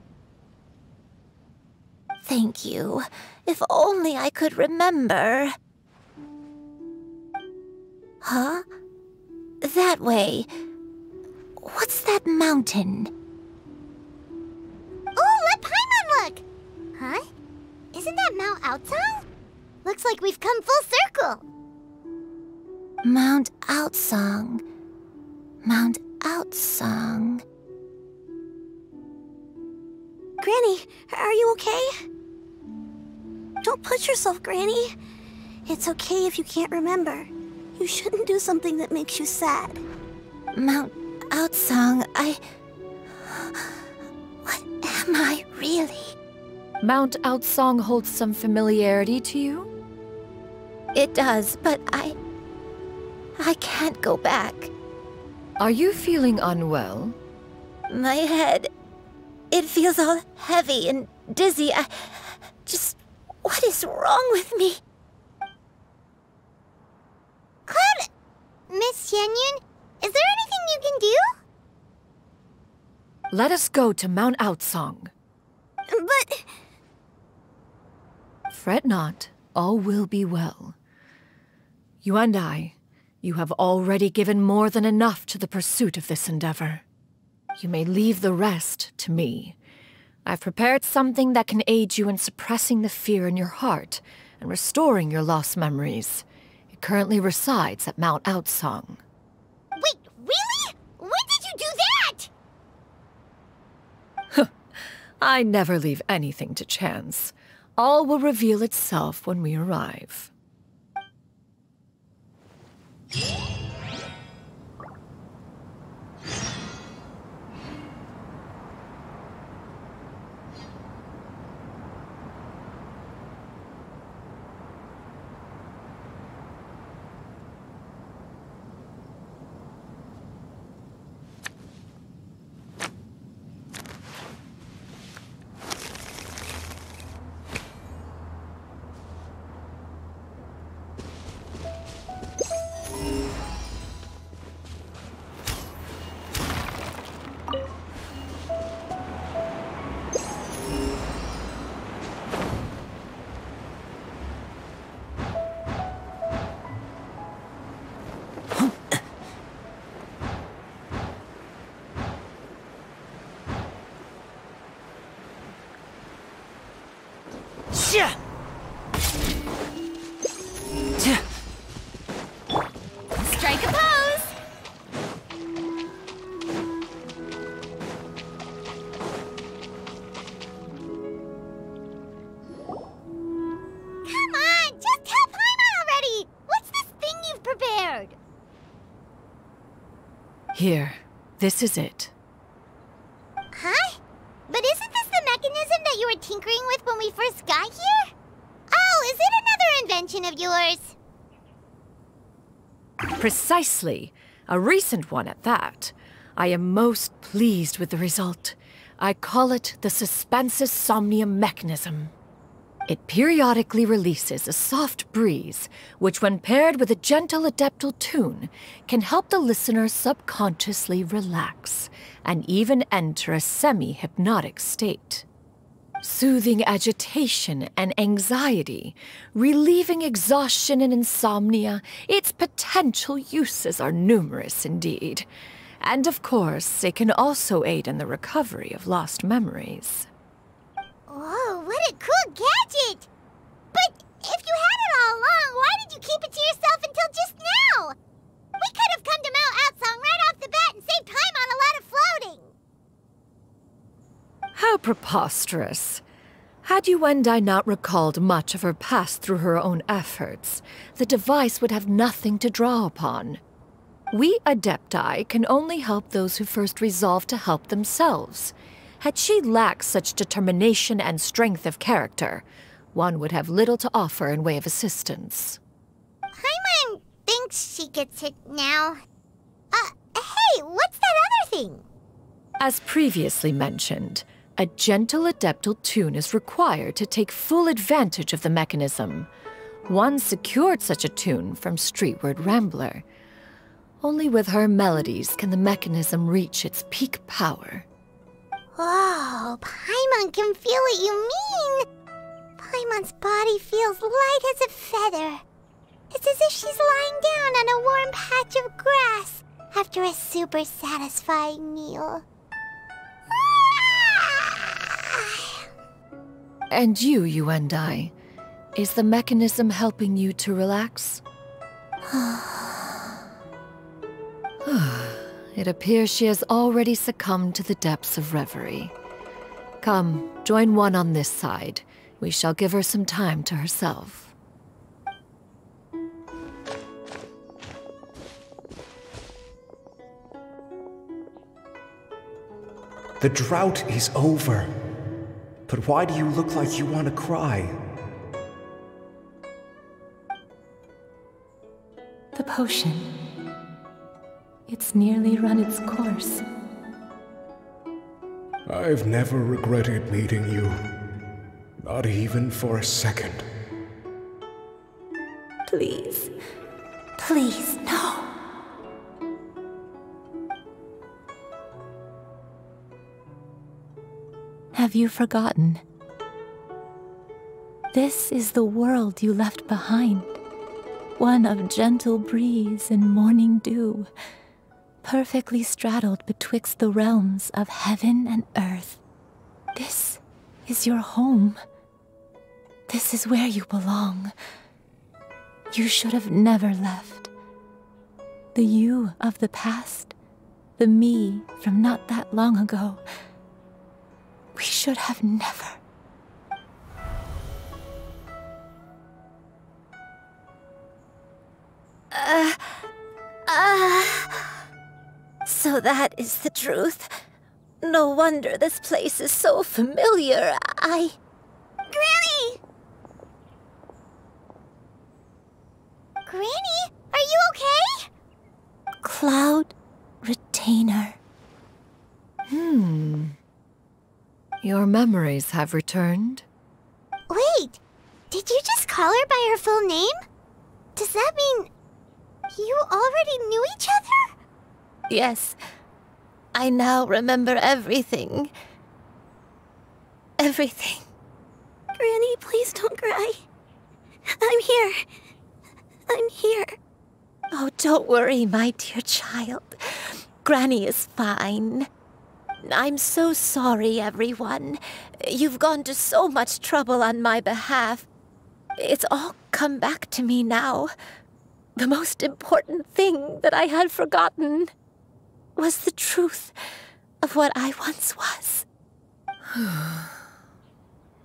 Thank you. If only I could remember. Huh? That way. What's that mountain? Oh, let Paimon look! Huh? Isn't that Mount Outsong? Looks like we've come full circle. Mount Outsong. Mount Outsong. Granny, are you okay? Don't push yourself, Granny. It's okay if you can't remember. You shouldn't do something that makes you sad. Mount Outsong, What am I really? Mount Outsong holds some familiarity to you? It does, but I can't go back. Are you feeling unwell? My head, it feels all heavy and dizzy. What is wrong with me? Cloud, Miss Xianyun, is there anything you can do? Let us go to Mount Outsong. But... Fret not, all will be well. You and I, you have already given more than enough to the pursuit of this endeavor. You may leave the rest to me. I've prepared something that can aid you in suppressing the fear in your heart and restoring your lost memories. It currently resides at Mount Outsong. Wait, really? When did you do that? I never leave anything to chance. All will reveal itself when we arrive. Strike a pose! Come on, just tell Paimon already! What's this thing you've prepared? Here, this is it. Huh? But isn't this the mechanism that you were tinkering with when we first got here? Oh, is it another invention of yours? Precisely. A recent one at that. I am most pleased with the result. I call it the Suspensus Somnium mechanism. It periodically releases a soft breeze, which when paired with a gentle adeptal tune, can help the listener subconsciously relax and even enter a semi-hypnotic state. Soothing agitation and anxiety, relieving exhaustion and insomnia, its potential uses are numerous indeed. And of course, it can also aid in the recovery of lost memories. Whoa, what a cool gadget! But if you had it all along, why did you keep it to yourself until just now? We could have come to Mount Outsong right off the bat and saved time on a lot of floating. How preposterous. Had Yuendai not recalled much of her past through her own efforts, the device would have nothing to draw upon. We Adepti can only help those who first resolve to help themselves. Had she lacked such determination and strength of character, one would have little to offer in way of assistance. Paimon thinks she gets it now. Hey, what's that other thing? As previously mentioned, a gentle adeptal tune is required to take full advantage of the mechanism. One secured such a tune from Streetward Rambler. Only with her melodies can the mechanism reach its peak power. Whoa, Paimon can feel what you mean. Paimon's body feels light as a feather. It's as if she's lying down on a warm patch of grass after a super satisfying meal. And you, Yuendai, is the mechanism helping you to relax? It appears she has already succumbed to the depths of reverie. Come, join one on this side. We shall give her some time to herself. The drought is over. But why do you look like you want to cry? The potion. It's nearly run its course. I've never regretted meeting you. Not even for a second. Please. Please, no. Have you forgotten? This is the world you left behind. One of gentle breeze and morning dew, perfectly straddled betwixt the realms of heaven and earth. This is your home. This is where you belong. You should have never left. The you of the past, the me from not that long ago. We should have never. So that is the truth. No wonder this place is so familiar. Granny! Granny, are you okay? Cloud Retainer. Your memories have returned? Wait, did you just call her by her full name? Does that mean you already knew each other? Yes. I now remember everything. Everything. Granny, please don't cry. I'm here. I'm here. Oh, don't worry, my dear child. Granny is fine. I'm so sorry, everyone. You've gone to so much trouble on my behalf. It's all come back to me now. The most important thing that I had forgotten was the truth of what I once was.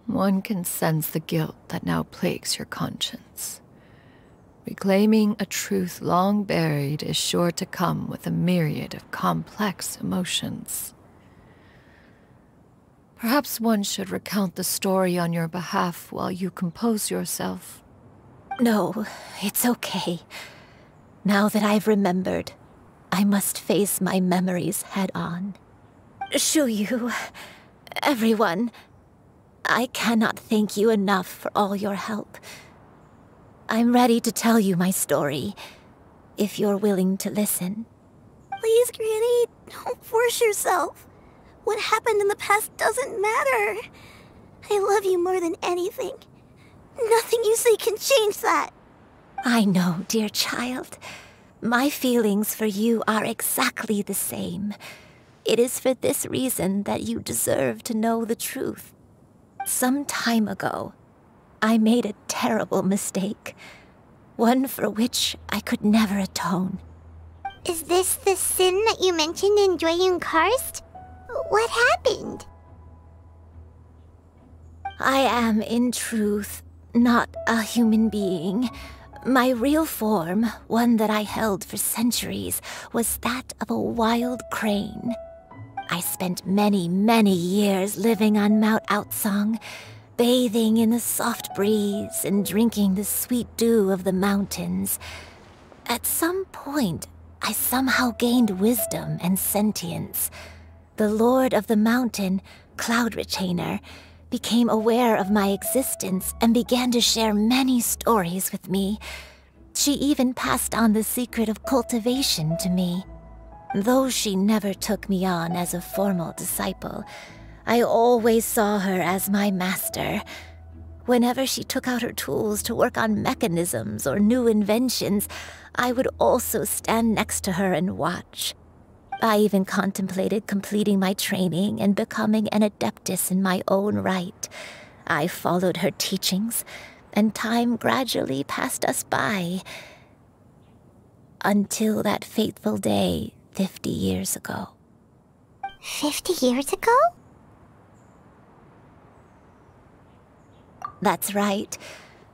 One can sense the guilt that now plagues your conscience. Reclaiming a truth long buried is sure to come with a myriad of complex emotions. Perhaps one should recount the story on your behalf while you compose yourself. No, it's okay. Now that I've remembered, I must face my memories head on. Xianyun, everyone, I cannot thank you enough for all your help. I'm ready to tell you my story, if you're willing to listen. Please, Granny, don't force yourself. What happened in the past doesn't matter. I love you more than anything. Nothing you say can change that. I know, dear child. My feelings for you are exactly the same. It is for this reason that you deserve to know the truth. Some time ago, I made a terrible mistake. One for which I could never atone. Is this the sin that you mentioned in Xianyun Karst? What happened? I am, in truth, not a human being. My real form, one that I held for centuries, was that of a wild crane. I spent many, many years living on Mount Outsong, bathing in the soft breeze and drinking the sweet dew of the mountains. At some point, I somehow gained wisdom and sentience. The Lord of the Mountain, Cloud Retainer, became aware of my existence and began to share many stories with me. She even passed on the secret of cultivation to me. Though she never took me on as a formal disciple, I always saw her as my master. Whenever she took out her tools to work on mechanisms or new inventions, I would also stand next to her and watch. I even contemplated completing my training and becoming an adeptus in my own right. I followed her teachings, and time gradually passed us by. Until that fateful day 50 years ago. 50 years ago? That's right.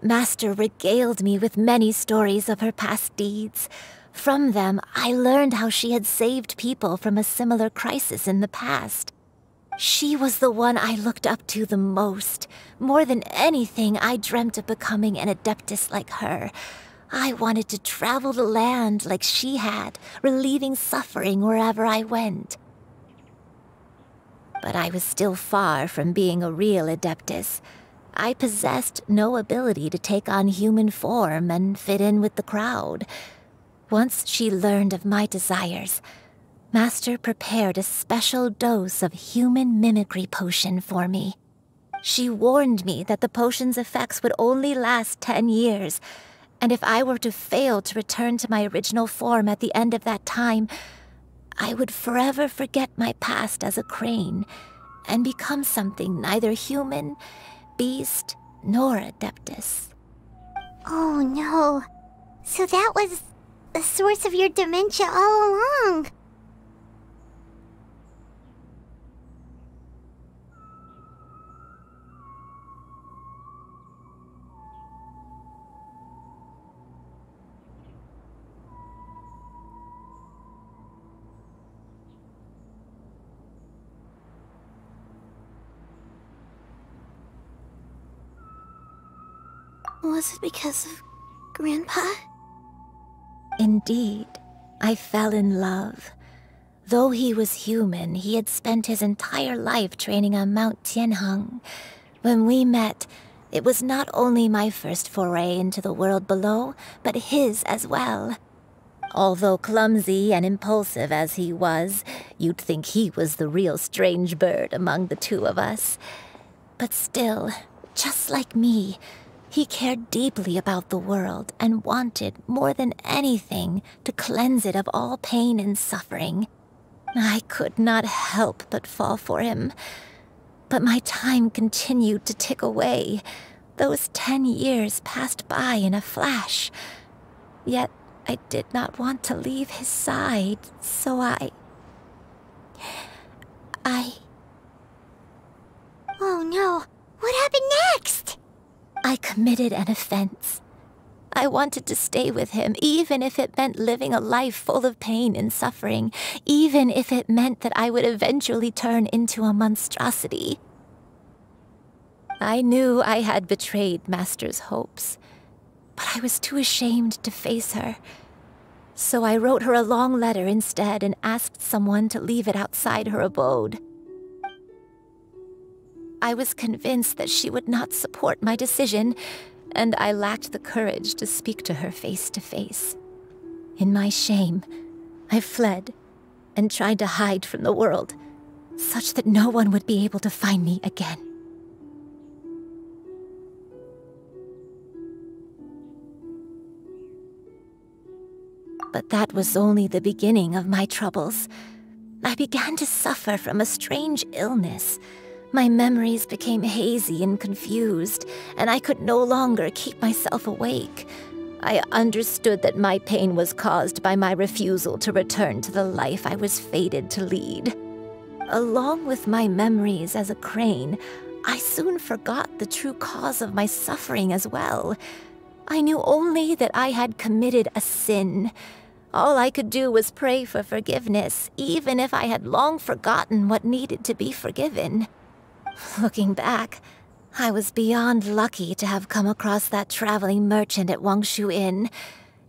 Master regaled me with many stories of her past deeds. From them, I learned how she had saved people from a similar crisis in the past. She was the one I looked up to the most. More than anything, I dreamt of becoming an adeptus like her. I wanted to travel the land like she had, relieving suffering wherever I went. But I was still far from being a real adeptus. I possessed no ability to take on human form and fit in with the crowd. Once she learned of my desires, Master prepared a special dose of human mimicry potion for me. She warned me that the potion's effects would only last 10 years, and if I were to fail to return to my original form at the end of that time, I would forever forget my past as a crane and become something neither human, beast, nor adeptus. Oh no. So that was the source of your dementia all along. Was it because of Grandpa? Indeed, I fell in love. Though he was human, he had spent his entire life training on Mount Tianheng. When we met, it was not only my first foray into the world below, but his as well. Although clumsy and impulsive as he was, you'd think he was the real strange bird among the two of us. But still, just like me, he cared deeply about the world and wanted, more than anything, to cleanse it of all pain and suffering. I could not help but fall for him. But my time continued to tick away. Those 10 years passed by in a flash. Yet I did not want to leave his side, so I... Oh no, what happened next? I committed an offense. I wanted to stay with him, even if it meant living a life full of pain and suffering, even if it meant that I would eventually turn into a monstrosity. I knew I had betrayed Master's hopes, but I was too ashamed to face her. So I wrote her a long letter instead and asked someone to leave it outside her abode. I was convinced that she would not support my decision, and I lacked the courage to speak to her face to face. In my shame, I fled and tried to hide from the world, such that no one would be able to find me again. But that was only the beginning of my troubles. I began to suffer from a strange illness. My memories became hazy and confused, and I could no longer keep myself awake. I understood that my pain was caused by my refusal to return to the life I was fated to lead. Along with my memories as a crane, I soon forgot the true cause of my suffering as well. I knew only that I had committed a sin. All I could do was pray for forgiveness, even if I had long forgotten what needed to be forgiven. Looking back, I was beyond lucky to have come across that traveling merchant at Wangshu Inn.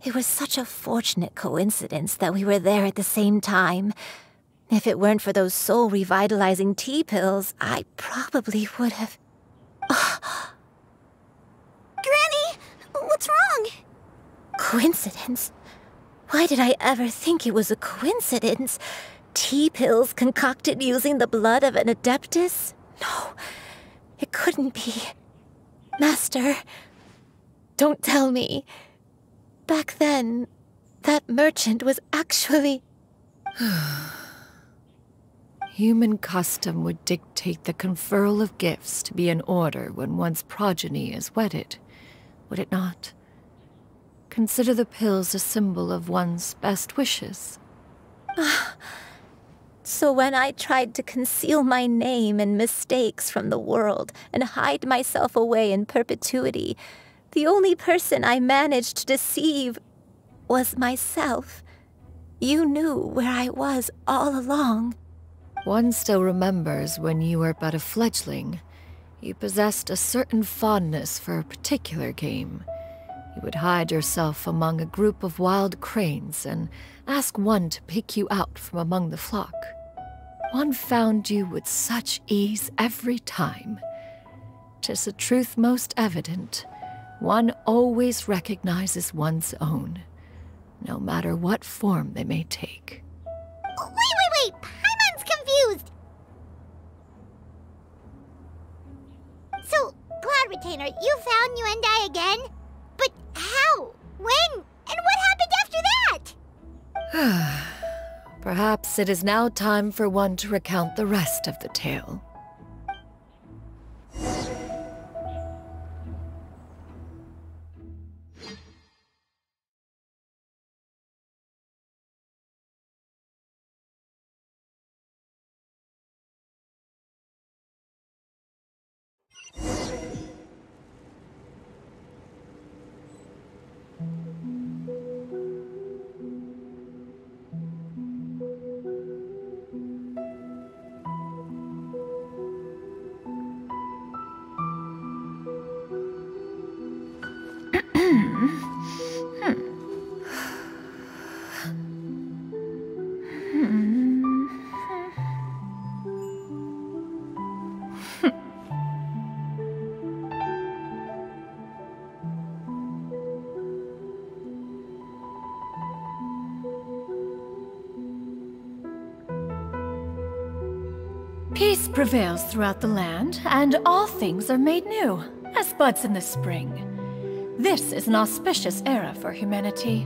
It was such a fortunate coincidence that we were there at the same time. If it weren't for those soul-revitalizing tea pills, I probably would have... Granny! What's wrong? Coincidence? Why did I ever think it was a coincidence? Tea pills concocted using the blood of an adeptus? No, it couldn't be. Master, don't tell me. Back then, that merchant was actually... Human custom would dictate the conferral of gifts to be in order when one's progeny is wedded, would it not? Consider the pills a symbol of one's best wishes. So when I tried to conceal my name and mistakes from the world and hide myself away in perpetuity, the only person I managed to deceive was myself. You knew where I was all along. One still remembers when you were but a fledgling. You possessed a certain fondness for a particular game. You would hide yourself among a group of wild cranes and ask one to pick you out from among the flock. One found you with such ease every time. 'Tis a truth most evident. One always recognizes one's own, no matter what form they may take. Wait! Paimon's confused! So, Cloud Retainer, you found Yuendai again? But how? When? And what happened after that? Perhaps it is now time for one to recount the rest of the tale. Peace prevails throughout the land, and all things are made new, as buds in the spring. This is an auspicious era for humanity.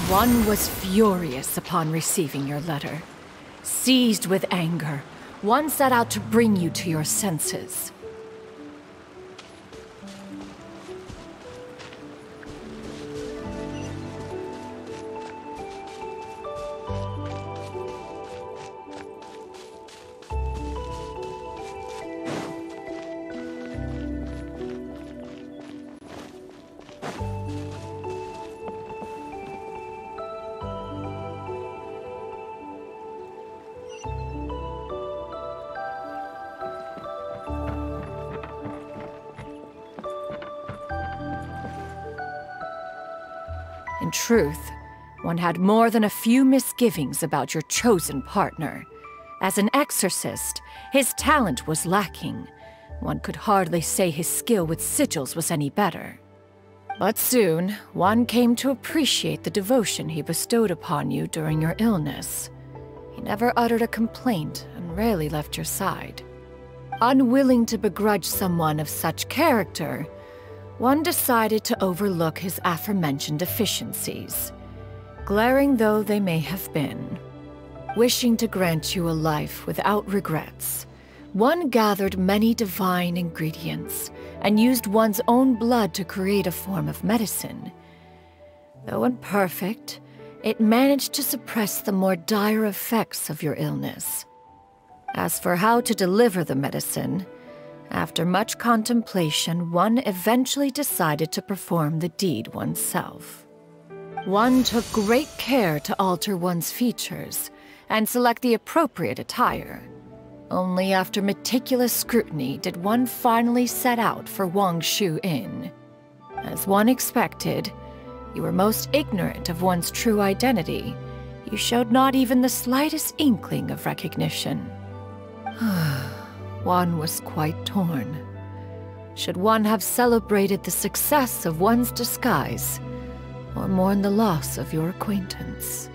One was furious upon receiving your letter. Seized with anger, one set out to bring you to your senses. In truth, one had more than a few misgivings about your chosen partner. As an exorcist, his talent was lacking. One could hardly say his skill with sigils was any better. But soon, one came to appreciate the devotion he bestowed upon you during your illness. He never uttered a complaint and rarely left your side. Unwilling to begrudge someone of such character, one decided to overlook his aforementioned deficiencies, glaring though they may have been. Wishing to grant you a life without regrets, one gathered many divine ingredients and used one's own blood to create a form of medicine. Though imperfect, it managed to suppress the more dire effects of your illness. As for how to deliver the medicine, after much contemplation, one eventually decided to perform the deed oneself. One took great care to alter one's features and select the appropriate attire. Only after meticulous scrutiny did one finally set out for Wangshu Inn. As one expected, you were most ignorant of one's true identity. You showed not even the slightest inkling of recognition. One was quite torn. Should one have celebrated the success of one's disguise, or mourn the loss of your acquaintance?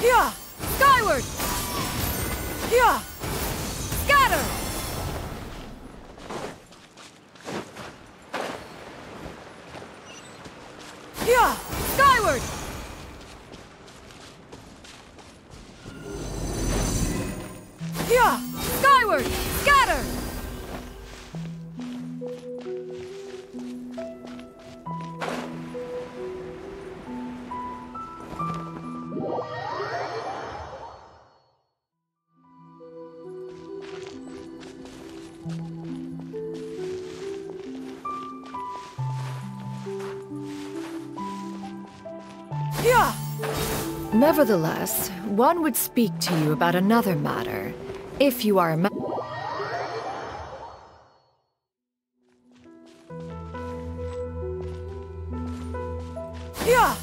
Here! Skyward! Here! Scatter! Here! Skyward! Here! Skyward! Scatter! Nevertheless, one would speak to you about another matter, if you are Here!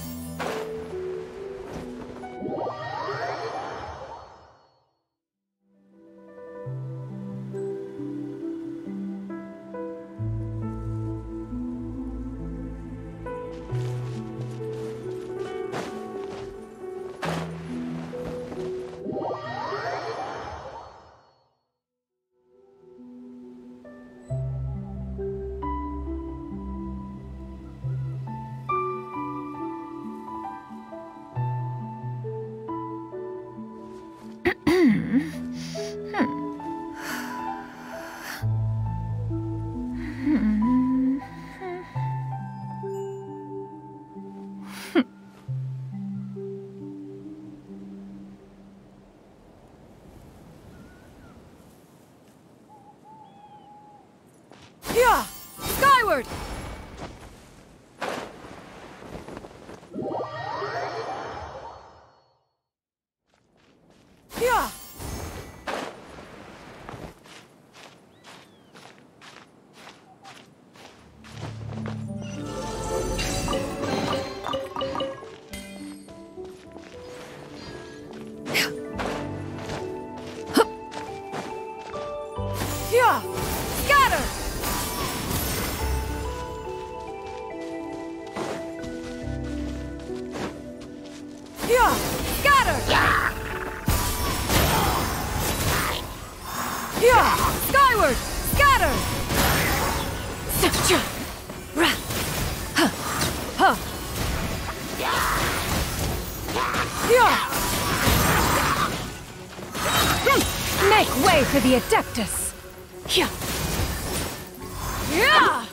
Here! Skyward! Yeah! Scatter! Yeah! Skyward! Scatter! Make way for the Adeptus! Yeah! Yeah!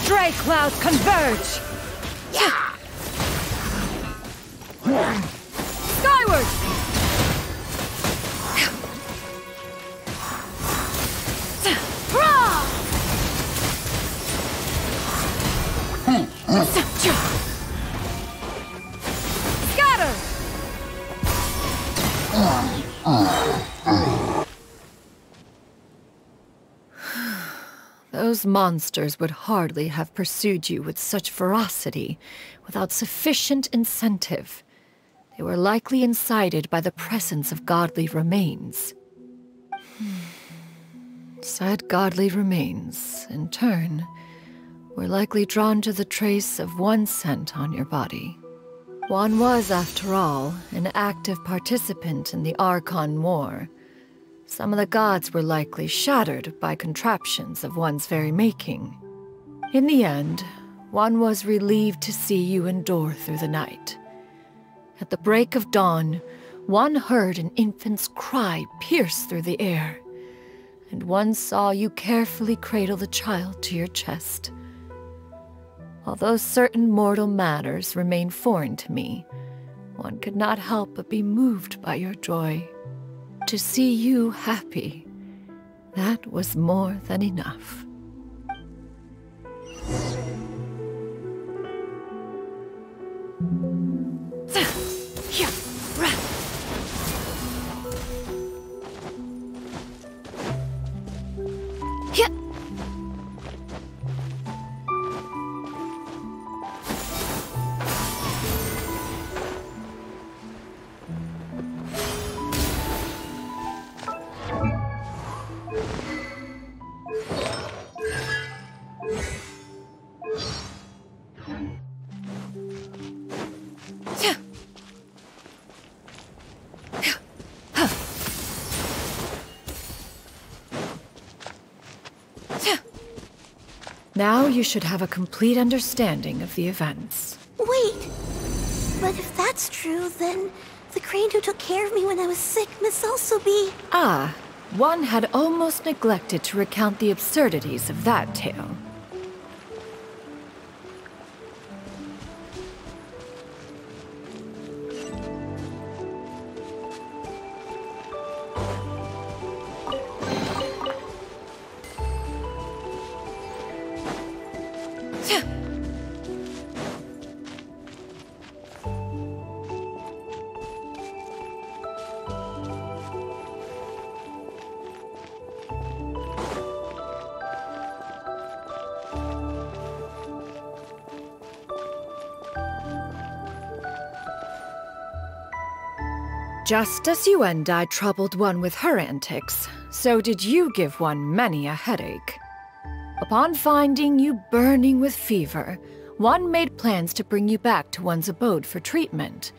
Stray clouds converge! Skyward! Scatter! Those monsters would hardly have pursued you with such ferocity without sufficient incentive. They were likely incited by the presence of godly remains. Said godly remains, in turn, were likely drawn to the trace of one scent on your body. One was, after all, an active participant in the Archon War. Some of the gods were likely shattered by contraptions of one's very making. In the end, one was relieved to see you endure through the night. At the break of dawn, one heard an infant's cry pierce through the air, and one saw you carefully cradle the child to your chest. Although certain mortal matters remain foreign to me, one could not help but be moved by your joy. To see you happy, that was more than enough. Now you should have a complete understanding of the events. Wait! But if that's true, then the crane who took care of me when I was sick must also be... Ah, one had almost neglected to recount the absurdities of that tale. Just as you and I troubled one with her antics, so did you give one many a headache. Upon finding you burning with fever, one made plans to bring you back to one's abode for treatment.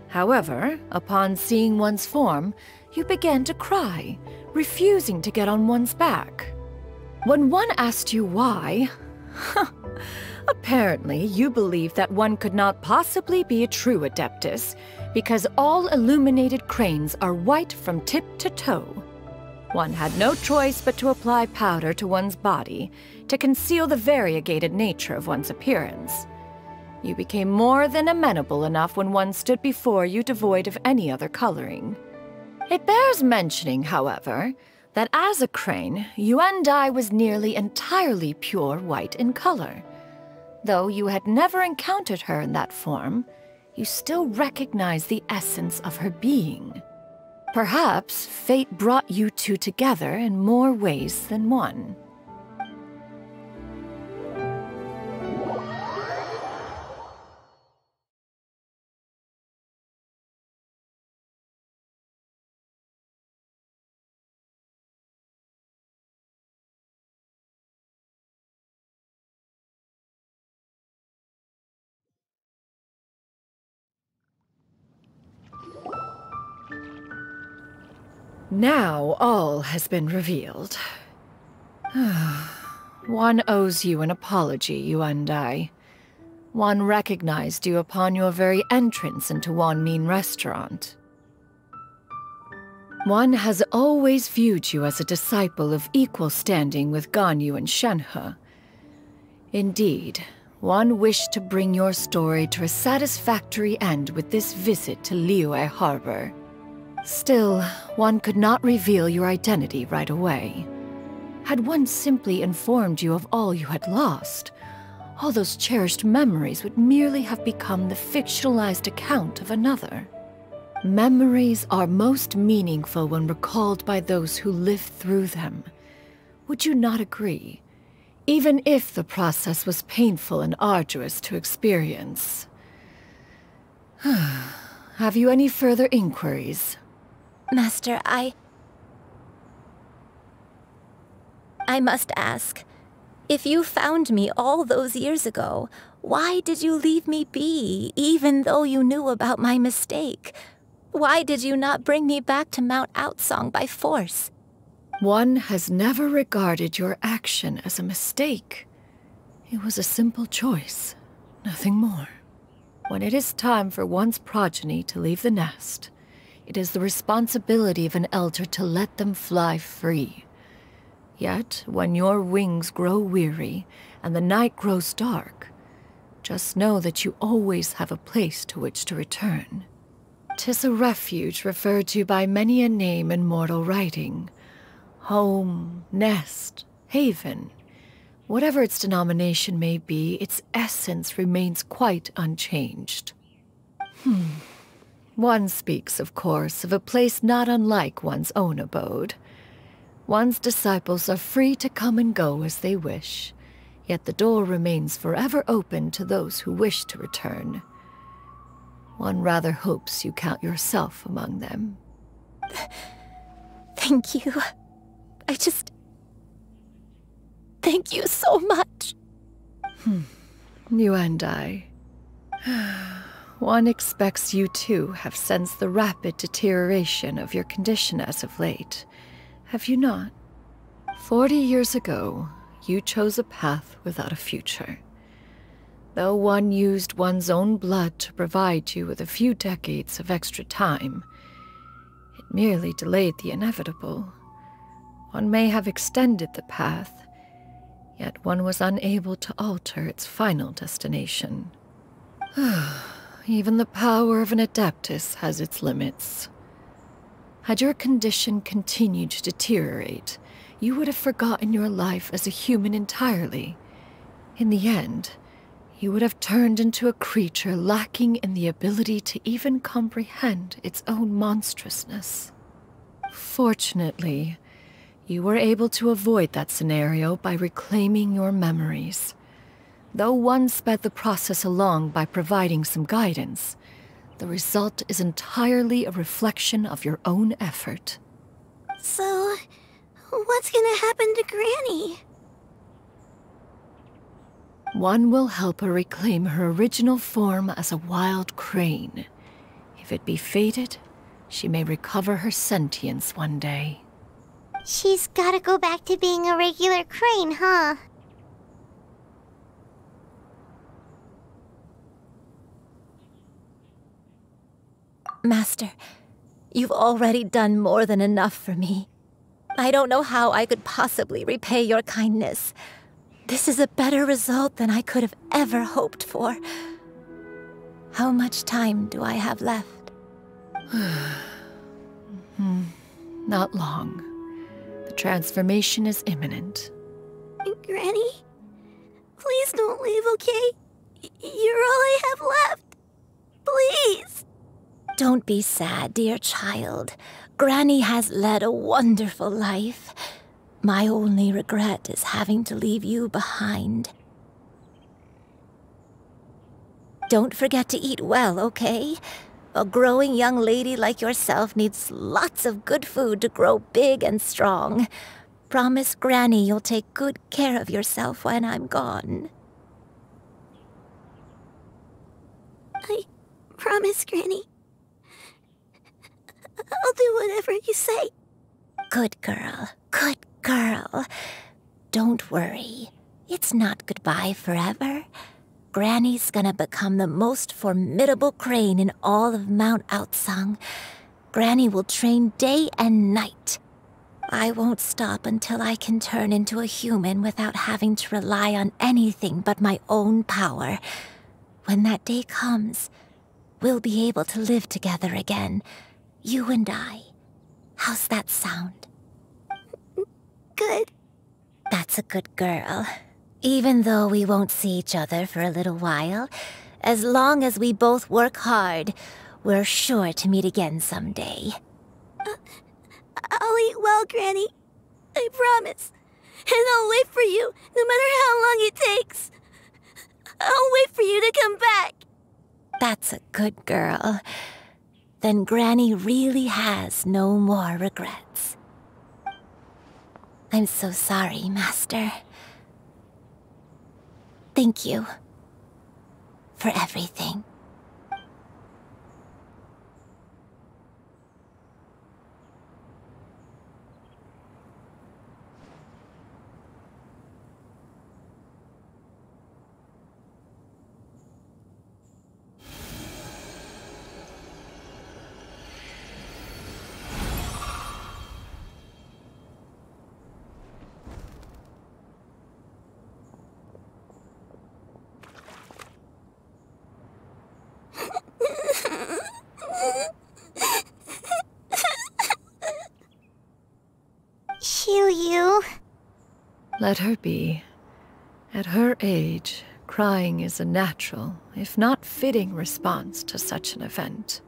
However, upon seeing one's form, you began to cry, refusing to get on one's back. When one asked you why, apparently you believed that one could not possibly be a true Adeptus, because all illuminated cranes are white from tip to toe. One had no choice but to apply powder to one's body to conceal the variegated nature of one's appearance. You became more than amenable enough when one stood before you devoid of any other coloring. It bears mentioning, however, that as a crane, Yuendai was nearly entirely pure white in color. Though you had never encountered her in that form, you still recognize the essence of her being. Perhaps fate brought you two together in more ways than one. Now all has been revealed. One owes you an apology, Yuandai. One recognized you upon your very entrance into Wanmin restaurant. One has always viewed you as a disciple of equal standing with Ganyu and Shenhe. Indeed, one wished to bring your story to a satisfactory end with this visit to Liyue Harbor. Still, one could not reveal your identity right away. Had one simply informed you of all you had lost, all those cherished memories would merely have become the fictionalized account of another. Memories are most meaningful when recalled by those who lived through them. Would you not agree? Even if the process was painful and arduous to experience. Have you any further inquiries? Master, I must ask. If you found me all those years ago, why did you leave me be, even though you knew about my mistake? Why did you not bring me back to Mount Outsong by force? One has never regarded your action as a mistake. It was a simple choice, nothing more. When it is time for one's progeny to leave the nest, it is the responsibility of an elder to let them fly free. Yet, when your wings grow weary and the night grows dark, just know that you always have a place to which to return. 'Tis a refuge referred to by many a name in mortal writing. Home, nest, haven. Whatever its denomination may be, its essence remains quite unchanged. One speaks, of course, of a place not unlike one's own abode. One's disciples are free to come and go as they wish, yet the door remains forever open to those who wish to return. One rather hopes you count yourself among them. Thank you. Thank you so much. You and I. One expects you too have sensed the rapid deterioration of your condition as of late. Have you not? 40 years ago, you chose a path without a future. Though one used one's own blood to provide you with a few decades of extra time, it merely delayed the inevitable. One may have extended the path, yet one was unable to alter its final destination. Even the power of an Adeptus has its limits. Had your condition continued to deteriorate, you would have forgotten your life as a human entirely. In the end, you would have turned into a creature lacking in the ability to even comprehend its own monstrousness. Fortunately, you were able to avoid that scenario by reclaiming your memories. Though one sped the process along by providing some guidance, the result is entirely a reflection of your own effort. So, what's gonna happen to Granny? One will help her reclaim her original form as a wild crane. If it be fated, she may recover her sentience one day. She's gotta go back to being a regular crane, huh? Master, you've already done more than enough for me. I don't know how I could possibly repay your kindness. This is a better result than I could have ever hoped for. How much time do I have left? Not long. The transformation is imminent. Granny? Please don't leave, okay? You're all I have left. Please! Don't be sad, dear child. Granny has led a wonderful life. My only regret is having to leave you behind. Don't forget to eat well, okay? A growing young lady like yourself needs lots of good food to grow big and strong. Promise Granny you'll take good care of yourself when I'm gone. I promise, Granny. I'll do whatever you say. Good girl, good girl. Don't worry. It's not goodbye forever. Granny's gonna become the most formidable crane in all of Mount Outsung. Granny will train day and night. I won't stop until I can turn into a human without having to rely on anything but my own power. When that day comes, we'll be able to live together again. You and I. How's that sound? Good. That's a good girl. Even though we won't see each other for a little while, as long as we both work hard, we're sure to meet again someday. I'll eat well, Granny. I promise. And I'll wait for you, no matter how long it takes. I'll wait for you to come back. That's a good girl. Then Granny really has no more regrets. I'm so sorry, Master. Thank you for everything. Xianyun. Let her be. At her age, crying is a natural, if not fitting, response to such an event.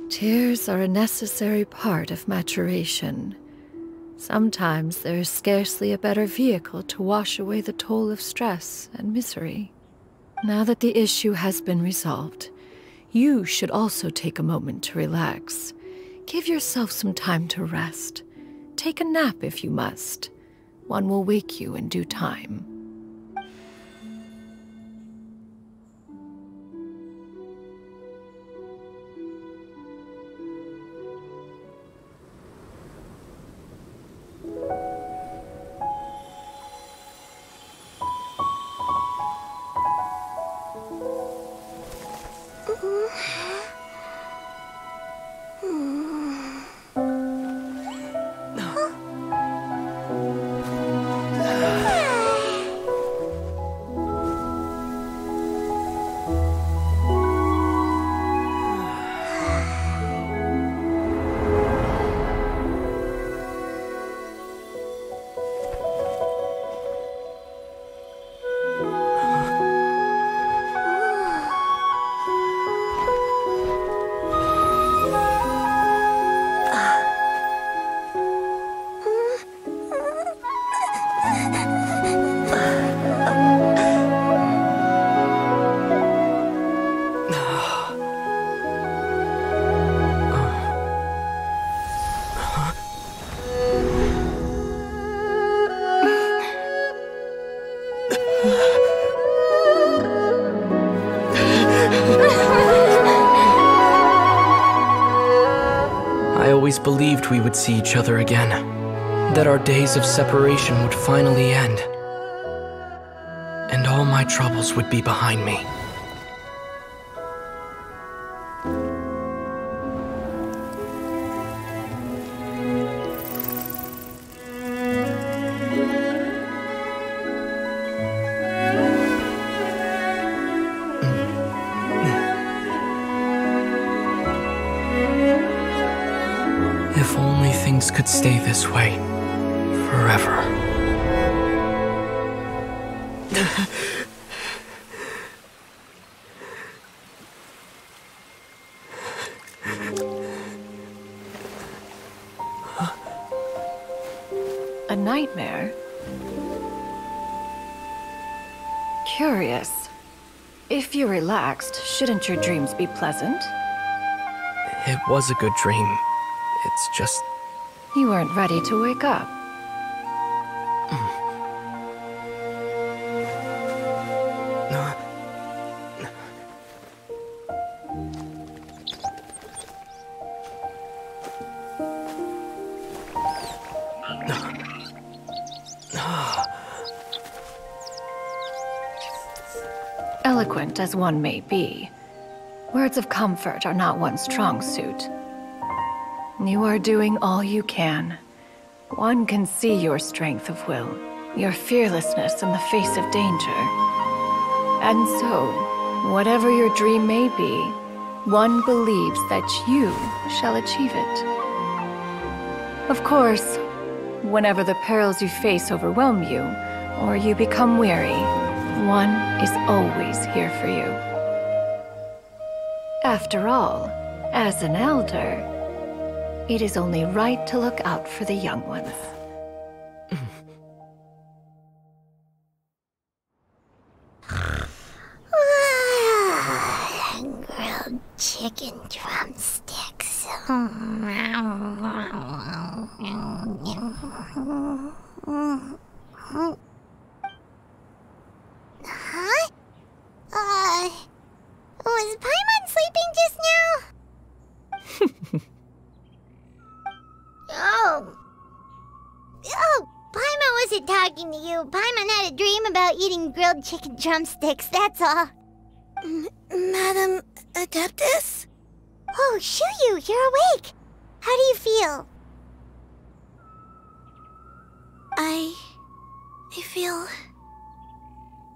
Tears are a necessary part of maturation. Sometimes there is scarcely a better vehicle to wash away the toll of stress and misery. Now that the issue has been resolved, you should also take a moment to relax. Give yourself some time to rest. Take a nap if you must. One will wake you in due time. I always believed we would see each other again, that our days of separation would finally end, and all my troubles would be behind me. If only things could stay this way forever. A nightmare? Curious. If you're relaxed, shouldn't your dreams be pleasant? It was a good dream. It's just... You weren't ready to wake up. Eloquent as one may be, words of comfort are not one's strong suit. You are doing all you can. One can see your strength of will, your fearlessness in the face of danger. And so, whatever your dream may be, one believes that you shall achieve it. Of course, whenever the perils you face overwhelm you, or you become weary, one is always here for you. After all, as an elder, it is only right to look out for the young ones. Grilled chicken drumsticks. Huh? Was Paimon sleeping just now? Paimon wasn't talking to you. Paimon had a dream about eating grilled chicken drumsticks, that's all. Madam Adeptus? Oh, Xianyun, you're awake. How do you feel? I feel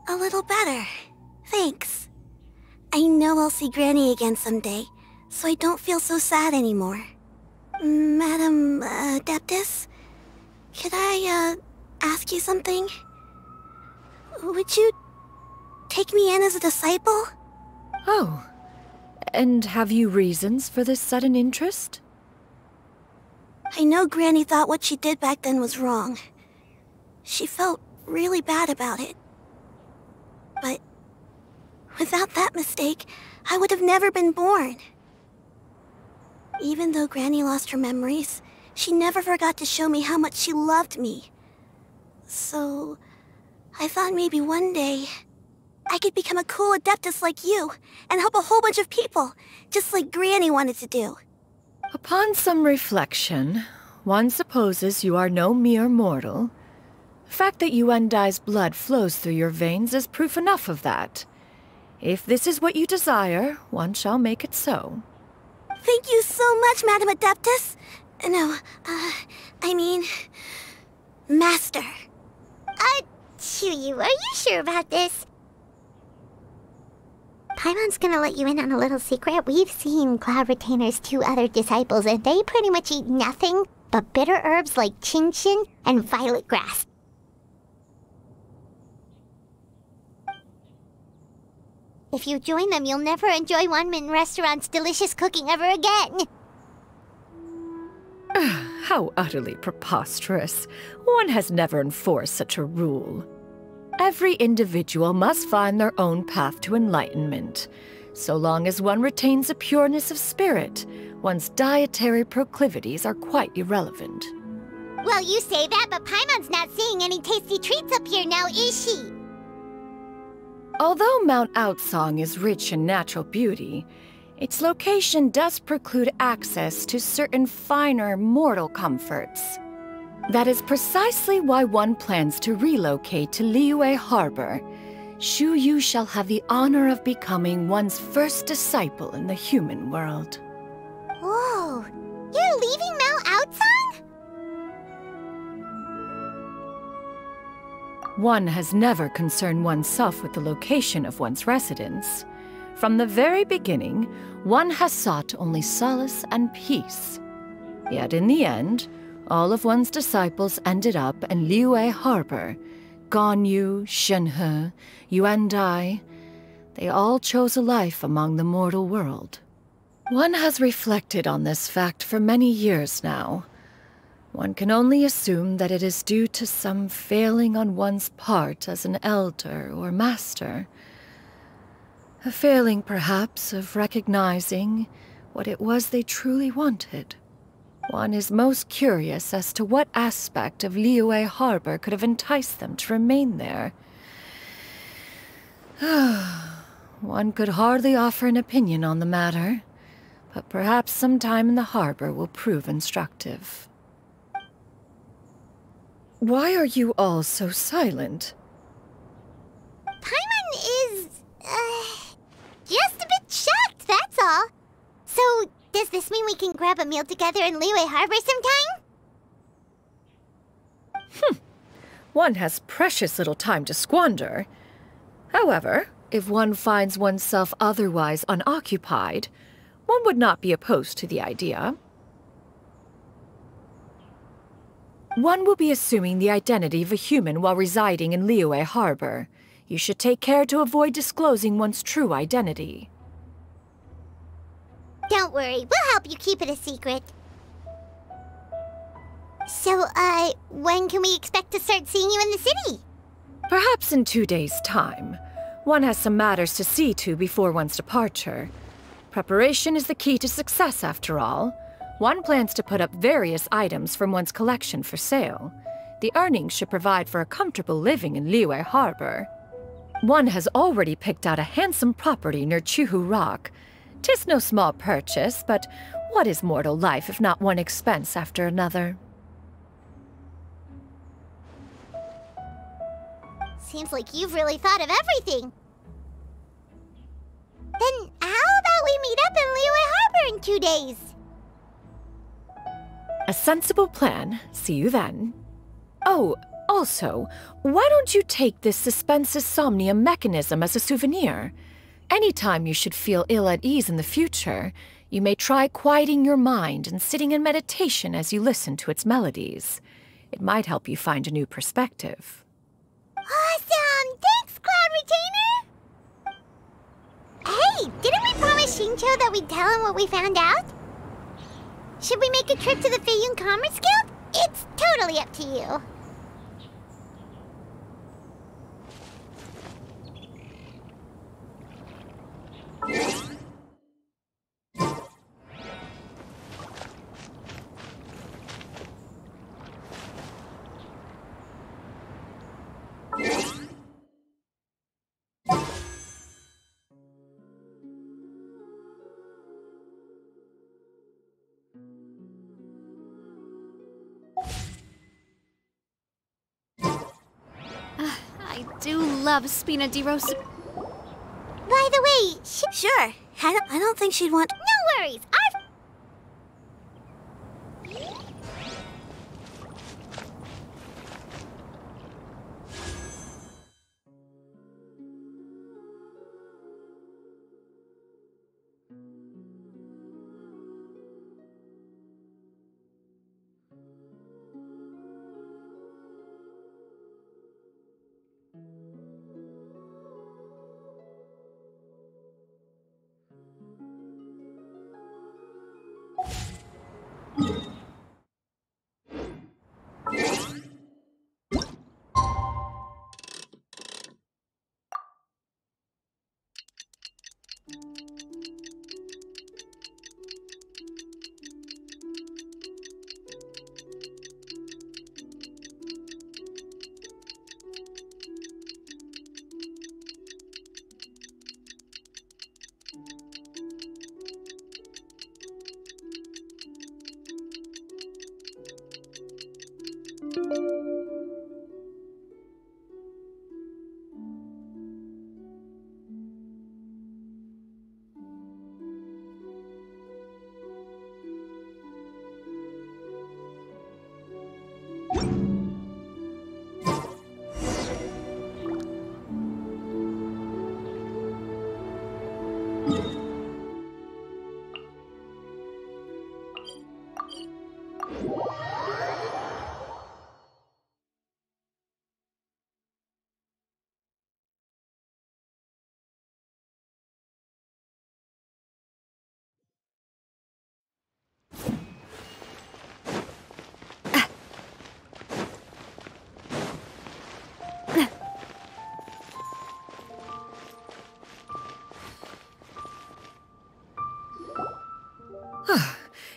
a little better. Thanks. I know I'll see Granny again someday, so I don't feel so sad anymore. Madam Adeptus, could I ask you something? Would you take me in as a disciple? Oh, and have you reasons for this sudden interest? I know Granny thought what she did back then was wrong. She felt really bad about it. But without that mistake, I would have never been born. Even though Granny lost her memories, she never forgot to show me how much she loved me. So, I thought maybe one day I could become a cool Adeptus like you and help a whole bunch of people, just like Granny wanted to do. Upon some reflection, one supposes you are no mere mortal. The fact that Yuendai's blood flows through your veins is proof enough of that. If this is what you desire, one shall make it so. Thank you so much, Madam Adeptus. No, I mean, Master. Xianyun, are you sure about this? Paimon's gonna let you in on a little secret. We've seen Cloud Retainer's 2 other disciples, and they pretty much eat nothing but bitter herbs like Xianyun and violet grass. If you join them, you'll never enjoy Wanmin Restaurant's delicious cooking ever again. How utterly preposterous. One has never enforced such a rule. Every individual must find their own path to enlightenment. So long as one retains a pureness of spirit, one's dietary proclivities are quite irrelevant. Well, you say that, but Paimon's not seeing any tasty treats up here now, is she? Although Mount Outsong is rich in natural beauty, its location does preclude access to certain finer mortal comforts. That is precisely why one plans to relocate to Liyue Harbor. Xianyun shall have the honor of becoming one's first disciple in the human world. Whoa! You're leaving Mount Outsong? One has never concerned oneself with the location of one's residence. From the very beginning, one has sought only solace and peace. Yet in the end, all of one's disciples ended up in Liyue Harbor. Ganyu, Shenhe, Yuendai. They all chose a life among the mortal world. One has reflected on this fact for many years now. One can only assume that it is due to some failing on one's part as an elder or master. A failing, perhaps, of recognizing what it was they truly wanted. One is most curious as to what aspect of Liyue Harbor could have enticed them to remain there. One could hardly offer an opinion on the matter, but perhaps some time in the harbor will prove instructive. Why are you all so silent? Paimon is, just a bit shocked, that's all. So, does this mean we can grab a meal together in Liyue Harbor sometime? One has precious little time to squander. However, if one finds oneself otherwise unoccupied, one would not be opposed to the idea. One will be assuming the identity of a human while residing in Liyue Harbor. You should take care to avoid disclosing one's true identity. Don't worry, we'll help you keep it a secret. So, when can we expect to start seeing you in the city? Perhaps in 2 days' time. One has some matters to see to before one's departure. Preparation is the key to success, after all. One plans to put up various items from one's collection for sale. The earnings should provide for a comfortable living in Liyue Harbor. One has already picked out a handsome property near Chuhu Rock. 'Tis no small purchase, but what is mortal life if not one expense after another? Seems like you've really thought of everything. Then how about we meet up in Liyue Harbor in 2 days? A sensible plan. See you then. Oh, also, why don't you take this suspense somnium mechanism as a souvenir? Anytime you should feel ill at ease in the future, you may try quieting your mind and sitting in meditation as you listen to its melodies. It might help you find a new perspective. Awesome! Thanks, Cloud Retainer! Hey, didn't we promise Xingqiu that we'd tell him what we found out? Should we make a trip to the Feiyun Commerce Guild? It's totally up to you. I do love Spina di Rosu. By the way, Sure. I don't think she'd want... No worries.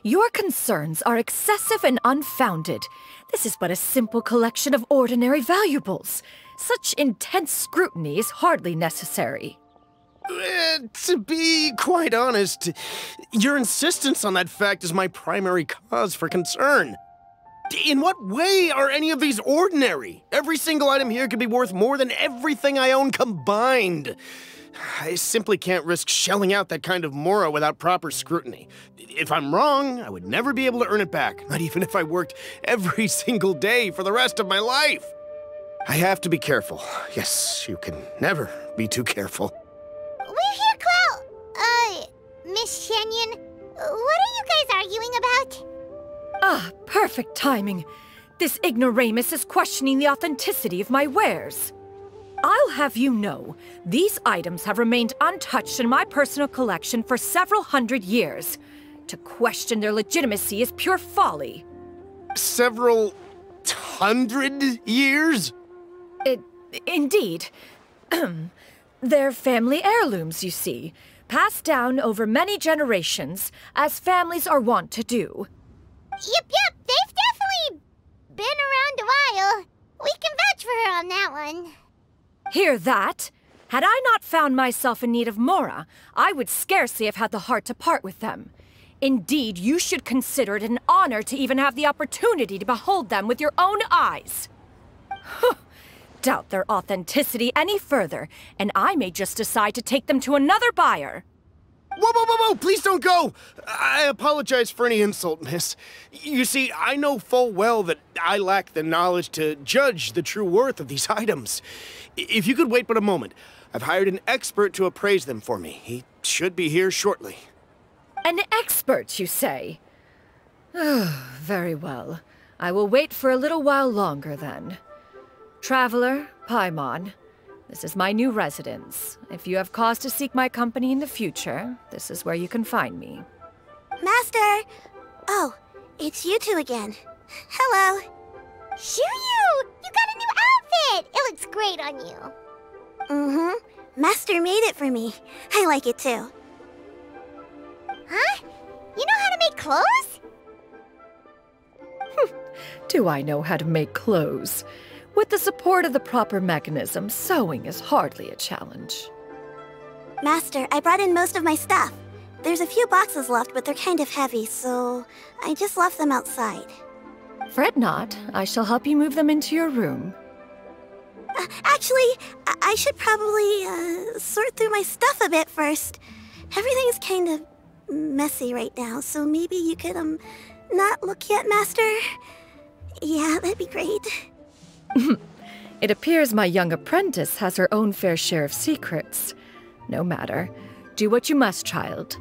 Your concerns are excessive and unfounded. This is but a simple collection of ordinary valuables. Such intense scrutiny is hardly necessary. To be quite honest, your insistence on that fact is my primary cause for concern. In what way are any of these ordinary? Every single item here could be worth more than everything I own combined. I simply can't risk shelling out that kind of mora without proper scrutiny. If I'm wrong, I would never be able to earn it back, not even if I worked every single day for the rest of my life. I have to be careful. Yes, you can never be too careful. We're here, Clow. Miss Xianyun, what are you guys arguing about? Ah, perfect timing. This ignoramus is questioning the authenticity of my wares. I'll have you know, these items have remained untouched in my personal collection for several hundred years. To question their legitimacy is pure folly. Several hundred years? Indeed. They're family heirlooms, you see, passed down over many generations, as families are wont to do. Yep, they've definitely been around a while. We can vouch for her on that one. Hear that? Had I not found myself in need of mora, I would scarcely have had the heart to part with them. Indeed, you should consider it an honor to even have the opportunity to behold them with your own eyes. Doubt their authenticity any further, and I may just decide to take them to another buyer. Whoa, please don't go! I apologize for any insult, miss. You see, I know full well that I lack the knowledge to judge the true worth of these items. If you could wait but a moment, I've hired an expert to appraise them for me. He should be here shortly. An expert, you say? Very well. I will wait for a little while longer, then. Traveler, Paimon, this is my new residence. If you have cause to seek my company in the future, this is where you can find me. Master! Oh, it's you two again. Hello. Xianyun! You got a new outfit! It looks great on you. Mm-hmm. Master made it for me. I like it too. Huh? You know how to make clothes? Do I know how to make clothes? With the support of the proper mechanism, sewing is hardly a challenge. Master, I brought in most of my stuff. There's a few boxes left, but they're kind of heavy, so I just left them outside. Fret not. I shall help you move them into your room. Actually, I should probably sort through my stuff a bit first. Everything's kind of messy right now, so maybe you could, not look yet, Master? Yeah, that'd be great. It appears my young apprentice has her own fair share of secrets. No matter. Do what you must, child.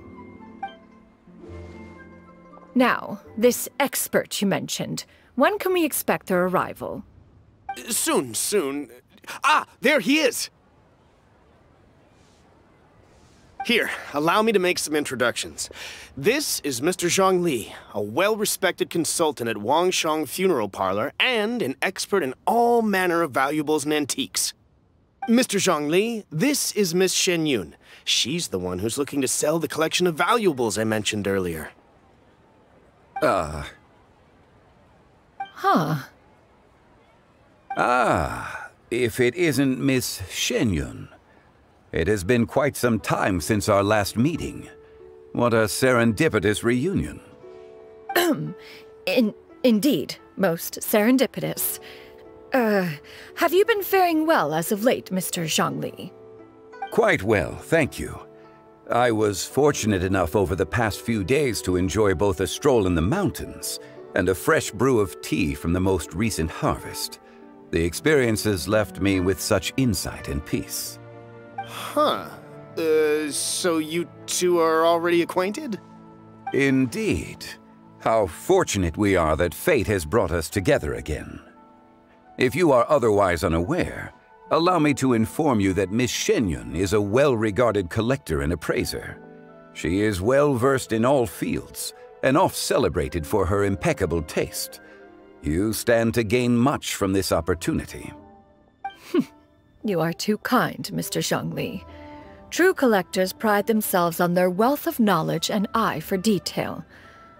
Now, this expert you mentioned, when can we expect their arrival? Soon. Ah, there he is! Here, allow me to make some introductions. This is Mr. Zhongli, a well-respected consultant at Wangshang Funeral Parlor and an expert in all manner of valuables and antiques. Mr. Zhongli, this is Miss Xianyun. She's the one who's looking to sell the collection of valuables I mentioned earlier. Huh. Ah, if it isn't Miss Xianyun. It has been quite some time since our last meeting. What a serendipitous reunion. Indeed, most serendipitous. Have you been faring well as of late, Mr. Zhongli? Quite well, thank you. I was fortunate enough over the past few days to enjoy both a stroll in the mountains and a fresh brew of tea from the most recent harvest. The experiences left me with such insight and peace. Huh. So you two are already acquainted? Indeed. How fortunate we are that fate has brought us together again. If you are otherwise unaware, allow me to inform you that Miss Xianyun is a well-regarded collector and appraiser. She is well-versed in all fields, and oft-celebrated for her impeccable taste. You stand to gain much from this opportunity. You are too kind, Mr. Zhongli. True collectors pride themselves on their wealth of knowledge and eye for detail.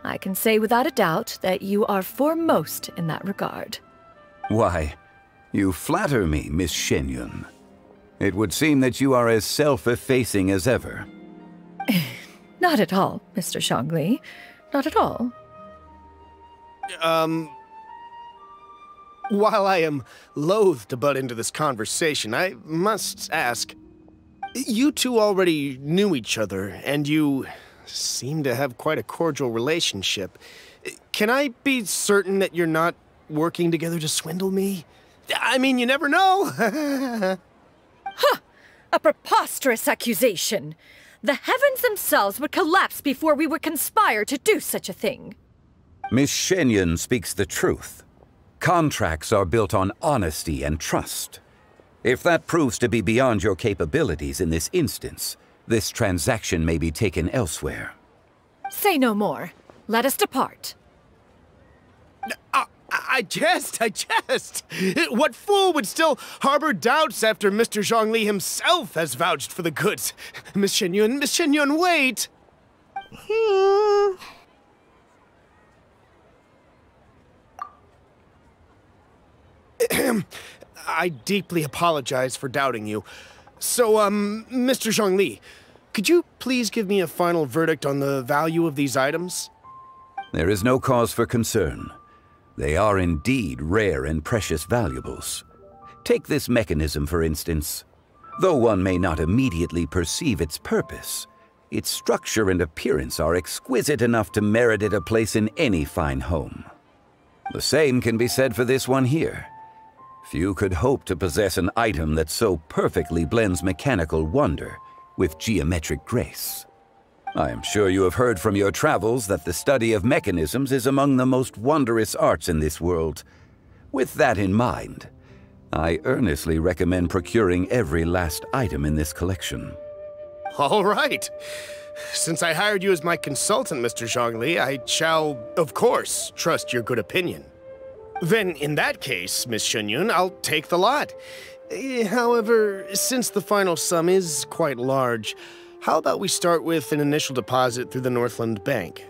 I can say without a doubt that you are foremost in that regard. Why, you flatter me, Miss Xianyun. It would seem that you are as self-effacing as ever. Not at all, Mr. Zhongli. Not at all. While I am loath to butt into this conversation, I must ask, you two already knew each other, and you seem to have quite a cordial relationship. Can I be certain that you're not working together to swindle me? I mean, you never know. Huh! A preposterous accusation. The heavens themselves would collapse before we would conspire to do such a thing. Miss Xianyun speaks the truth. Contracts are built on honesty and trust. If that proves to be beyond your capabilities in this instance, this transaction may be taken elsewhere. Say no more. Let us depart. I jest. What fool would still harbor doubts after Mr. Zhongli himself has vouched for the goods? Miss Xianyun, wait! I deeply apologize for doubting you. So, Mr. Zhongli, could you please give me a final verdict on the value of these items? There is no cause for concern. They are indeed rare and precious valuables. Take this mechanism, for instance. Though one may not immediately perceive its purpose, its structure and appearance are exquisite enough to merit it a place in any fine home. The same can be said for this one here. Few could hope to possess an item that so perfectly blends mechanical wonder with geometric grace. I am sure you have heard from your travels that the study of mechanisms is among the most wondrous arts in this world. With that in mind, I earnestly recommend procuring every last item in this collection. All right. Since I hired you as my consultant, Mr. Zhongli, I shall, of course, trust your good opinion. Then, in that case, Miss Xianyun, I'll take the lot. However, since the final sum is quite large, how about we start with an initial deposit through the Northland Bank?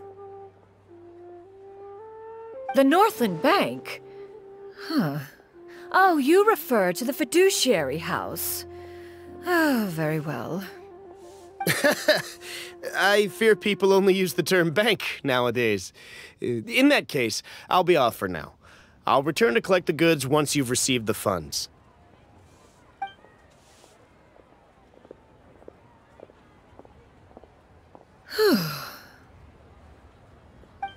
The Northland Bank? Huh. Oh, you refer to the fiduciary house. Oh, very well. I fear people only use the term bank nowadays. In that case, I'll be off for now. I'll return to collect the goods once you've received the funds.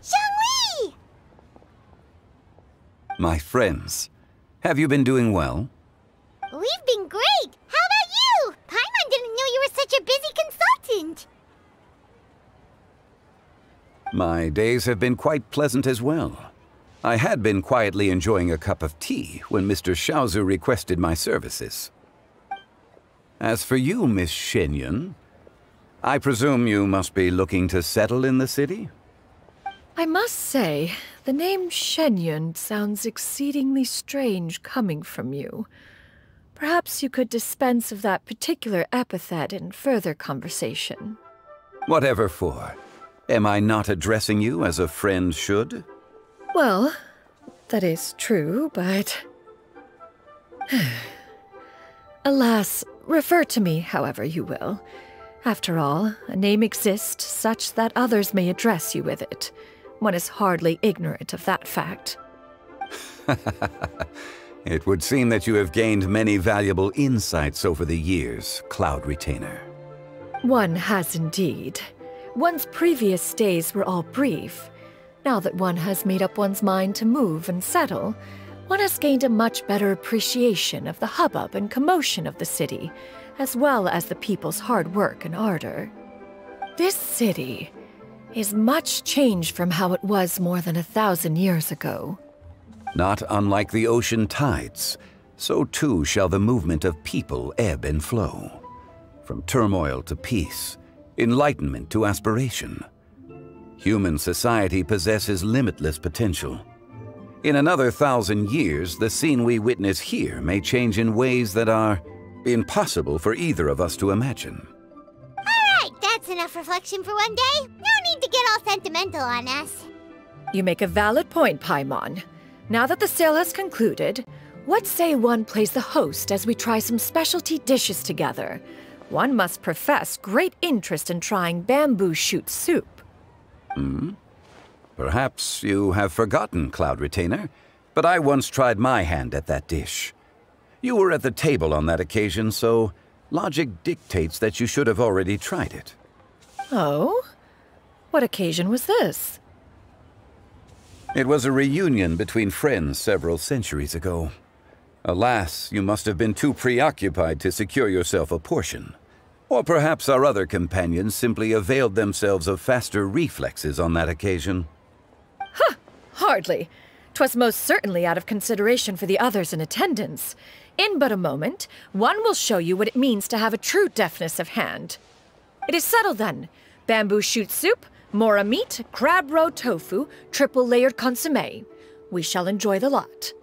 Xiangli! My friends, have you been doing well? We've been great! How about you? Paimon didn't know you were such a busy consultant! My days have been quite pleasant as well. I had been quietly enjoying a cup of tea when Mr. Xiaozu requested my services. As for you, Miss Xianyun, I presume you must be looking to settle in the city? I must say, the name Xianyun sounds exceedingly strange coming from you. Perhaps you could dispense of that particular epithet in further conversation. Whatever for. Am I not addressing you as a friend should? Well, that is true, but... Alas, refer to me however you will. After all, a name exists such that others may address you with it. One is hardly ignorant of that fact. It would seem that you have gained many valuable insights over the years, Cloud Retainer. One has indeed. One's previous days were all brief. Now that one has made up one's mind to move and settle, one has gained a much better appreciation of the hubbub and commotion of the city, as well as the people's hard work and ardor. This city is much changed from how it was more than 1,000 years ago. Not unlike the ocean tides, so too shall the movement of people ebb and flow. From turmoil to peace, enlightenment to aspiration. Human society possesses limitless potential. In another 1,000 years, the scene we witness here may change in ways that are impossible for either of us to imagine. Alright, that's enough reflection for one day. No need to get all sentimental on us. You make a valid point, Paimon. Now that the sale has concluded, what say one plays the host as we try some specialty dishes together? One must profess great interest in trying bamboo shoot soup. Perhaps you have forgotten, Cloud Retainer, but I once tried my hand at that dish. You were at the table on that occasion, so logic dictates that you should have already tried it. Oh? What occasion was this? It was a reunion between friends several centuries ago. Alas, you must have been too preoccupied to secure yourself a portion. Or perhaps our other companions simply availed themselves of faster reflexes on that occasion. Huh! Hardly. 'Twas most certainly out of consideration for the others in attendance. In but a moment, one will show you what it means to have a true deftness of hand. It is settled then. Bamboo shoot soup, mora meat, crab roe tofu, triple-layered consommé. We shall enjoy the lot.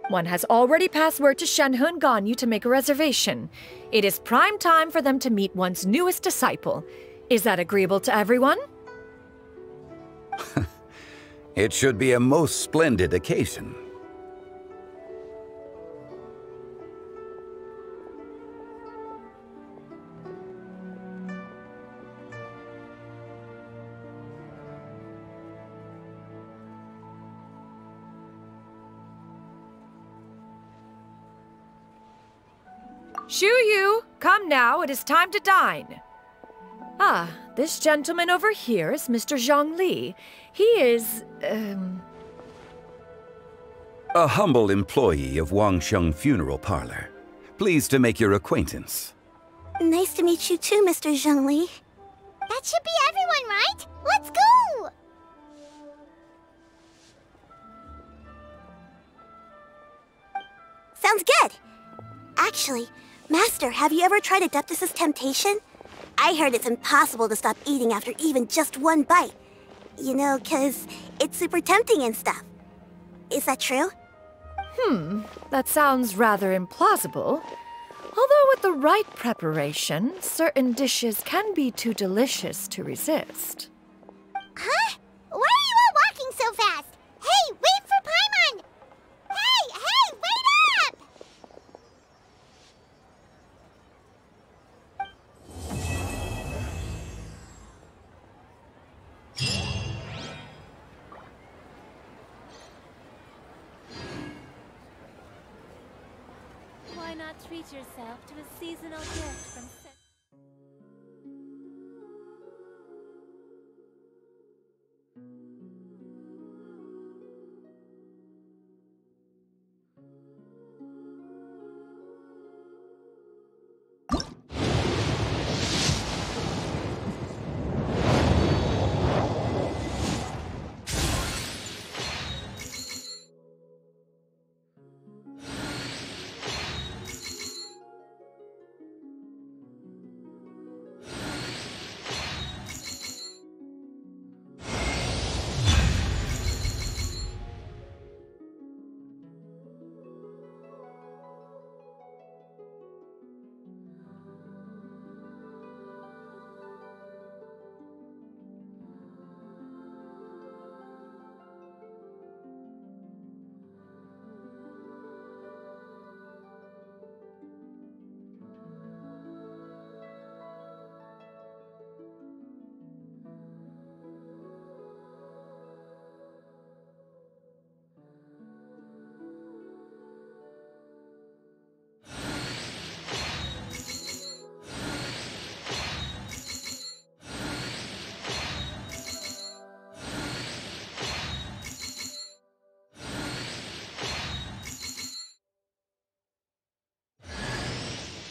One has already passed word to Xianyun Ganyu to make a reservation. It is prime time for them to meet one's newest disciple. Is that agreeable to everyone? It should be a most splendid occasion. Xianyun, come now, it is time to dine. Ah, this gentleman over here is Mr. Zhongli. He is, A humble employee of Wangsheng Funeral Parlor. Pleased to make your acquaintance. Nice to meet you too, Mr. Zhongli. That should be everyone, right? Let's go! Sounds good. Actually, Master, have you ever tried Adeptus' temptation? I heard it's impossible to stop eating after even just one bite. You know, 'cause it's super tempting and stuff. Is that true? That sounds rather implausible. Although with the right preparation, certain dishes can be too delicious to resist. Huh? Why are you all walking so fast? Hey, wait for Paimon! Hey, wait up! Why not treat yourself to a seasonal gift from...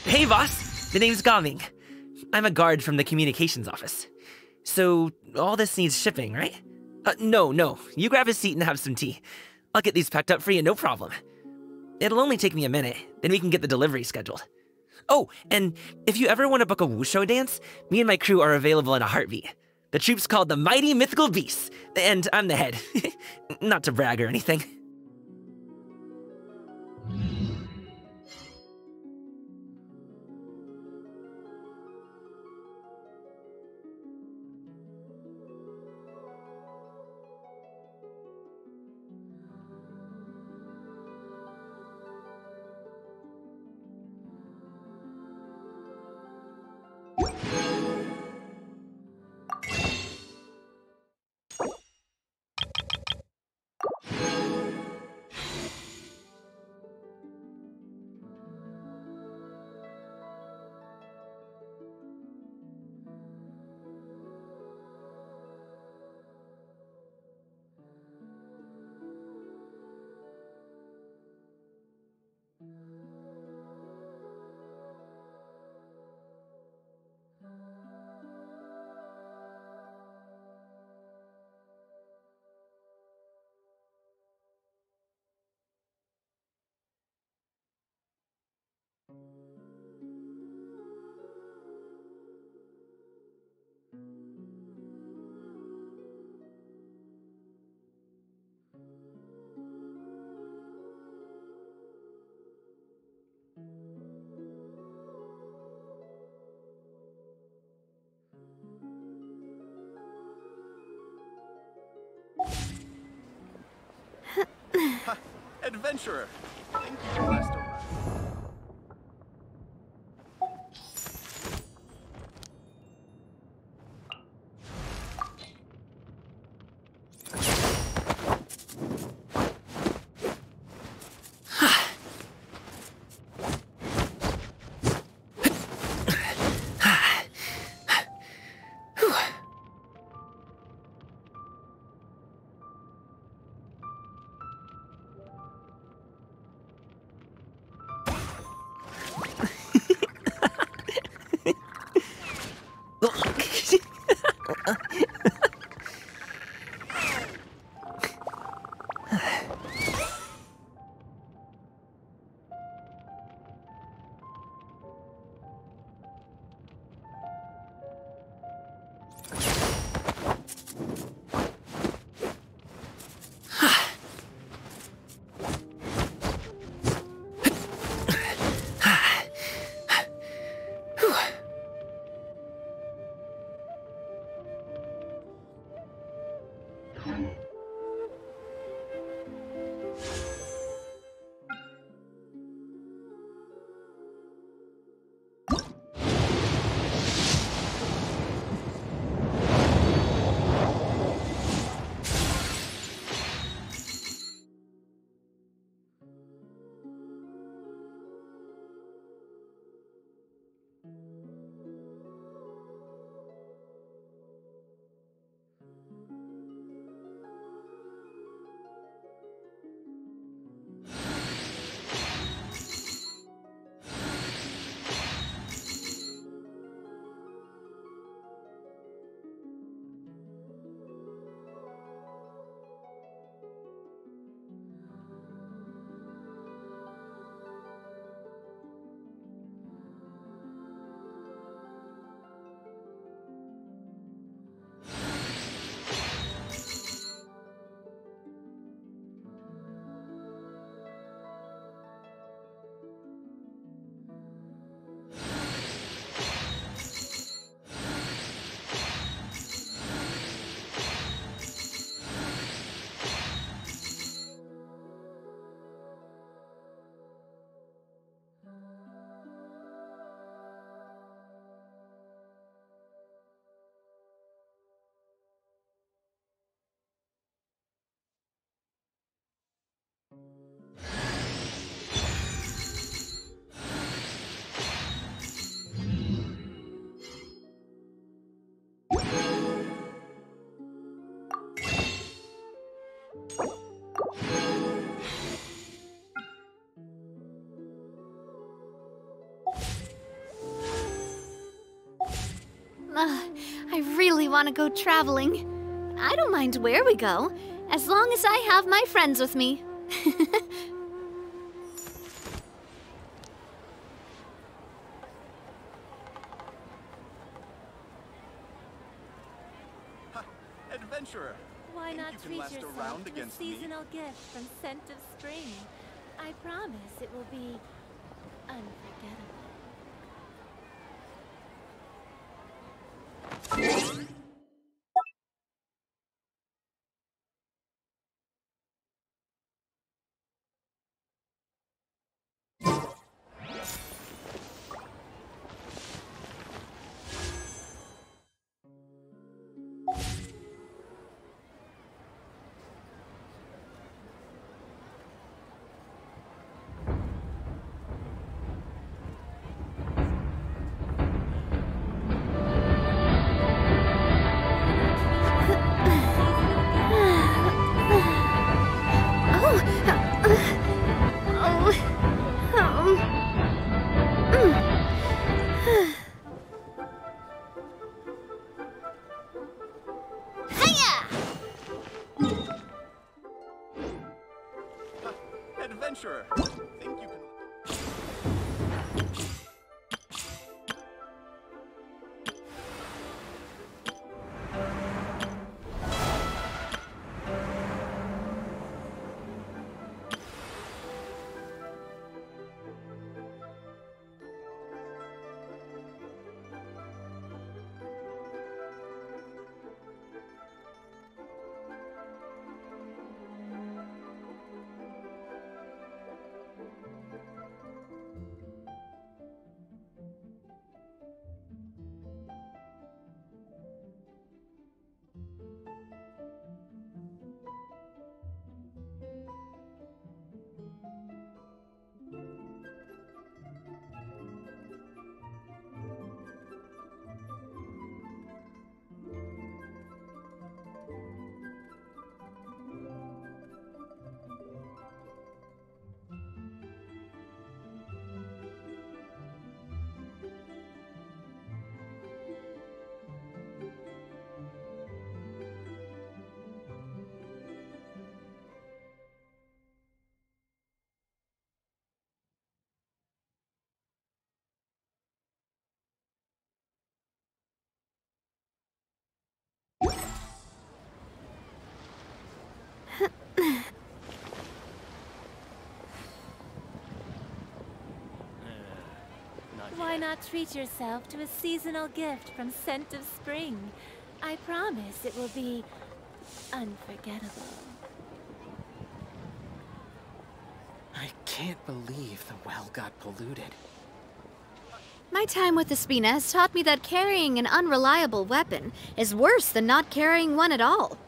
Hey, boss. The name's Gaming. I'm a guard from the communications office. So, all this needs shipping, right? No. You grab a seat and have some tea. I'll get these packed up for you, no problem. It'll only take me a minute, then we can get the delivery scheduled. Oh, and if you ever want to book a wushu dance, me and my crew are available in a heartbeat. The troupe's called the Mighty Mythical Beasts, and I'm the head. Not to brag or anything. Adventurer! Think you can last a ride? I really want to go traveling. I don't mind where we go, as long as I have my friends with me. Adventurer! Why Think not you can treat last a yourself round to a against me? seasonal gift from Scent of Spring? I promise it will be unforgettable. Why not treat yourself to a seasonal gift from Scent of Spring? I promise it will be unforgettable. I can't believe the well got polluted. My time with the Spina has taught me that carrying an unreliable weapon is worse than not carrying one at all.